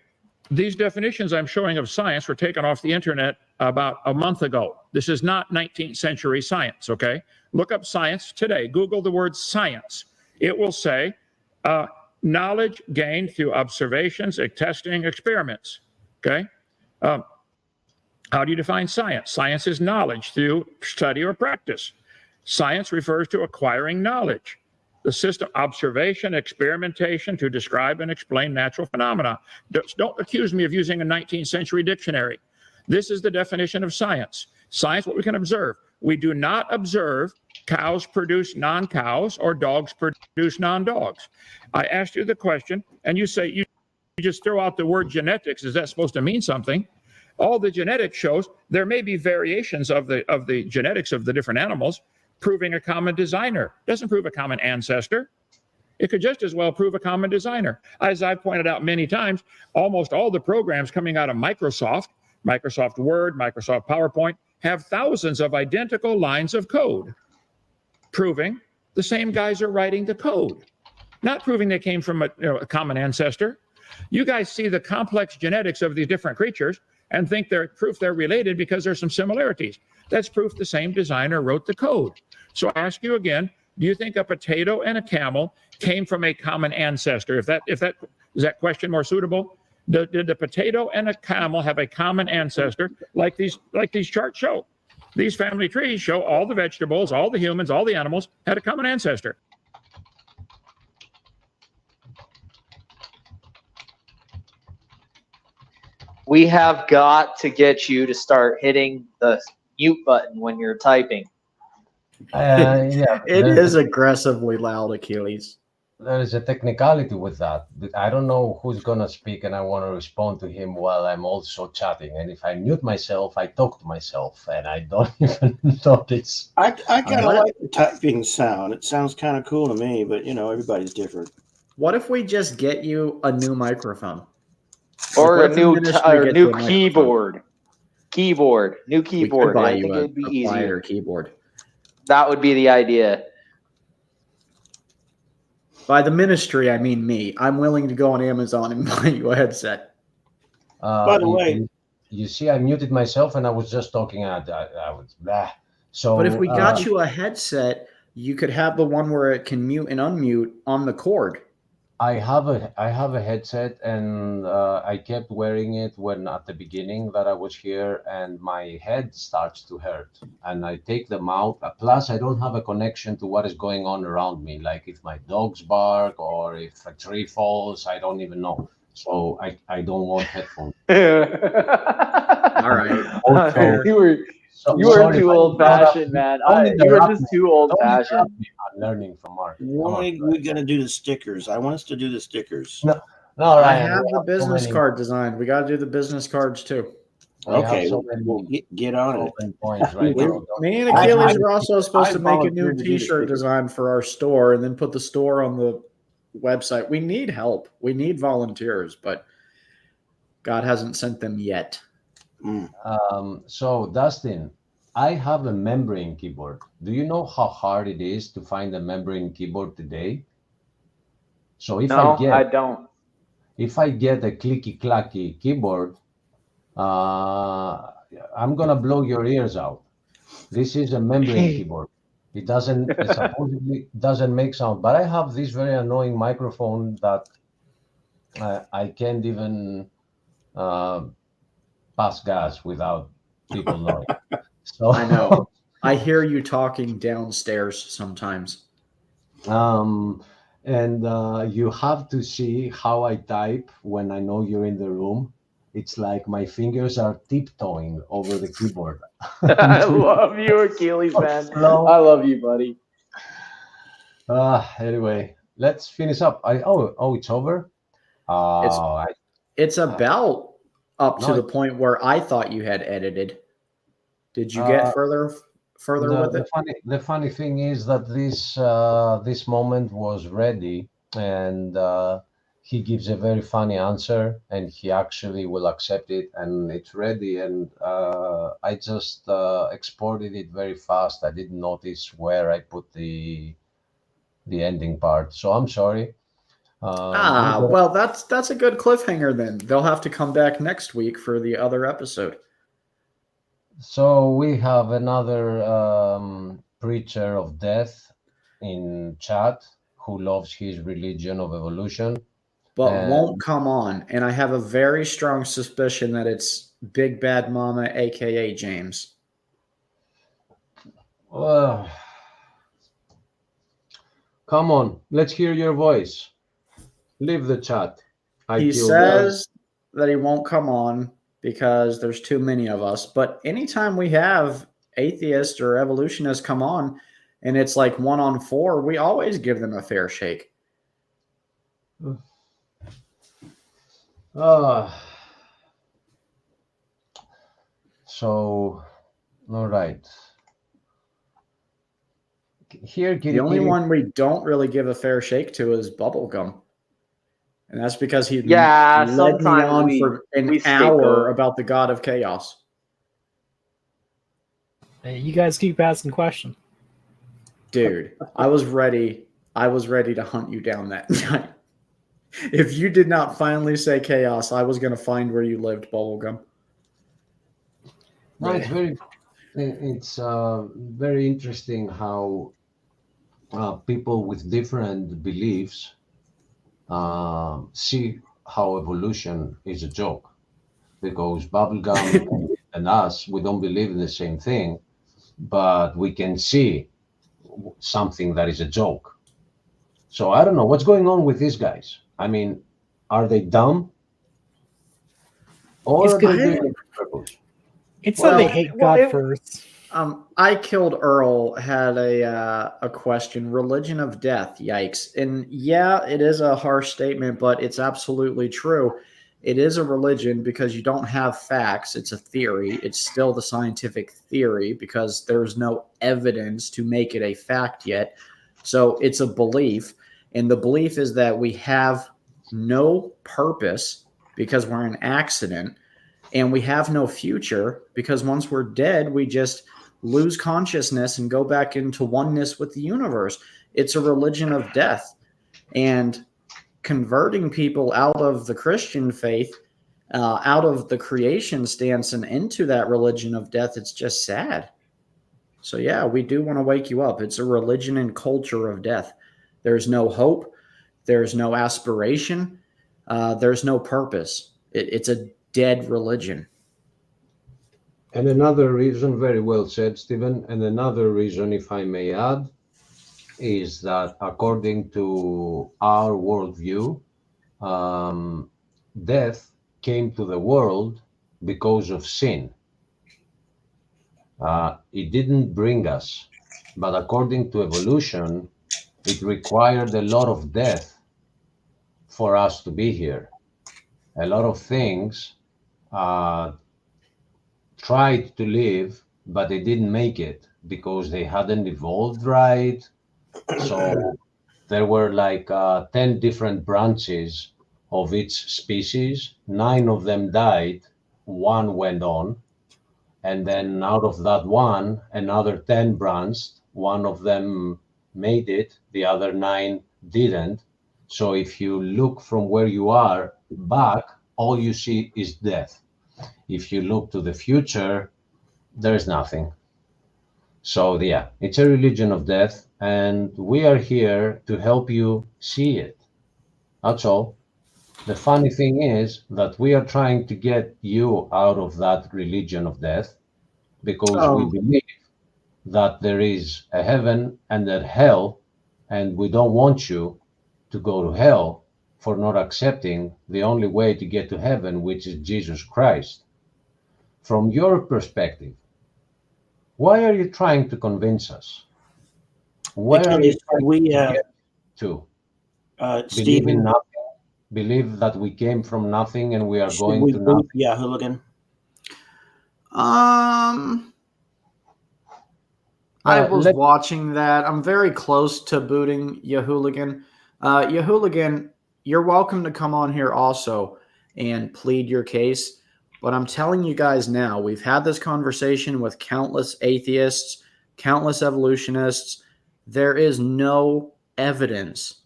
These definitions I'm showing of science were taken off the internet about a month ago. This is not 19th century science, okay? Look up science today. Google the word science. It will say knowledge gained through observations, testing, experiments, okay? How do you define science? Science is knowledge through study or practice. Science refers to acquiring knowledge. The system, observation, experimentation to describe and explain natural phenomena. Don't accuse me of using a 19th century dictionary. This is the definition of science. Science, what we can observe. We do not observe cows produce non-cows or dogs produce non-dogs. I asked you the question, and you say you just throw out the word genetics. Is that supposed to mean something? All the genetics shows there may be variations of the genetics of the different animals, proving a common designer. Doesn't prove a common ancestor. It could just as well prove a common designer. As I've pointed out many times, almost all the programs coming out of Microsoft, Microsoft Word, Microsoft PowerPoint, have thousands of identical lines of code, proving the same guys are writing the code, not proving they came from a common ancestor. You guys see the complex genetics of these different creatures and think they're proof they're related because there's some similarities. That's proof the same designer wrote the code. So I ask you again, do you think a potato and a camel came from a common ancestor? Is that question more suitable? Did the potato and a camel have a common ancestor like these charts show? These family trees show all the vegetables, all the humans, all the animals had a common ancestor. We have got to get you to start hitting the mute button when you're typing. Yeah, it is aggressively loud, Achilles. There is a technicality with that. I don't know who's going to speak, and I want to respond to him while I'm also chatting. And if I mute myself, I talk to myself, and I don't even notice. I kind of like the typing sound. It sounds kind of cool to me, but everybody's different. What if we just get you a new microphone? Or a new keyboard. New keyboard. Buy I think you it'd be easier. Keyboard. That would be the idea. By the ministry, I mean me. I'm willing to go on Amazon and buy you a headset. By the way, you see, I muted myself and I was just talking. I was blah. So, but if we got you a headset, you could have the one where it can mute and unmute on the cord. I have a headset, and I kept wearing it when at the beginning that I was here, and my head starts to hurt, and I take them out. Plus, I don't have a connection to what is going on around me, like if my dogs bark or if a tree falls, I don't even know. So I don't want headphones. All right. You were too old-fashioned, man. You were just too old-fashioned. I'm learning from Mark. When are we going to do the stickers? I want us to do the stickers. No, I have the business card designed. We got to do the business cards too. Okay, we'll get on it. Points right Me and Achilles are also supposed to make a new T-shirt design for our store and then put the store on the website. We need help. We need volunteers, but God hasn't sent them yet. So Dustin, I have a membrane keyboard. Do you know how hard it is to find a membrane keyboard today? So if I don't. If I get a clicky clacky keyboard, I'm gonna blow your ears out. This is a membrane keyboard. It supposedly doesn't make sound, but I have this very annoying microphone that I can't even pass gas without people knowing. So I know. I hear you talking downstairs sometimes. And you have to see how I type when I know you're in the room. It's like my fingers are tiptoeing over the keyboard. I love you, Achilles, man. I love you, buddy. Anyway, let's finish up. It's over? It's about up to the point where I thought you had edited. Did you get further with it? The funny thing is that this moment was ready, and he gives a very funny answer, and he actually will accept it, and it's ready. And I just exported it very fast. I didn't notice where I put the ending part, so I'm sorry. Well, that's a good cliffhanger then. They'll have to come back next week for the other episode. So we have another preacher of death in chat who loves his religion of evolution. But won't come on. And I have a very strong suspicion that it's Big Bad Mama, a.k.a. James. Come on, let's hear your voice. Leave the chat. He says that he won't come on because there's too many of us. But anytime we have atheists or evolutionists come on and it's like 1-on-4, we always give them a fair shake. So, all right. Here, the only one we don't really give a fair shake to is Bubblegum. And that's because he led me on for an hour about the God of Chaos. Hey, you guys keep asking questions. Dude, I was ready to hunt you down that night. If you did not finally say chaos, I was going to find where you lived, Bubblegum. No, it's very interesting how people with different beliefs see how evolution is a joke, because Bubblegum and us, we don't believe in the same thing, but we can see something that is a joke. So I don't know what's going on with these guys. I mean, are they dumb? Or are they doing it on purpose? It's that they hate God first. I Killed Earl had a question. Religion of death. Yikes. And yeah, it is a harsh statement, but it's absolutely true. It is a religion because you don't have facts. It's a theory. It's still the scientific theory because there's no evidence to make it a fact yet. So it's a belief. And the belief is that we have no purpose because we're an accident. And we have no future because once we're dead, we just lose consciousness and go back into oneness with the universe. It's a religion of death. And converting people out of the Christian faith, out of the creation stance and into that religion of death, it's just sad. So yeah, we do want to wake you up. It's a religion and culture of death. There's no hope. There's no aspiration. There's no purpose. It's a dead religion. And another reason, very well said, Stephen, and another reason, if I may add, is that according to our worldview, death came to the world because of sin. It didn't bring us, but according to evolution, it required a lot of death for us to be here. A lot of things tried to live, but they didn't make it because they hadn't evolved right. So there were like 10 different branches of each species. 9 of them died, 1 went on. And then out of that 1, another 10 branched. 1 of them made it, the other 9 didn't. So if you look from where you are back, all you see is death. If you look to the future, there's nothing. So yeah, it's a religion of death, and we are here to help you see it. That's all. The funny thing is that we are trying to get you out of that religion of death because we believe that there is a heaven and a hell, and we don't want you to go to hell for not accepting the only way to get to heaven, which is Jesus Christ. From your perspective, why are you trying to convince us? Where are you trying to believe in nothing? Believe that we came from nothing and we are going to nothing? Yeah, Hooligan. I was watching that. I'm very close to booting Yahooligan. Yahooligan, you're welcome to come on here also and plead your case. But I'm telling you guys now, we've had this conversation with countless atheists, countless evolutionists. There is no evidence.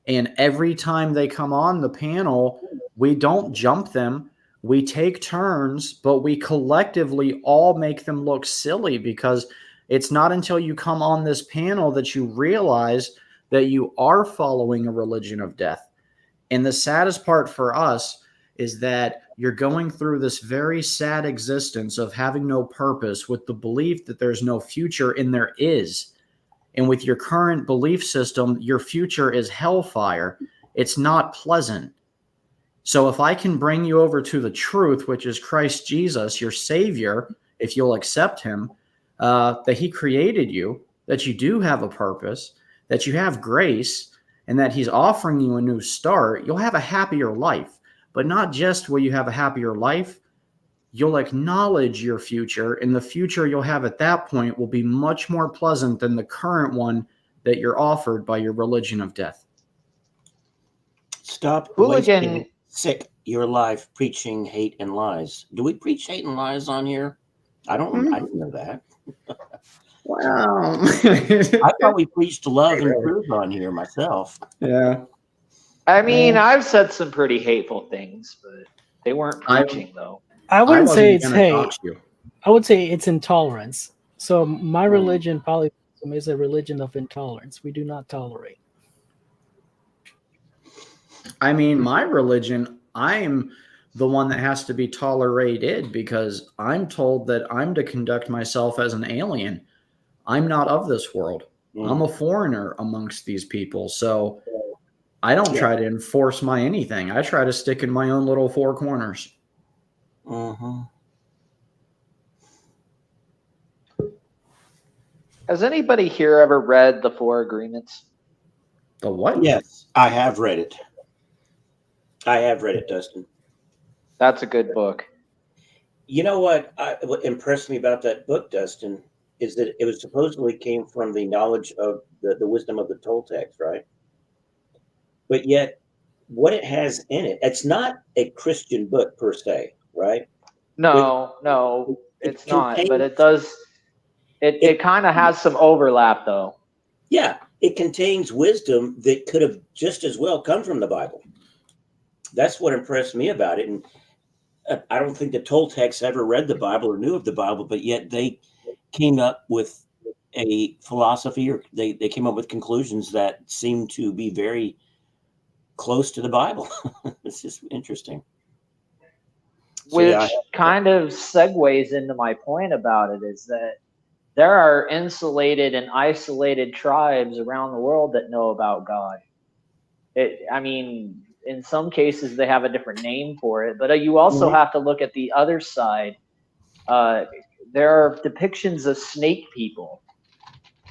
And every time they come on the panel, we don't jump them. We take turns, but we collectively all make them look silly, because it's not until you come on this panel that you realize that you are following a religion of death. And the saddest part for us is that you're going through this very sad existence of having no purpose with the belief that there's no future, and there is. And with your current belief system, your future is hellfire. It's not pleasant. So if I can bring you over to the truth, which is Christ Jesus, your Savior, if you'll accept him, that he created you, that you do have a purpose, that you have grace, and that he's offering you a new start, you'll have a happier life. But not just will you have a happier life, you'll acknowledge your future, and the future you'll have at that point will be much more pleasant than the current one that you're offered by your religion of death. Stop wasting your life preaching hate and lies. Do we preach hate and lies on here? I didn't know that. Wow. I thought we preached love and truth on here myself. Yeah. I mean, I've said some pretty hateful things, but they weren't preaching, though. I wouldn't say it's hate. I would say it's intolerance. So my religion, polytheism, is a religion of intolerance. We do not tolerate. I mean, my religion, I'm the one that has to be tolerated, because I'm told that I'm to conduct myself as an alien. I'm not of this world. I'm a foreigner amongst these people. So I don't try to enforce my anything. I try to stick in my own little four corners. Has anybody here ever read The Four Agreements? The what? Yes, I have read it. I have read it, Dustin. That's a good book. You know what impressed me about that book, Dustin, is that it was supposedly came from the knowledge of the wisdom of the Toltecs, right? But yet, what it has in it, it's not a Christian book per se, right? No, it's not. But it does. It kind of has some overlap, though. Yeah, it contains wisdom that could have just as well come from the Bible. That's what impressed me about it. And I don't think the Toltecs ever read the Bible or knew of the Bible, but yet they came up with a philosophy, or they came up with conclusions that seem to be very close to the Bible. It's just interesting. Which kind of segues into my point about it, is that there are insulated and isolated tribes around the world that know about God. I mean, in some cases they have a different name for it, but you also have to look at the other side. There are depictions of snake people,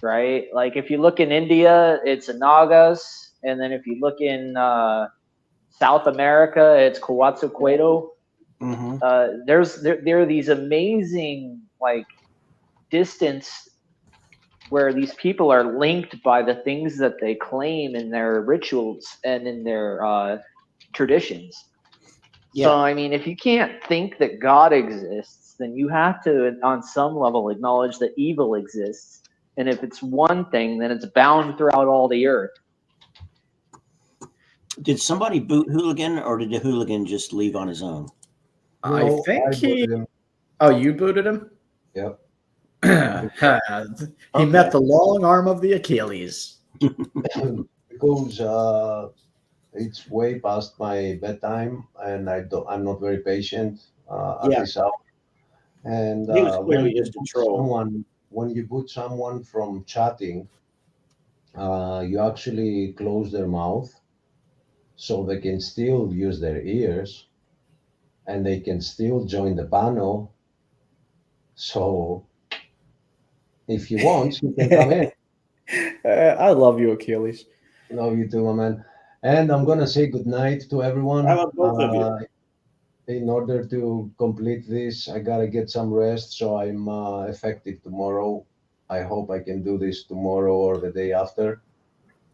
right? Like if you look in India, it's Nagas, and then if you look in South America, it's Quetzalcoatl. There are these amazing distance where these people are linked by the things that they claim in their rituals and in their traditions. So, I mean, if you can't think that God exists, then you have to, on some level, acknowledge that evil exists. And if it's one thing, then it's bound throughout all the earth. Did somebody boot Hooligan, or did the Hooligan just leave on his own? I think he... Oh, you booted him? Yep. He met the long arm of the Achilles. Because it's way past my bedtime, and I'm not very patient at this hour. And he was clearly just a troll. When you put someone from chatting, you actually close their mouth so they can still use their ears, and they can still join the panel. So if you want, you can come in. I love you, Achilles. Love you too, my man. And I'm going to say good night to everyone. I love both of you. In order to complete this, I got to get some rest, so I'm effective tomorrow. I hope I can do this tomorrow or the day after.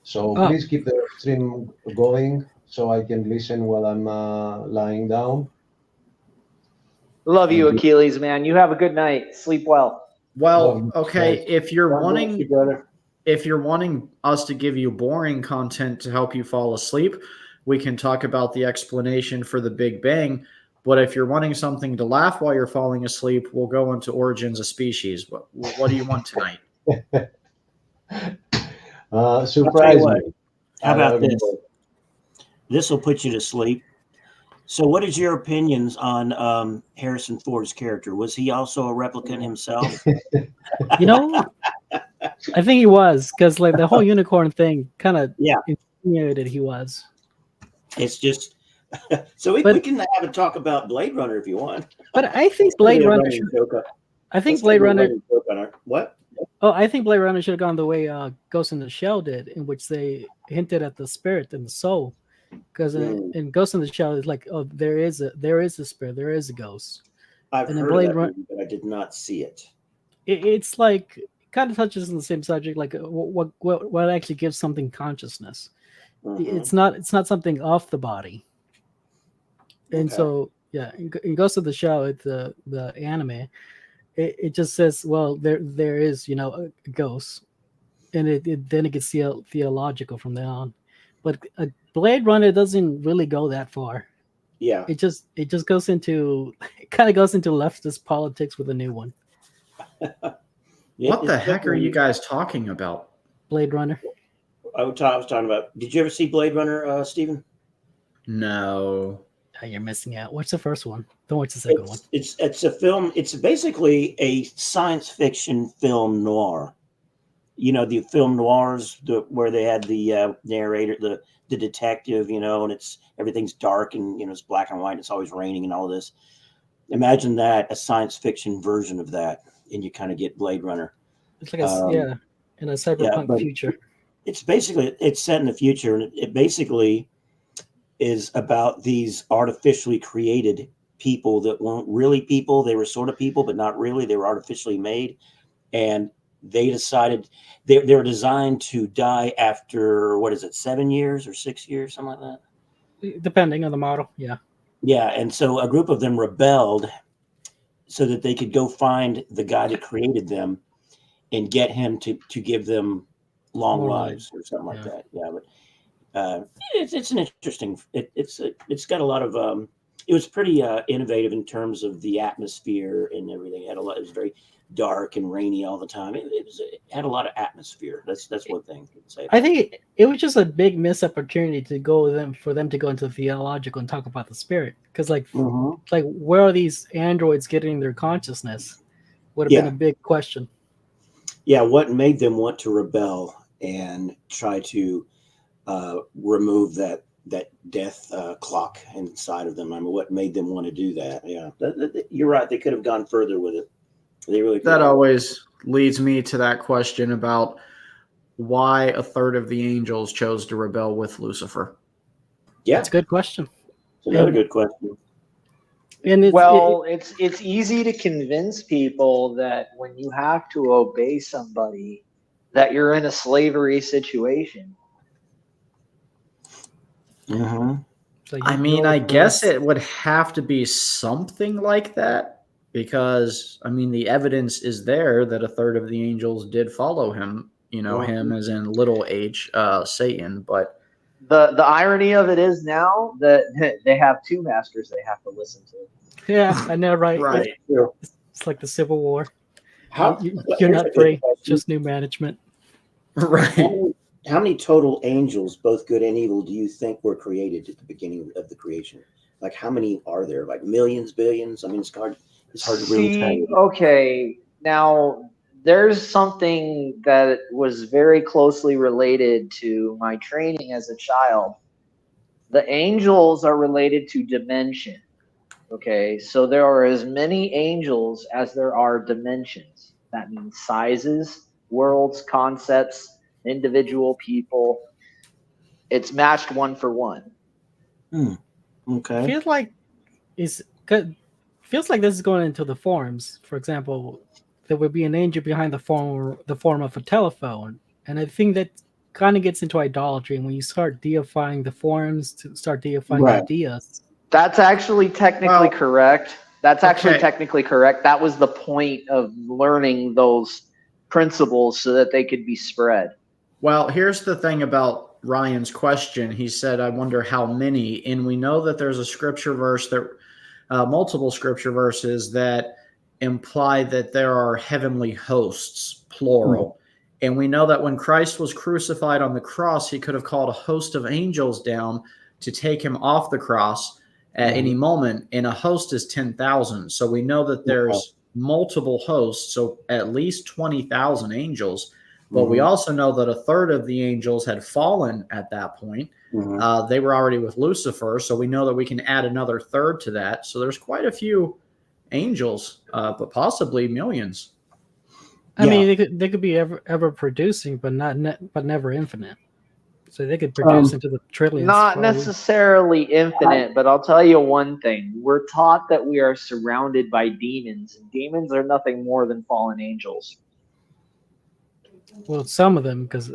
So please keep the stream going so I can listen while I'm lying down. Love you, Achilles, man. You have a good night. Sleep well. Well, okay, if you're God bless wanting you, brother. if you're wanting us to give you boring content to help you fall asleep, we can talk about the explanation for the Big Bang. But if you're wanting something to laugh while you're falling asleep, we'll go into Origins of Species. What do you want tonight? Surprise me. How about this? This will put you to sleep. So what is your opinions on Harrison Ford's character? Was he also a replicant himself? You know, I think he was, because like the whole unicorn thing kind of insinuated he was. It's just so we can have a talk about Blade Runner if you want. But I think Blade Runner. What? Oh, I think Blade Runner should have gone the way Ghost in the Shell did, in which they hinted at the spirit and the soul. Because in Ghost in the Shell, it's like, oh, there is a spirit, there is a ghost. I've and heard of that movie, but I did not see it. It's like kind of touches on the same subject, like what actually gives something consciousness. Mm-hmm. It's not something off the body. And so in Ghost of the Shell, it's the anime. It just says, well, there is a ghost, and then it gets theological from there on. But Blade Runner doesn't really go that far. Yeah, it just goes into leftist politics with a new one. What the heck are you guys talking about? Blade Runner. I was talking about. Did you ever see Blade Runner, Stephen? No. Oh, you're missing out. What's the first one? Don't watch the second one. It's a film. It's basically a science fiction film noir. You know, the film noirs where they had the narrator, the detective, and everything's dark and it's black and white. It's always raining and all of this. Imagine that, a science fiction version of that, and you kind of get Blade Runner. It's like in a cyberpunk future. It's set in the future, and it basically is about these artificially created people that weren't really people. They were sort of people, but not really. They were artificially made, and they decided they're designed to die after 7 years or 6 years, something like that, depending on the model. Yeah, and so a group of them rebelled so that they could go find the guy that created them and get him to give them long lives or something like that. Yeah, but it's an interesting. It's got a lot of. It was pretty innovative in terms of the atmosphere and everything. It was very dark and rainy all the time. It had a lot of atmosphere. That's one thing to say. I think it was just a big missed opportunity for them to go into theological and talk about the spirit, because like where are these androids getting their consciousness would have been a big question. Yeah, what made them want to rebel and try to remove that death clock inside of them? I mean, what made them want to do that? Yeah, you're right. They could have gone further with it. They really. That always leads me to that question about why a third of the angels chose to rebel with Lucifer. Yeah, that's a good question. It's another good question. And it's easy to convince people that when you have to obey somebody, that you're in a slavery situation. I mean, I guess it would have to be something like that, because I mean, the evidence is there that a third of the angels did follow him. Him as in little h, Satan. But the irony of it is now that they have two masters they have to listen to. Yeah, I know, right? Right. It's like the Civil War. You're not free, just new management. Right. How many total angels, both good and evil, do you think were created at the beginning of the creation? Like, how many are there? Like millions, billions? I mean, it's hard to really tell. Okay, now there's something that was very closely related to my training as a child. The angels are related to dimension. Okay, so there are as many angels as there are dimensions. That means sizes, worlds, concepts, individual people. It's matched one for one. Okay. Feels like this is going into the forms. For example, there would be an angel behind the form of a telephone, and I think that kind of gets into idolatry. And when you start deifying the forms, to start deifying ideas. That's actually technically correct. That's actually technically correct. That was the point of learning those principles so that they could be spread. Well, here's the thing about Ryan's question. He said, I wonder how many. And we know that there's a scripture verse that multiple scripture verses that imply that there are heavenly hosts, plural. And we know that when Christ was crucified on the cross, he could have called a host of angels down to take him off the cross at any moment, and a host is 10,000. So we know that there's multiple hosts, so at least 20,000 angels. But we also know that a third of the angels had fallen at that point. They were already with Lucifer, so we know that we can add another third to that. So there's quite a few angels, but possibly millions. I mean, they could be ever producing, but never infinite. So they could produce into the trillions. Not necessarily infinite, but I'll tell you one thing. We're taught that we are surrounded by demons, and demons are nothing more than fallen angels. Well, some of them, because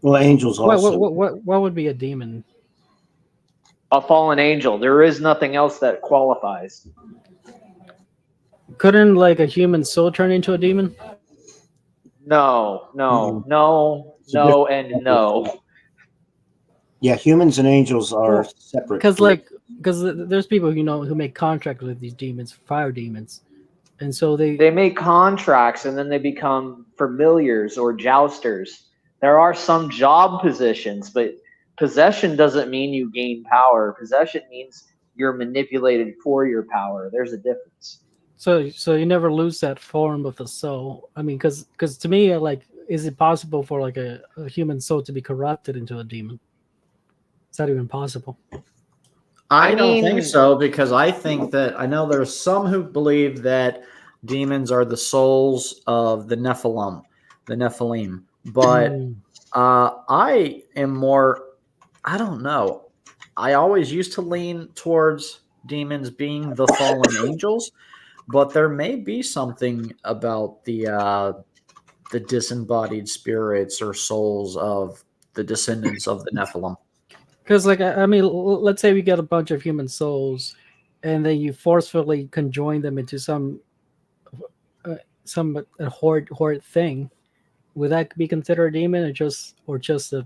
angels also. What would be a demon? A fallen angel. There is nothing else that qualifies. Couldn't like a human soul turn into a demon? No, and no. Yeah, humans and angels are separate. Because there's people who make contracts with these demons, fire demons, and so they make contracts and then they become familiars or jousters. There are some job positions, but possession doesn't mean you gain power. Possession means you're manipulated for your power. There's a difference. So you never lose that form of the soul. I mean, because to me, like, is it possible for like a human soul to be corrupted into a demon? Is that even possible? I don't think so, because I think that I know there's some who believe that demons are the souls of the Nephilim, but I am more, I don't know. I always used to lean towards demons being the fallen angels, but there may be something about the disembodied spirits or souls of the descendants of the Nephilim. Because, like, I mean, let's say we get a bunch of human souls, and then you forcefully conjoin them into some horrid thing. Would that be considered a demon, or just a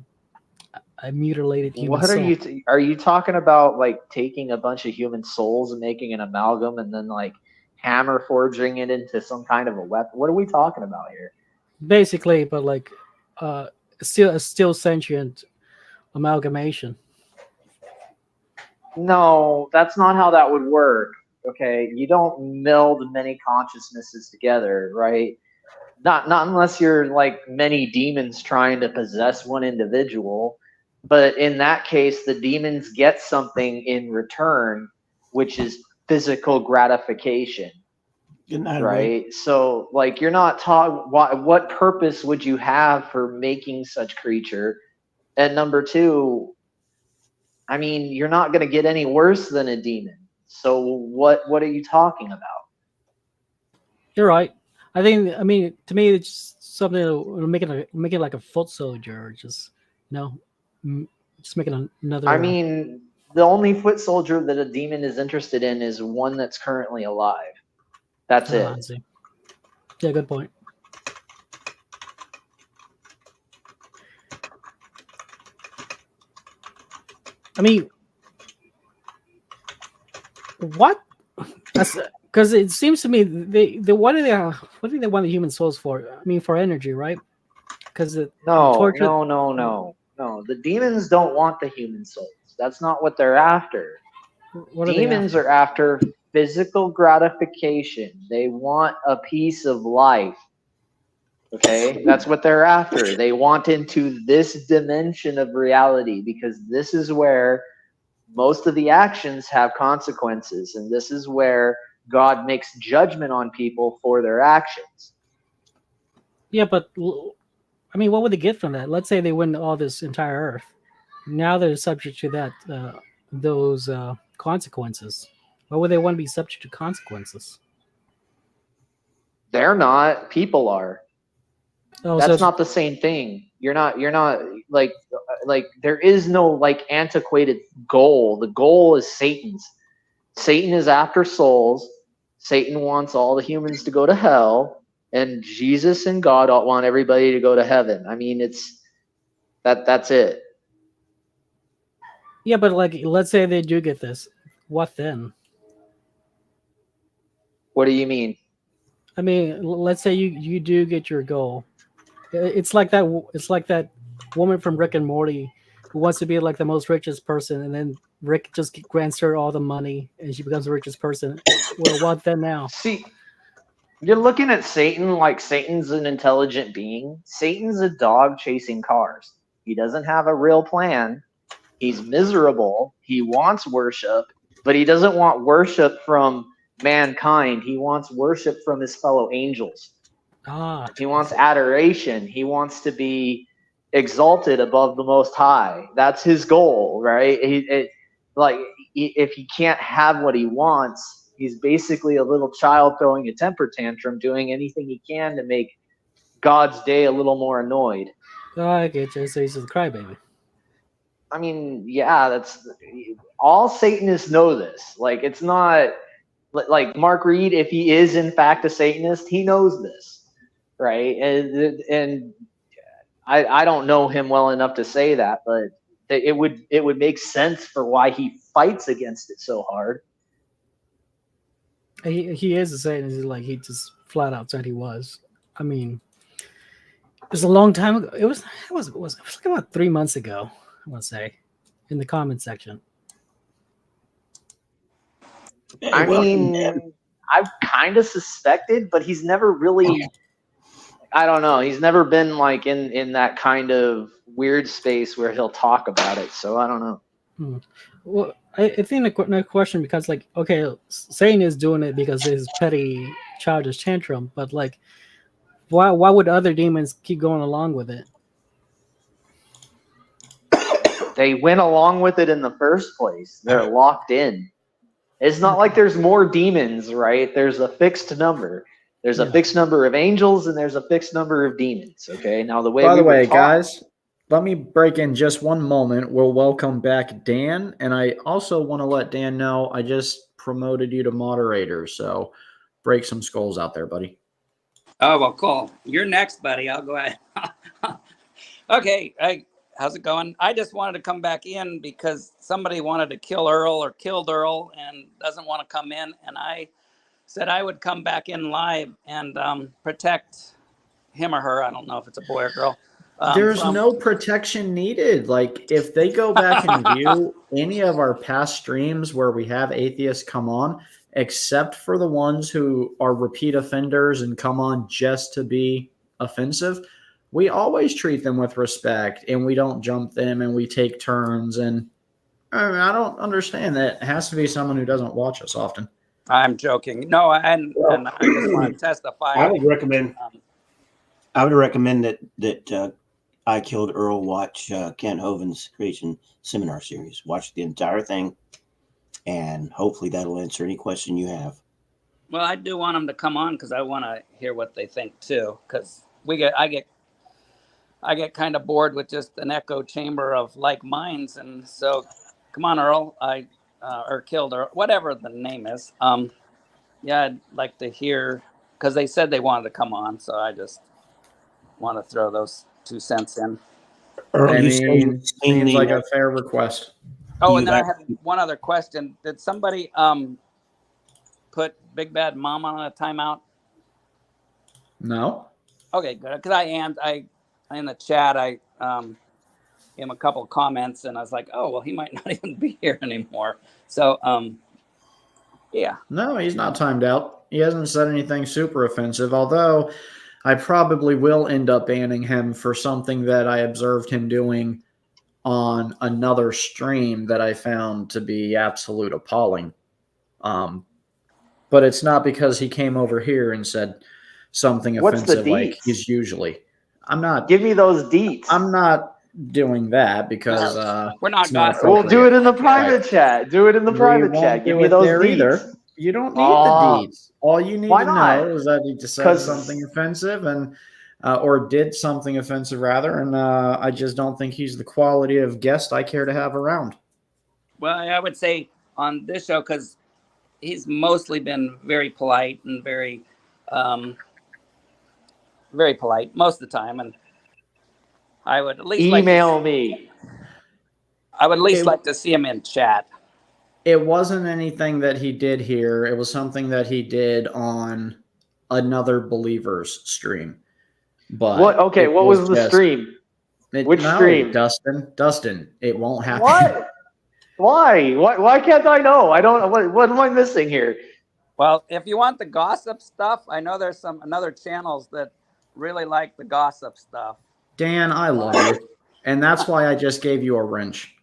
mutilated human soul? Are you talking about like taking a bunch of human souls and making an amalgam, and then like hammer forging it into some kind of a weapon? What are we talking about here? Basically, but like, still sentient amalgamation. No, that's not how that would work. Okay, you don't meld many consciousnesses together, right? Not unless you're like many demons trying to possess one individual. But in that case, the demons get something in return, which is physical gratification. Right? So, like, you're not taught what purpose would you have for making such creature? And number two, I mean, you're not going to get any worse than a demon. So what are you talking about? You're right. I mean, to me, it's just something to make it like a foot soldier, or just just making another. I mean, the only foot soldier that a demon is interested in is one that's currently alive. That's it. I see. Yeah, good point. I mean, what? Because it seems to me what do they want the human souls for? I mean, for energy, right? Because no. The demons don't want the human souls. That's not what they're after. Demons are after physical gratification. They want a piece of life. Okay, that's what they're after. They want into this dimension of reality, because this is where most of the actions have consequences, and this is where God makes judgment on people for their actions. Yeah, but I mean, what would they get from that? Let's say they win all this entire Earth. Now they're subject to those consequences. Why would they want to be subject to consequences? They're not. People are. Oh, That's not the same thing. You're not like there is no like antiquated goal. The goal is Satan's. Satan is after souls. Satan wants all the humans to go to hell, and Jesus and God want everybody to go to heaven. I mean, that's it. Yeah, but like, let's say they do get this. What then? What do you mean? I mean, let's say you do get your goal. It's like that. It's like that woman from Rick and Morty who wants to be like the most richest person, and then Rick just grants her all the money, and she becomes the richest person. Well, what then now? See, you're looking at Satan like Satan's an intelligent being. Satan's a dog chasing cars. He doesn't have a real plan. He's miserable. He wants worship, but he doesn't want worship from mankind. He wants worship from his fellow angels. He wants adoration. He wants to be exalted above the Most High. That's his goal, right? If he can't have what he wants, he's basically a little child throwing a temper tantrum, doing anything he can to make God's day a little more annoyed. Oh, I get you. So he's a crybaby. I mean, yeah, that's all Satanists know this. Like, it's not like Mark Reed, if he is in fact a Satanist, he knows this. Right, and I don't know him well enough to say that, but it would make sense for why he fights against it so hard. He is a Satanist. Like, he just flat out said he was. I mean, it was a long time ago. It was like about 3 months ago, I want to say, in the comment section. I mean, I've kind of suspected, but he's never really. I don't know. He's never been like in that kind of weird space where he'll talk about it. So I don't know. Well, I think the question, because like, okay, Satan is doing it because of his petty childish tantrum, but like, why would other demons keep going along with it? They went along with it in the first place. They're locked in. It's not like there's more demons, right? There's a fixed number. There's a fixed number of angels and there's a fixed number of demons. Okay. Now By the way, guys, let me break in just one moment. We'll welcome back Dan, and I also want to let Dan know I just promoted you to moderator. So break some skulls out there, buddy. Oh well, cool. You're next, buddy. I'll go ahead. Okay. How's it going? I just wanted to come back in because somebody wanted to kill Earl or killed Earl and doesn't want to come in, and I said I would come back in live and protect him or her. I don't know if it's a boy or girl. There's no protection needed. Like, if they go back and view any of our past streams where we have atheists come on, except for the ones who are repeat offenders and come on just to be offensive, we always treat them with respect and we don't jump them and we take turns. And I don't understand that. It has to be someone who doesn't watch us often. I'm joking. No, and I just want to testify. I would recommend. I would recommend that I Killed Earl watch Kent Hovind's Creation Seminar Series. Watch the entire thing, and hopefully that'll answer any question you have. Well, I do want them to come on because I want to hear what they think too. Because I get kind of bored with just an echo chamber of like minds, and so come on, Earl. Or killed or whatever the name is. Yeah, I'd like to hear, because they said they wanted to come on, so I just want to throw those 2 cents in. Seems like a fair request. Oh, and then I have one other question. Did somebody put Big Bad Mama on a timeout? No. Okay, good. Because I in the chat, I gave him a couple of comments, and I was like, oh, well, he might not even be here anymore. So, yeah. No, he's not timed out. He hasn't said anything super offensive, although I probably will end up banning him for something that I observed him doing on another stream that I found to be absolute appalling. But it's not because he came over here and said something offensive like he's usually. I'm not. Give me those deets. I'm not doing that because we're not. We'll do it in the private chat. Do it in the private chat. Give me those deets. You don't need the deeds. All you need to know is that he said 'Cause- something offensive and or did something offensive rather, and I just don't think he's the quality of guest I care to have around. Well, I would say on this show, because he's mostly been very polite and very polite most of the time, and I would at least email me. I would at least like to see him in chat. It wasn't anything that he did here. It was something that he did on another Believer's stream. But What? Okay, what was the just- stream? Which no, stream? Dustin, it won't happen. What? Why? Why can't I know? I don't. What am I missing here? Well, if you want the gossip stuff, I know there's some another channels that really like the gossip stuff. Dan, I love you. And that's why I just gave you a wrench.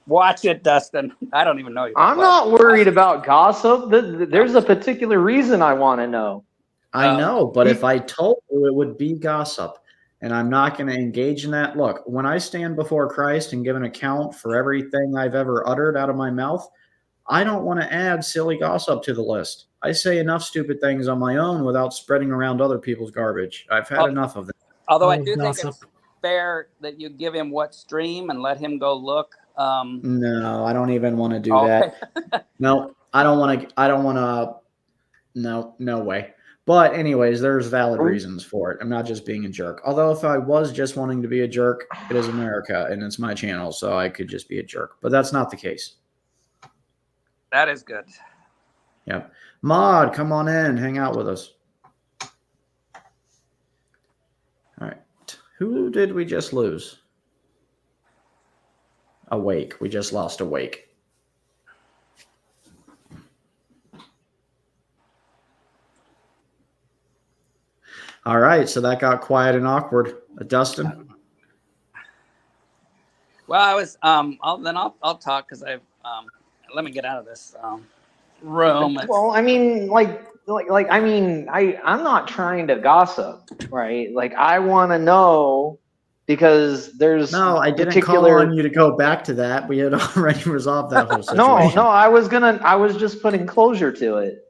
Watch it, Dustin. I don't even know you. I'm not worried about gossip. There's a particular reason I want to know. I know, but if I told you, it would be gossip. And I'm not going to engage in that. Look, when I stand before Christ and give an account for everything I've ever uttered out of my mouth, I don't want to add silly gossip to the list. I say enough stupid things on my own without spreading around other people's garbage. I've had enough of that. Although I do think it's fair that you give him what stream and let him go look. No, I don't even want to do Okay. that. No, I don't want to. No way. But anyways, there's valid reasons for it. I'm not just being a jerk. Although if I was just wanting to be a jerk, it is America and it's my channel, so I could just be a jerk. But that's not the case. That is good. Yep. Mod, come on in, hang out with us. All right. Who did we just lose? Awake. We just lost Awake. All right, so that got quiet and awkward. Dustin? Well, I was I'll talk because I've let me get out of this room. Well, I mean, I'm not trying to gossip, right? Like, I want to know because there's no, I didn't call on you to go back to that. We had already resolved that whole situation. No, I was just putting closure to it.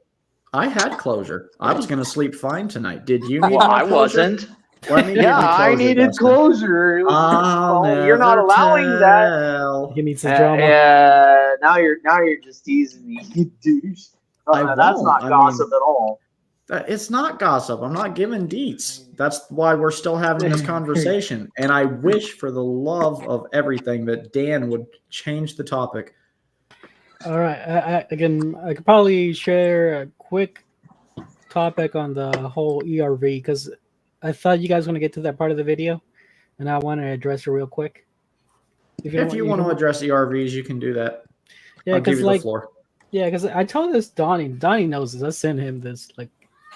I had closure. I was going to sleep fine tonight. Did you need Well, more I closure? wasn't. Let me give you closure, I needed Dustin. closure. You're not allowing that. Give me some drama. Now you're just teasing me, you douche. That's not gossip at all. It's not gossip. I'm not giving deets. That's why we're still having this conversation. And I wish for the love of everything that Dan would change the topic. All right. I could probably share a quick topic on the whole ERV because I thought you guys were going to get to that part of the video, and I want to address it real quick. If you want to address ERVs, you can do that. Yeah, I'll give you like, the floor. Yeah, because I told this Donnie. Donnie knows this. I sent him this. Like,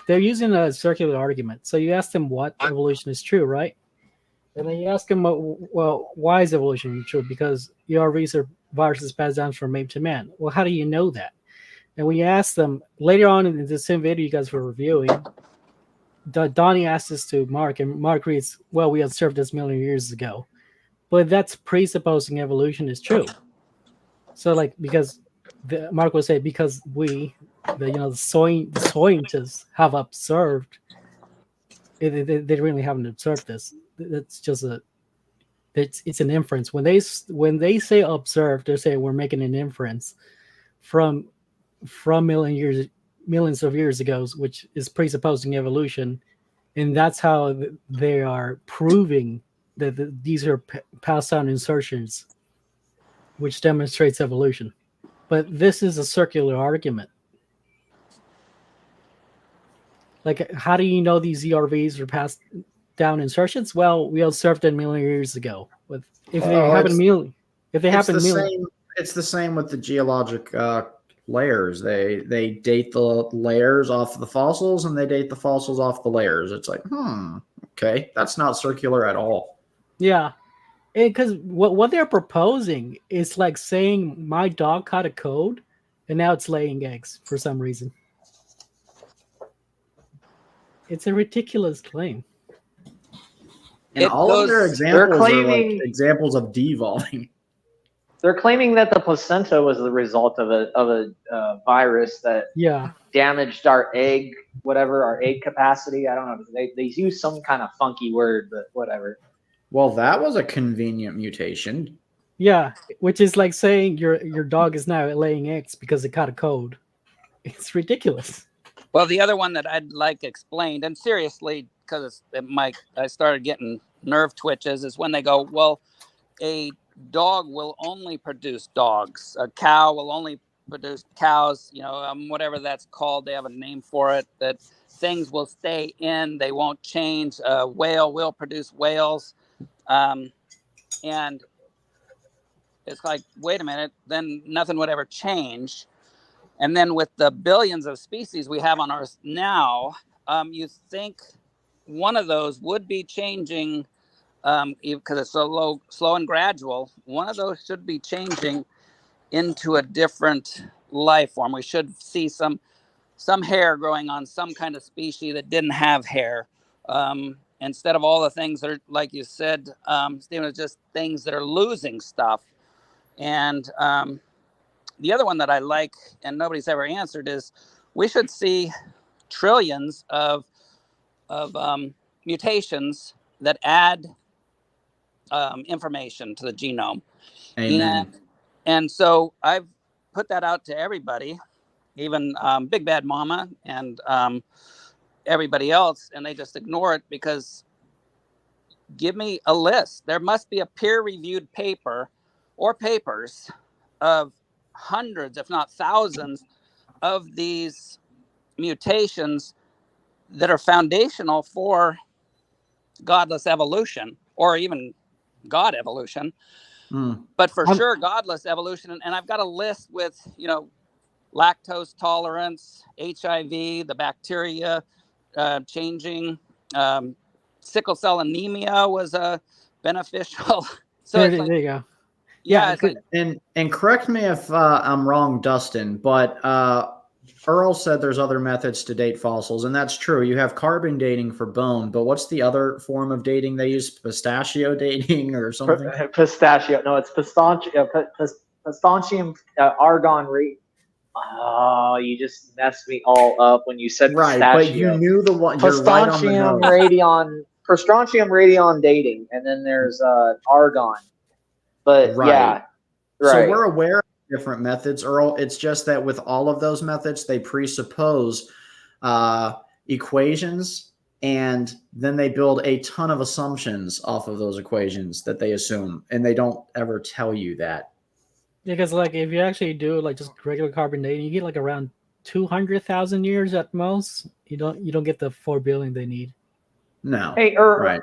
they're using a circular argument. So you asked him what evolution is true, right? And then you ask him, well, why is evolution true? Because ERVs are viruses passed down from ape to man. Well, how do you know that? And when you ask them later on in the same video you guys were reviewing, Donnie asked this to Mark, and Mark reads, well, we observed this million years ago. But that's presupposing evolution is true. So, like, because Mark would say, because the scientists have observed, they really haven't observed this. It's just it's an inference. When they say observed, they're saying we're making an inference from millions of years ago, which is presupposing evolution, and that's how they are proving that these are passed down insertions, which demonstrates evolution. But this is a circular argument. Like, how do you know these ERVs are passed down insertions? Well, we observed them a million years ago. It's the same with the geologic layers. They date the layers off the fossils, and they date the fossils off the layers. It's like, okay, that's not circular at all. Yeah, because what they're proposing is like saying my dog caught a code, and now it's laying eggs for some reason. It's a ridiculous claim. And all of their examples are like examples of devolving. They're claiming that the placenta was the result of a virus that damaged our egg, our egg capacity. I don't know. They use some kind of funky word, but whatever. Well, that was a convenient mutation. Yeah, which is like saying your dog is now laying eggs because it caught a cold. It's ridiculous. Well, the other one that I'd like explained, and seriously, because I started getting nerve twitches, is when they go, well, a dog will only produce dogs. A cow will only produce cows. Whatever that's called, they have a name for it. That things will stay in, they won't change. A whale will produce whales, and it's like, wait a minute, then nothing would ever change. And then with the billions of species we have on Earth now, you think one of those would be changing, because it's so slow and gradual. One of those should be changing into a different life form. We should see some hair growing on some kind of species that didn't have hair, instead of all the things that are, like you said, Stephen, it's just things that are losing stuff. And the other one that I like, and nobody's ever answered, is we should see trillions of mutations that add information to the genome. Amen. And so I've put that out to everybody, even Big Bad Mama and everybody else, and they just ignore it because give me a list. There must be a peer-reviewed paper or papers of hundreds, if not thousands, of these mutations that are foundational for godless evolution, or even God evolution. But for sure, godless evolution. And I've got a list with, lactose tolerance, HIV, the bacteria changing, sickle cell anemia was beneficial. So there you go. Yeah, and correct me if I'm wrong, Dustin, but Earl said there's other methods to date fossils, and that's true. You have carbon dating for bone, but what's the other form of dating they use? Pistachio dating or something? Pistachio. No, it's pistachium argon rate. Oh, you just messed me all up when you said right, pistachio. But you knew the one. Pistachium radion dating, and then there's argon. But yeah, right. So we're aware of different methods, Earl. It's just that with all of those methods, they presuppose equations, and then they build a ton of assumptions off of those equations that they assume, and they don't ever tell you that. Because like if you actually do like just regular carbon dating, you get like around 200,000 years at most. You don't get the 4 billion they need. No. Hey, Earl,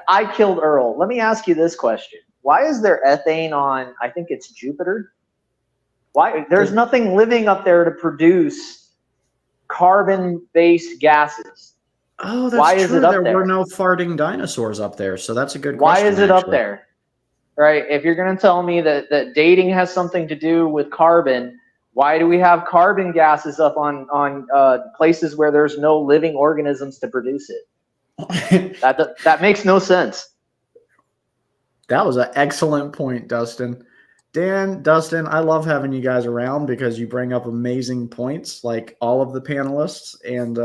I killed Earl. Let me ask you this question. Why is there ethane on, I think it's Jupiter? Why? There's nothing living up there to produce carbon-based gases. Oh, that's Why true. Is it up there were no farting dinosaurs up there, so that's a good Why question. Why is it up there? Right? If you're going to tell me that dating has something to do with carbon, why do we have carbon gases up on places where there's no living organisms to produce it? That makes no sense. That was an excellent point, Dustin. Dustin, I love having you guys around because you bring up amazing points, like all of the panelists. And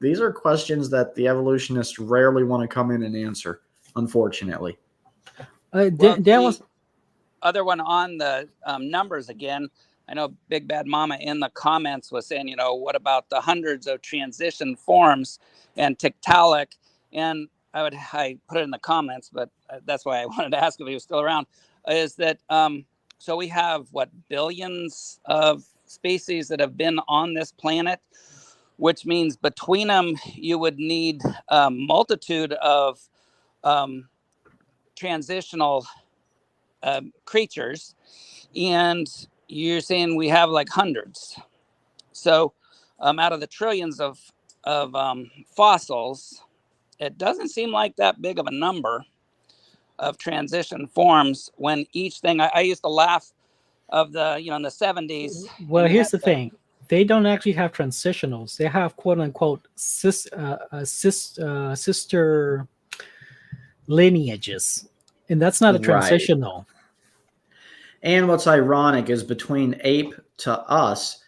these are questions that the evolutionists rarely want to come in and answer, unfortunately. The other one on the numbers again, I know Big Bad Mama in the comments was saying, what about the hundreds of transition forms and Tiktaalik? And I put it in the comments, but that's why I wanted to ask if he was still around, is that so we have billions of species that have been on this planet, which means between them you would need a multitude of transitional creatures, and you're saying we have like hundreds. So out of the trillions of fossils, it doesn't seem like that big of a number of transition forms when each thing, I used to laugh of the, in the 70s. Well, here's the thing. They don't actually have transitionals. They have quote unquote sister lineages. And that's not a transitional. And what's ironic is between ape to us,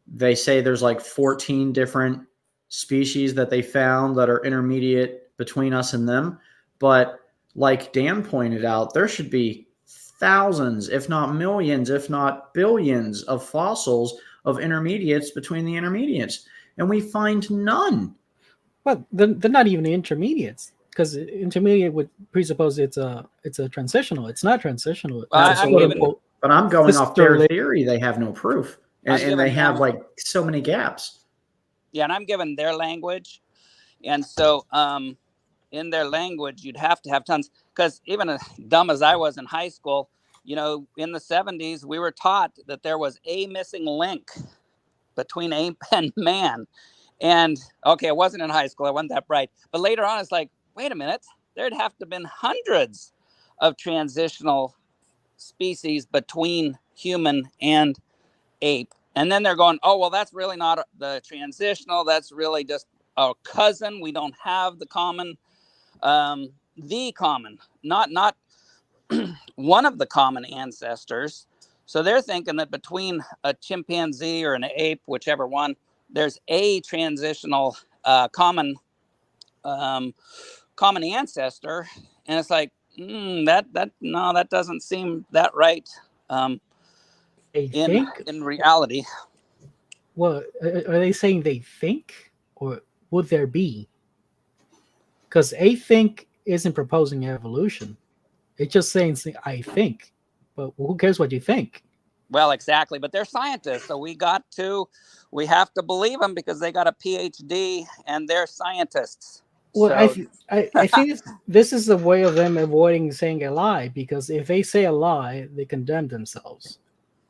they say there's like 14 different species that they found that are intermediate between us and them. But like Dan pointed out, there should be thousands, if not millions, if not billions of fossils of intermediates between the intermediates. And we find none. Well, they're not even the intermediates, because intermediate would presuppose it's a transitional. It's not transitional. But I'm going off their theory. They have no proof, and they have like so many gaps. Yeah, and I'm given their language, and so in their language, you'd have to have tons. Because even as dumb as I was in high school, you know, in the 70s, we were taught that there was a missing link between ape and man. And okay, it wasn't in high school. I wasn't that bright. But later on, it's like, wait a minute, there'd have to have been hundreds of transitional species between human and ape. And then they're going, oh, well, that's really not the transitional. That's really just a cousin. We don't have the common, not one of the common ancestors. So they're thinking that between a chimpanzee or an ape, whichever one, there's a transitional common ancestor, and it's like that doesn't seem that right. In reality. Well, are they saying they think, or would there be? Because a think isn't proposing evolution; it's just saying I think. But who cares what you think? Well, exactly. But they're scientists, so we have to believe them because they got a PhD and they're scientists. Well, So, I think this is a way of them avoiding saying a lie, because if they say a lie, they condemn themselves.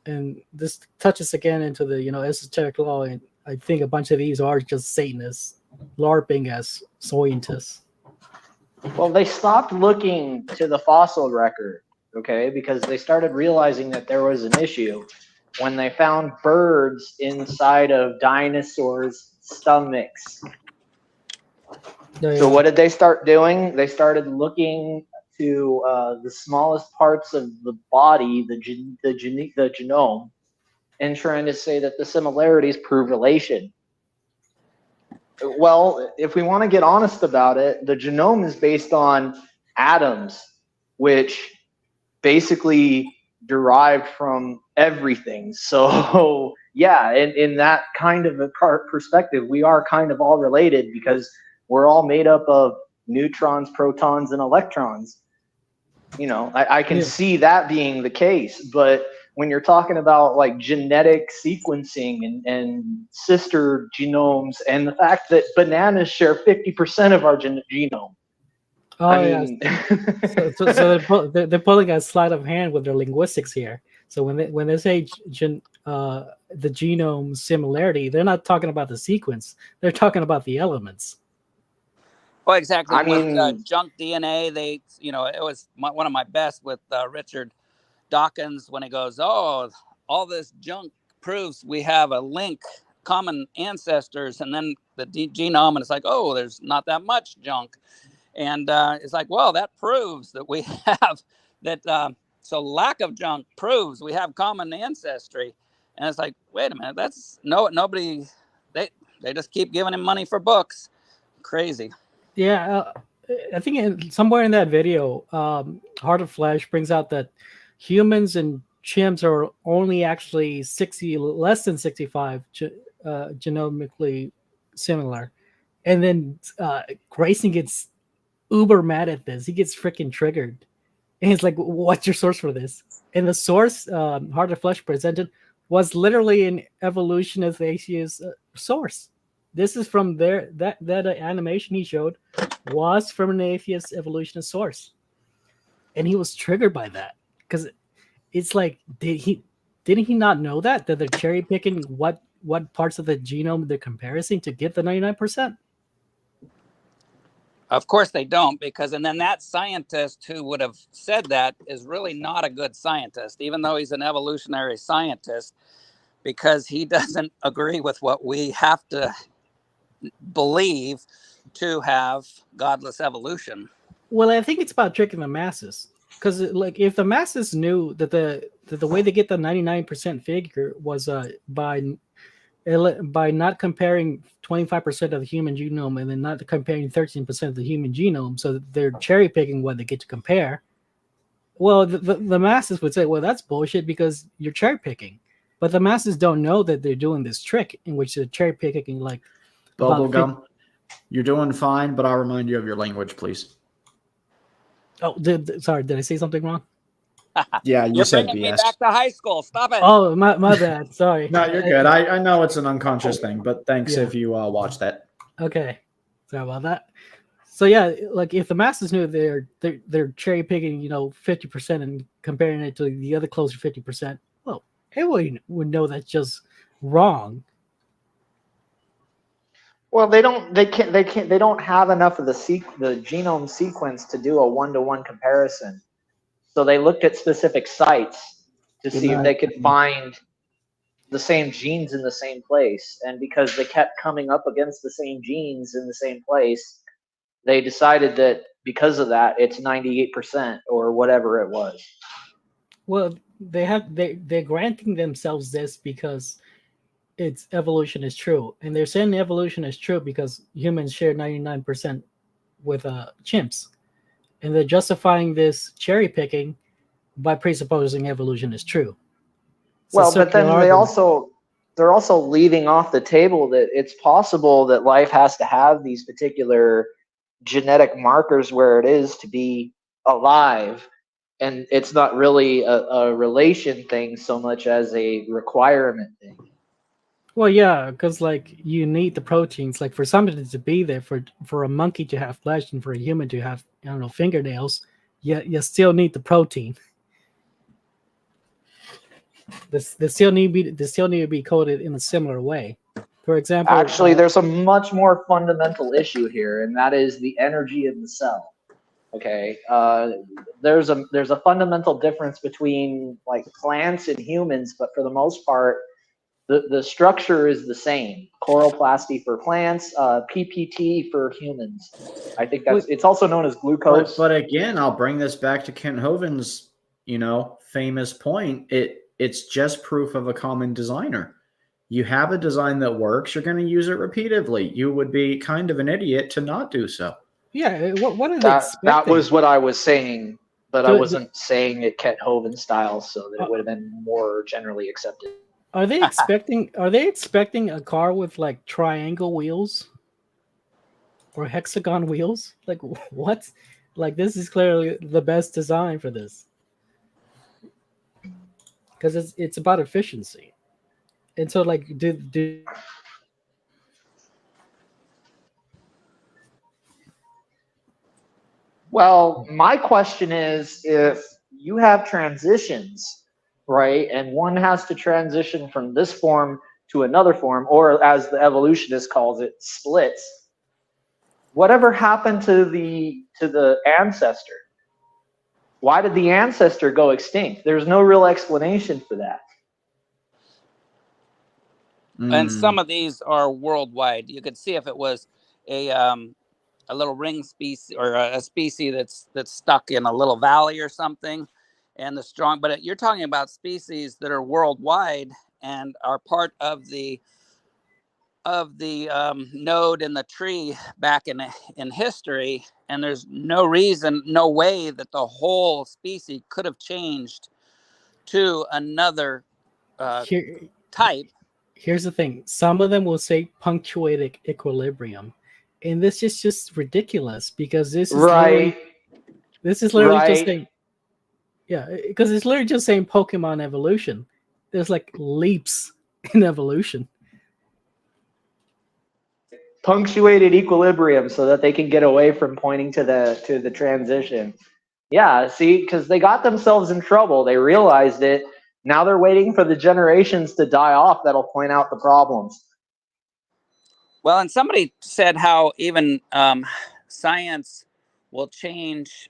And this touches again into the esoteric law, and I think a bunch of these are just Satanists LARPing as scientists. Well, they stopped looking to the fossil record, okay, because they started realizing that there was an issue when they found birds inside of dinosaurs' stomachs. So what did they start doing? They started looking to the smallest parts of the body, the genome, and trying to say that the similarities prove relation. Well, if we want to get honest about it, the genome is based on atoms, which basically derived from everything. So yeah, in that kind of a perspective, we are kind of all related, because we're all made up of neutrons, protons, and electrons. I can see that being the case, but when you're talking about like genetic sequencing and sister genomes, and the fact that bananas share 50% of our genome. Oh, so they're pulling a sleight of hand with their linguistics here. So when they say the genome similarity, they're not talking about the sequence. They're talking about the elements. well, exactly. With junk DNA, it was one of my best with Richard Dawkins when he goes, oh, all this junk proves we have a link, common ancestors, and then the genome, and it's like, oh, there's not that much junk. And it's like, well, that proves that we have that. So lack of junk proves we have common ancestry. And it's like, wait a minute, that's nobody. They just keep giving him money for books. Crazy. Yeah, I think somewhere in that video, Heart of Flesh brings out that humans and chimps are only actually less than 65 genomically similar. And then Grayson gets uber mad at this. He gets freaking triggered. And he's like, what's your source for this? And the source Heart of Flesh presented was literally an evolutionist atheist source. This is from that animation he showed was from an atheist evolutionist source. And he was triggered by that, because it's like, didn't he not know that they're cherry picking what parts of the genome they're comparing to get the 99%? Of course they don't, and then that scientist who would have said that is really not a good scientist, even though he's an evolutionary scientist, because he doesn't agree with what we have to believe to have godless evolution. Well, I think it's about tricking the masses. because like if the masses knew that the way they get the 99% figure was by not comparing 25% of the human genome and then not comparing 13% of the human genome, so that they're cherry picking what they get to compare. Well, the masses would say, well, that's bullshit because you're cherry picking. But the masses don't know that they're doing this trick in which they're cherry picking like Bubblegum. You're doing fine, but I'll remind you of your language, please. Oh, sorry, did I say something wrong? Yeah, you You're said bringing me BS. back to high school. Stop it. Oh, my bad. Sorry. No, you're good. I know it's an unconscious thing, but thanks if you watch that. Okay, sorry about that. So yeah, like if the masses knew they're cherry picking, 50% and comparing it to the other closer 50%, well, everyone would know that's just wrong. Well, they don't have enough of the genome sequence to do a 1-to-1 comparison. So they looked at specific sites to see if they could find the same genes in the same place. And because they kept coming up against the same genes in the same place, they decided that because of that, it's 98% or whatever it was. Well, they're granting themselves this because its evolution is true, and they're saying evolution is true because humans share 99% with chimps, and they're justifying this cherry picking by presupposing evolution is true. Well, but then they're also leaving off the table that it's possible that life has to have these particular genetic markers where it is to be alive, and it's not really a relation thing so much as a requirement thing. Well, yeah, because like you need the proteins, like for something to be there, for a monkey to have flesh and for a human to have, I don't know, fingernails, you still need the protein. They still need to be coded in a similar way. For example, actually, there's a much more fundamental issue here, and that is the energy of the cell. Okay, there's a fundamental difference between like plants and humans, but for the most part, the structure is the same. Chloroplasty for plants, PPT for humans. I think it's also known as glucose. But again, I'll bring this back to Kent Hovind's, famous point. It's just proof of a common designer. You have a design that works, you're going to use it repeatedly. You would be kind of an idiot to not do so. Yeah, what are they expecting? That was what I was saying, but I wasn't saying it Kent Hovind style, so that it would have been more generally accepted. Are they expecting a car with like triangle wheels or hexagon wheels? Like what? Like this is clearly the best design for this. Because it's about efficiency. And so like Well, my question is, if you have transitions, right, and one has to transition from this form to another form, or as the evolutionist calls it, splits, whatever happened to the ancestor? Why did the ancestor go extinct? There's no real explanation for that. And some of these are worldwide. You could see if it was a little ring species or a species that's stuck in a little valley or something, and but you're talking about species that are worldwide and are part of the node in the tree back in history, and there's no way that the whole species could have changed to another type. Here's the thing. Some of them will say punctuated equilibrium. And this is just ridiculous because this is literally just saying, yeah, because it's literally just saying Pokemon evolution. There's like leaps in evolution. Punctuated equilibrium so that they can get away from pointing to the transition. Yeah, see, because they got themselves in trouble. They realized it. Now they're waiting for the generations to die off that'll point out the problems. Well, and somebody said how even science will change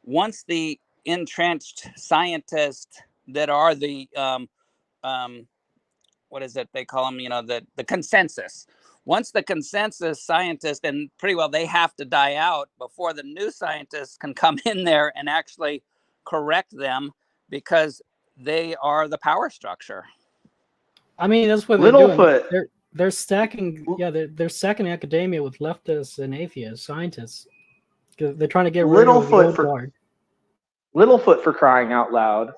once the entrenched scientists that are the what is it they call them? The consensus. once the consensus scientists, and pretty well they have to die out before the new scientists can come in there and actually correct them, because they are the power structure. I mean, that's what they're doing. They're stacking, they're stacking academia with leftists and atheists, scientists. They're trying to get rid of the old guard. Littlefoot, for crying out loud,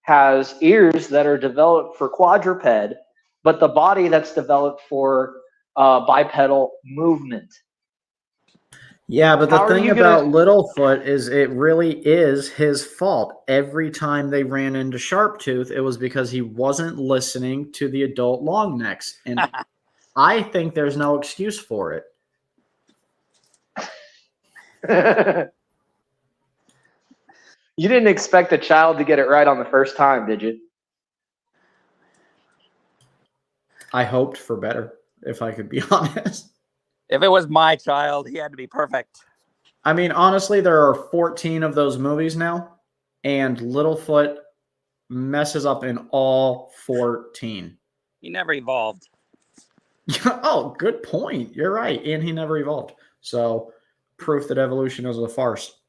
has ears that are developed for quadruped, but the body that's developed for bipedal movement. Yeah, but the thing about Littlefoot is it really is his fault. Every time they ran into Sharptooth, it was because he wasn't listening to the adult longnecks. And I think there's no excuse for it. You didn't expect a child to get it right on the first time, did you? I hoped for better, if I could be honest. If it was my child, he had to be perfect. I mean, honestly, there are 14 of those movies now, and Littlefoot messes up in all 14. He never evolved. Oh, good point. You're right. And he never evolved. So, proof that evolution is a farce.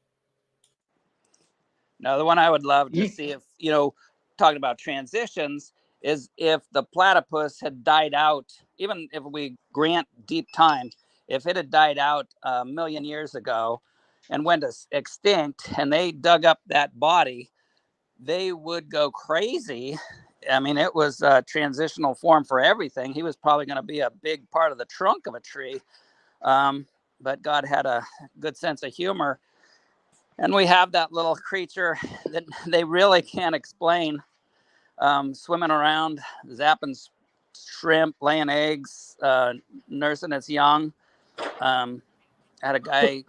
No, the one I would love to see, if, talking about transitions, is if the platypus had died out, even if we grant deep time, if it had died out a million years ago and went extinct and they dug up that body, they would go crazy. I mean, it was a transitional form for everything. He was probably going to be a big part of the trunk of a tree. But God had a good sense of humor. And we have that little creature that they really can't explain, swimming around, zapping shrimp, laying eggs, nursing its young. Had a guy,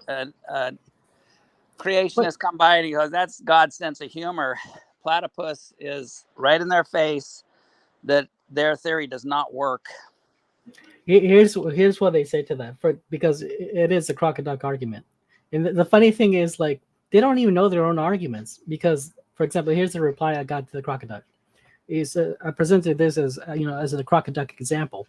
creationist, come by and he goes, "That's God's sense of humor." Platypus is right in their face that their theory does not work. Here's what they say to that, because it is a crocoduck argument. And the funny thing is, like, they don't even know their own arguments, because, for example, here's the reply I got to the crocoduck. I presented this as as a crocoduck example,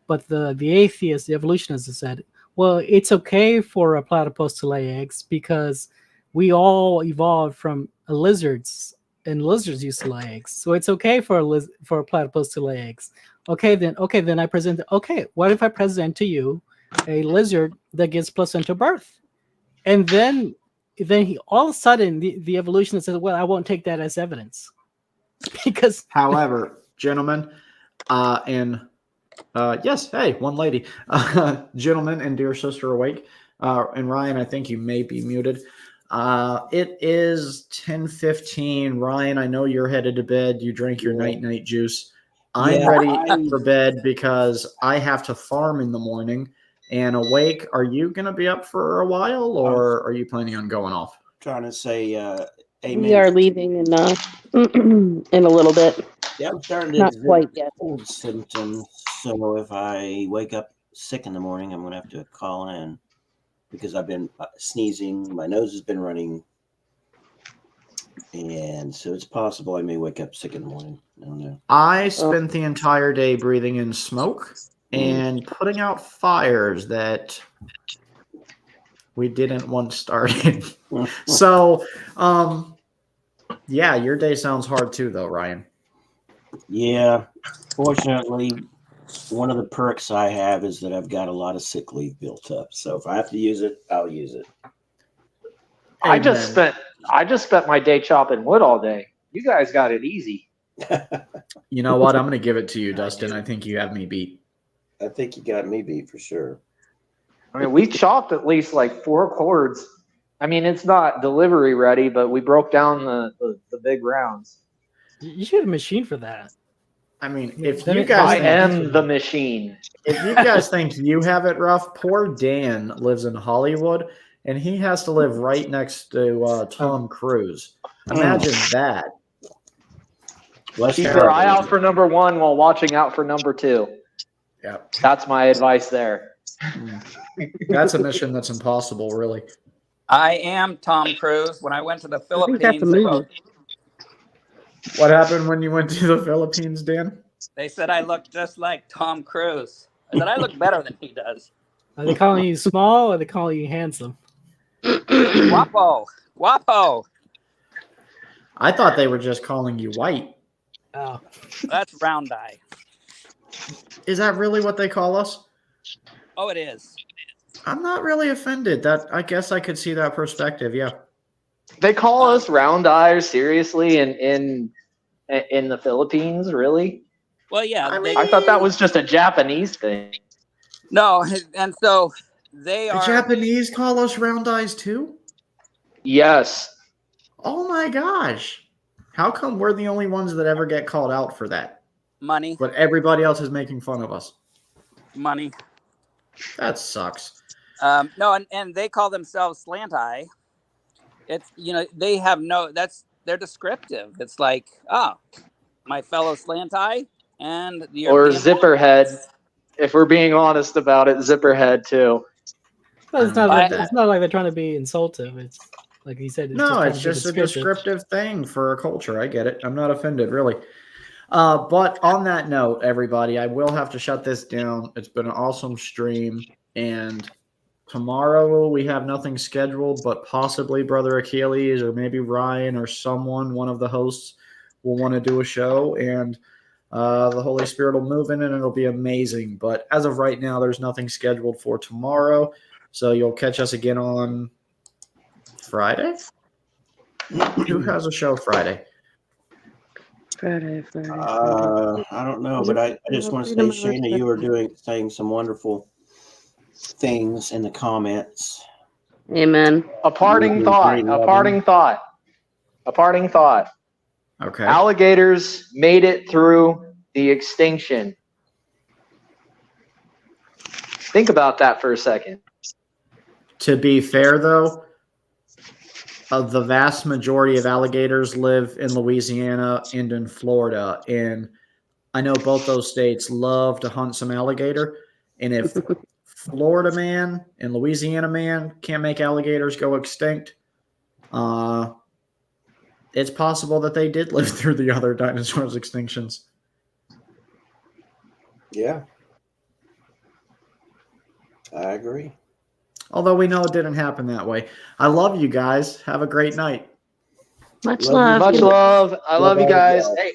but the atheist, the evolutionist, said, well, it's okay for a platypus to lay eggs because we all evolved from lizards, and lizards used to lay eggs, so it's okay for a platypus to lay eggs. Okay, then I present. Okay, what if I present to you a lizard that gives placental birth, and then he all of a sudden the evolutionist says, well, I won't take that as evidence. Because, however, gentlemen, yes, hey, one lady, gentlemen, and dear sister awake, and Ryan, I think you may be muted. It is 10:15. Ryan, I know you're headed to bed. You drank your night juice. I'm ready for bed because I have to farm in the morning. And Awake, are you going to be up for a while, or are you planning on going off? Trying to say amen. We are leaving in a little bit. Yeah, I'm starting to Not quite yet. cold symptoms. So if I wake up sick in the morning, I'm going to have to call in because I've been sneezing. My nose has been running. And so it's possible I may wake up sick in the morning. I don't know. I spent the entire day breathing in smoke and putting out fires that we didn't want started. So, yeah, your day sounds hard too, though, Ryan. Yeah. Fortunately, one of the perks I have is that I've got a lot of sick leave built up. So if I have to use it, I'll use it. I just spent my day chopping wood all day. You guys got it easy. You know what? I'm going to give it to you, Dustin. I think you have me beat. I think you got me beat for sure. I mean, we chopped at least like 4 cords. I mean, it's not delivery ready, but we broke down the big rounds. You should have a machine for that. I mean, if you guys am the machine. If you guys think you have it rough, poor Dan lives in Hollywood, and he has to live right next to Tom Cruise. Imagine that. Keep your eye out for number 1 while watching out for number 2. Yeah, that's my advice there. That's a mission that's impossible, really. I am Tom Cruise. When I went to the Philippines, What happened when you went to the Philippines, Dan? they said I looked just like Tom Cruise. That I look better than he does. Are they calling you small or are they calling you handsome? Guapo. Guapo. I thought they were just calling you white. Oh. That's round eye. Is that really what they call us? Oh, it is. I'm not really offended. That I guess I could see that perspective. Yeah. They call us round eyes seriously in the Philippines, really? Well, yeah. I thought that was just a Japanese thing. No, and so they The are. Japanese call us round eyes too? Yes. Oh my gosh. How come we're the only ones that ever get called out for that? Money. But everybody else is making fun of us. Money. That sucks. No, and they call themselves slant eye. It's, they have they're descriptive. It's like, my fellow slant eye and the Or European zipper head. If we're being honest about it, zipper head too. Well, it's not like they're trying to be insultive. It's like he said. It's just a descriptive thing for a culture. I get it. I'm not offended, really. But on that note, everybody, I will have to shut this down. It's been an awesome stream. And tomorrow we have nothing scheduled, but possibly Brother Achilles or maybe Ryan or one of the hosts will want to do a show. And the Holy Spirit will move in and it'll be amazing. But as of right now, there's nothing scheduled for tomorrow. So you'll catch us again on Friday? Who has a show Friday? Friday. I don't know, but I just want to say, Shana, you are saying some wonderful things in the comments. Amen. A parting thought. Okay. Alligators made it through the extinction. Think about that for a second. To be fair, though, the vast majority of alligators live in Louisiana and in Florida. And I know both those states love to hunt some alligator. And if Florida man and Louisiana man can't make alligators go extinct, it's possible that they did live through the other dinosaurs' extinctions. Yeah. I agree. Although we know it didn't happen that way. I love you guys. Have a great night. Much love. Much love. I love you guys. Hey,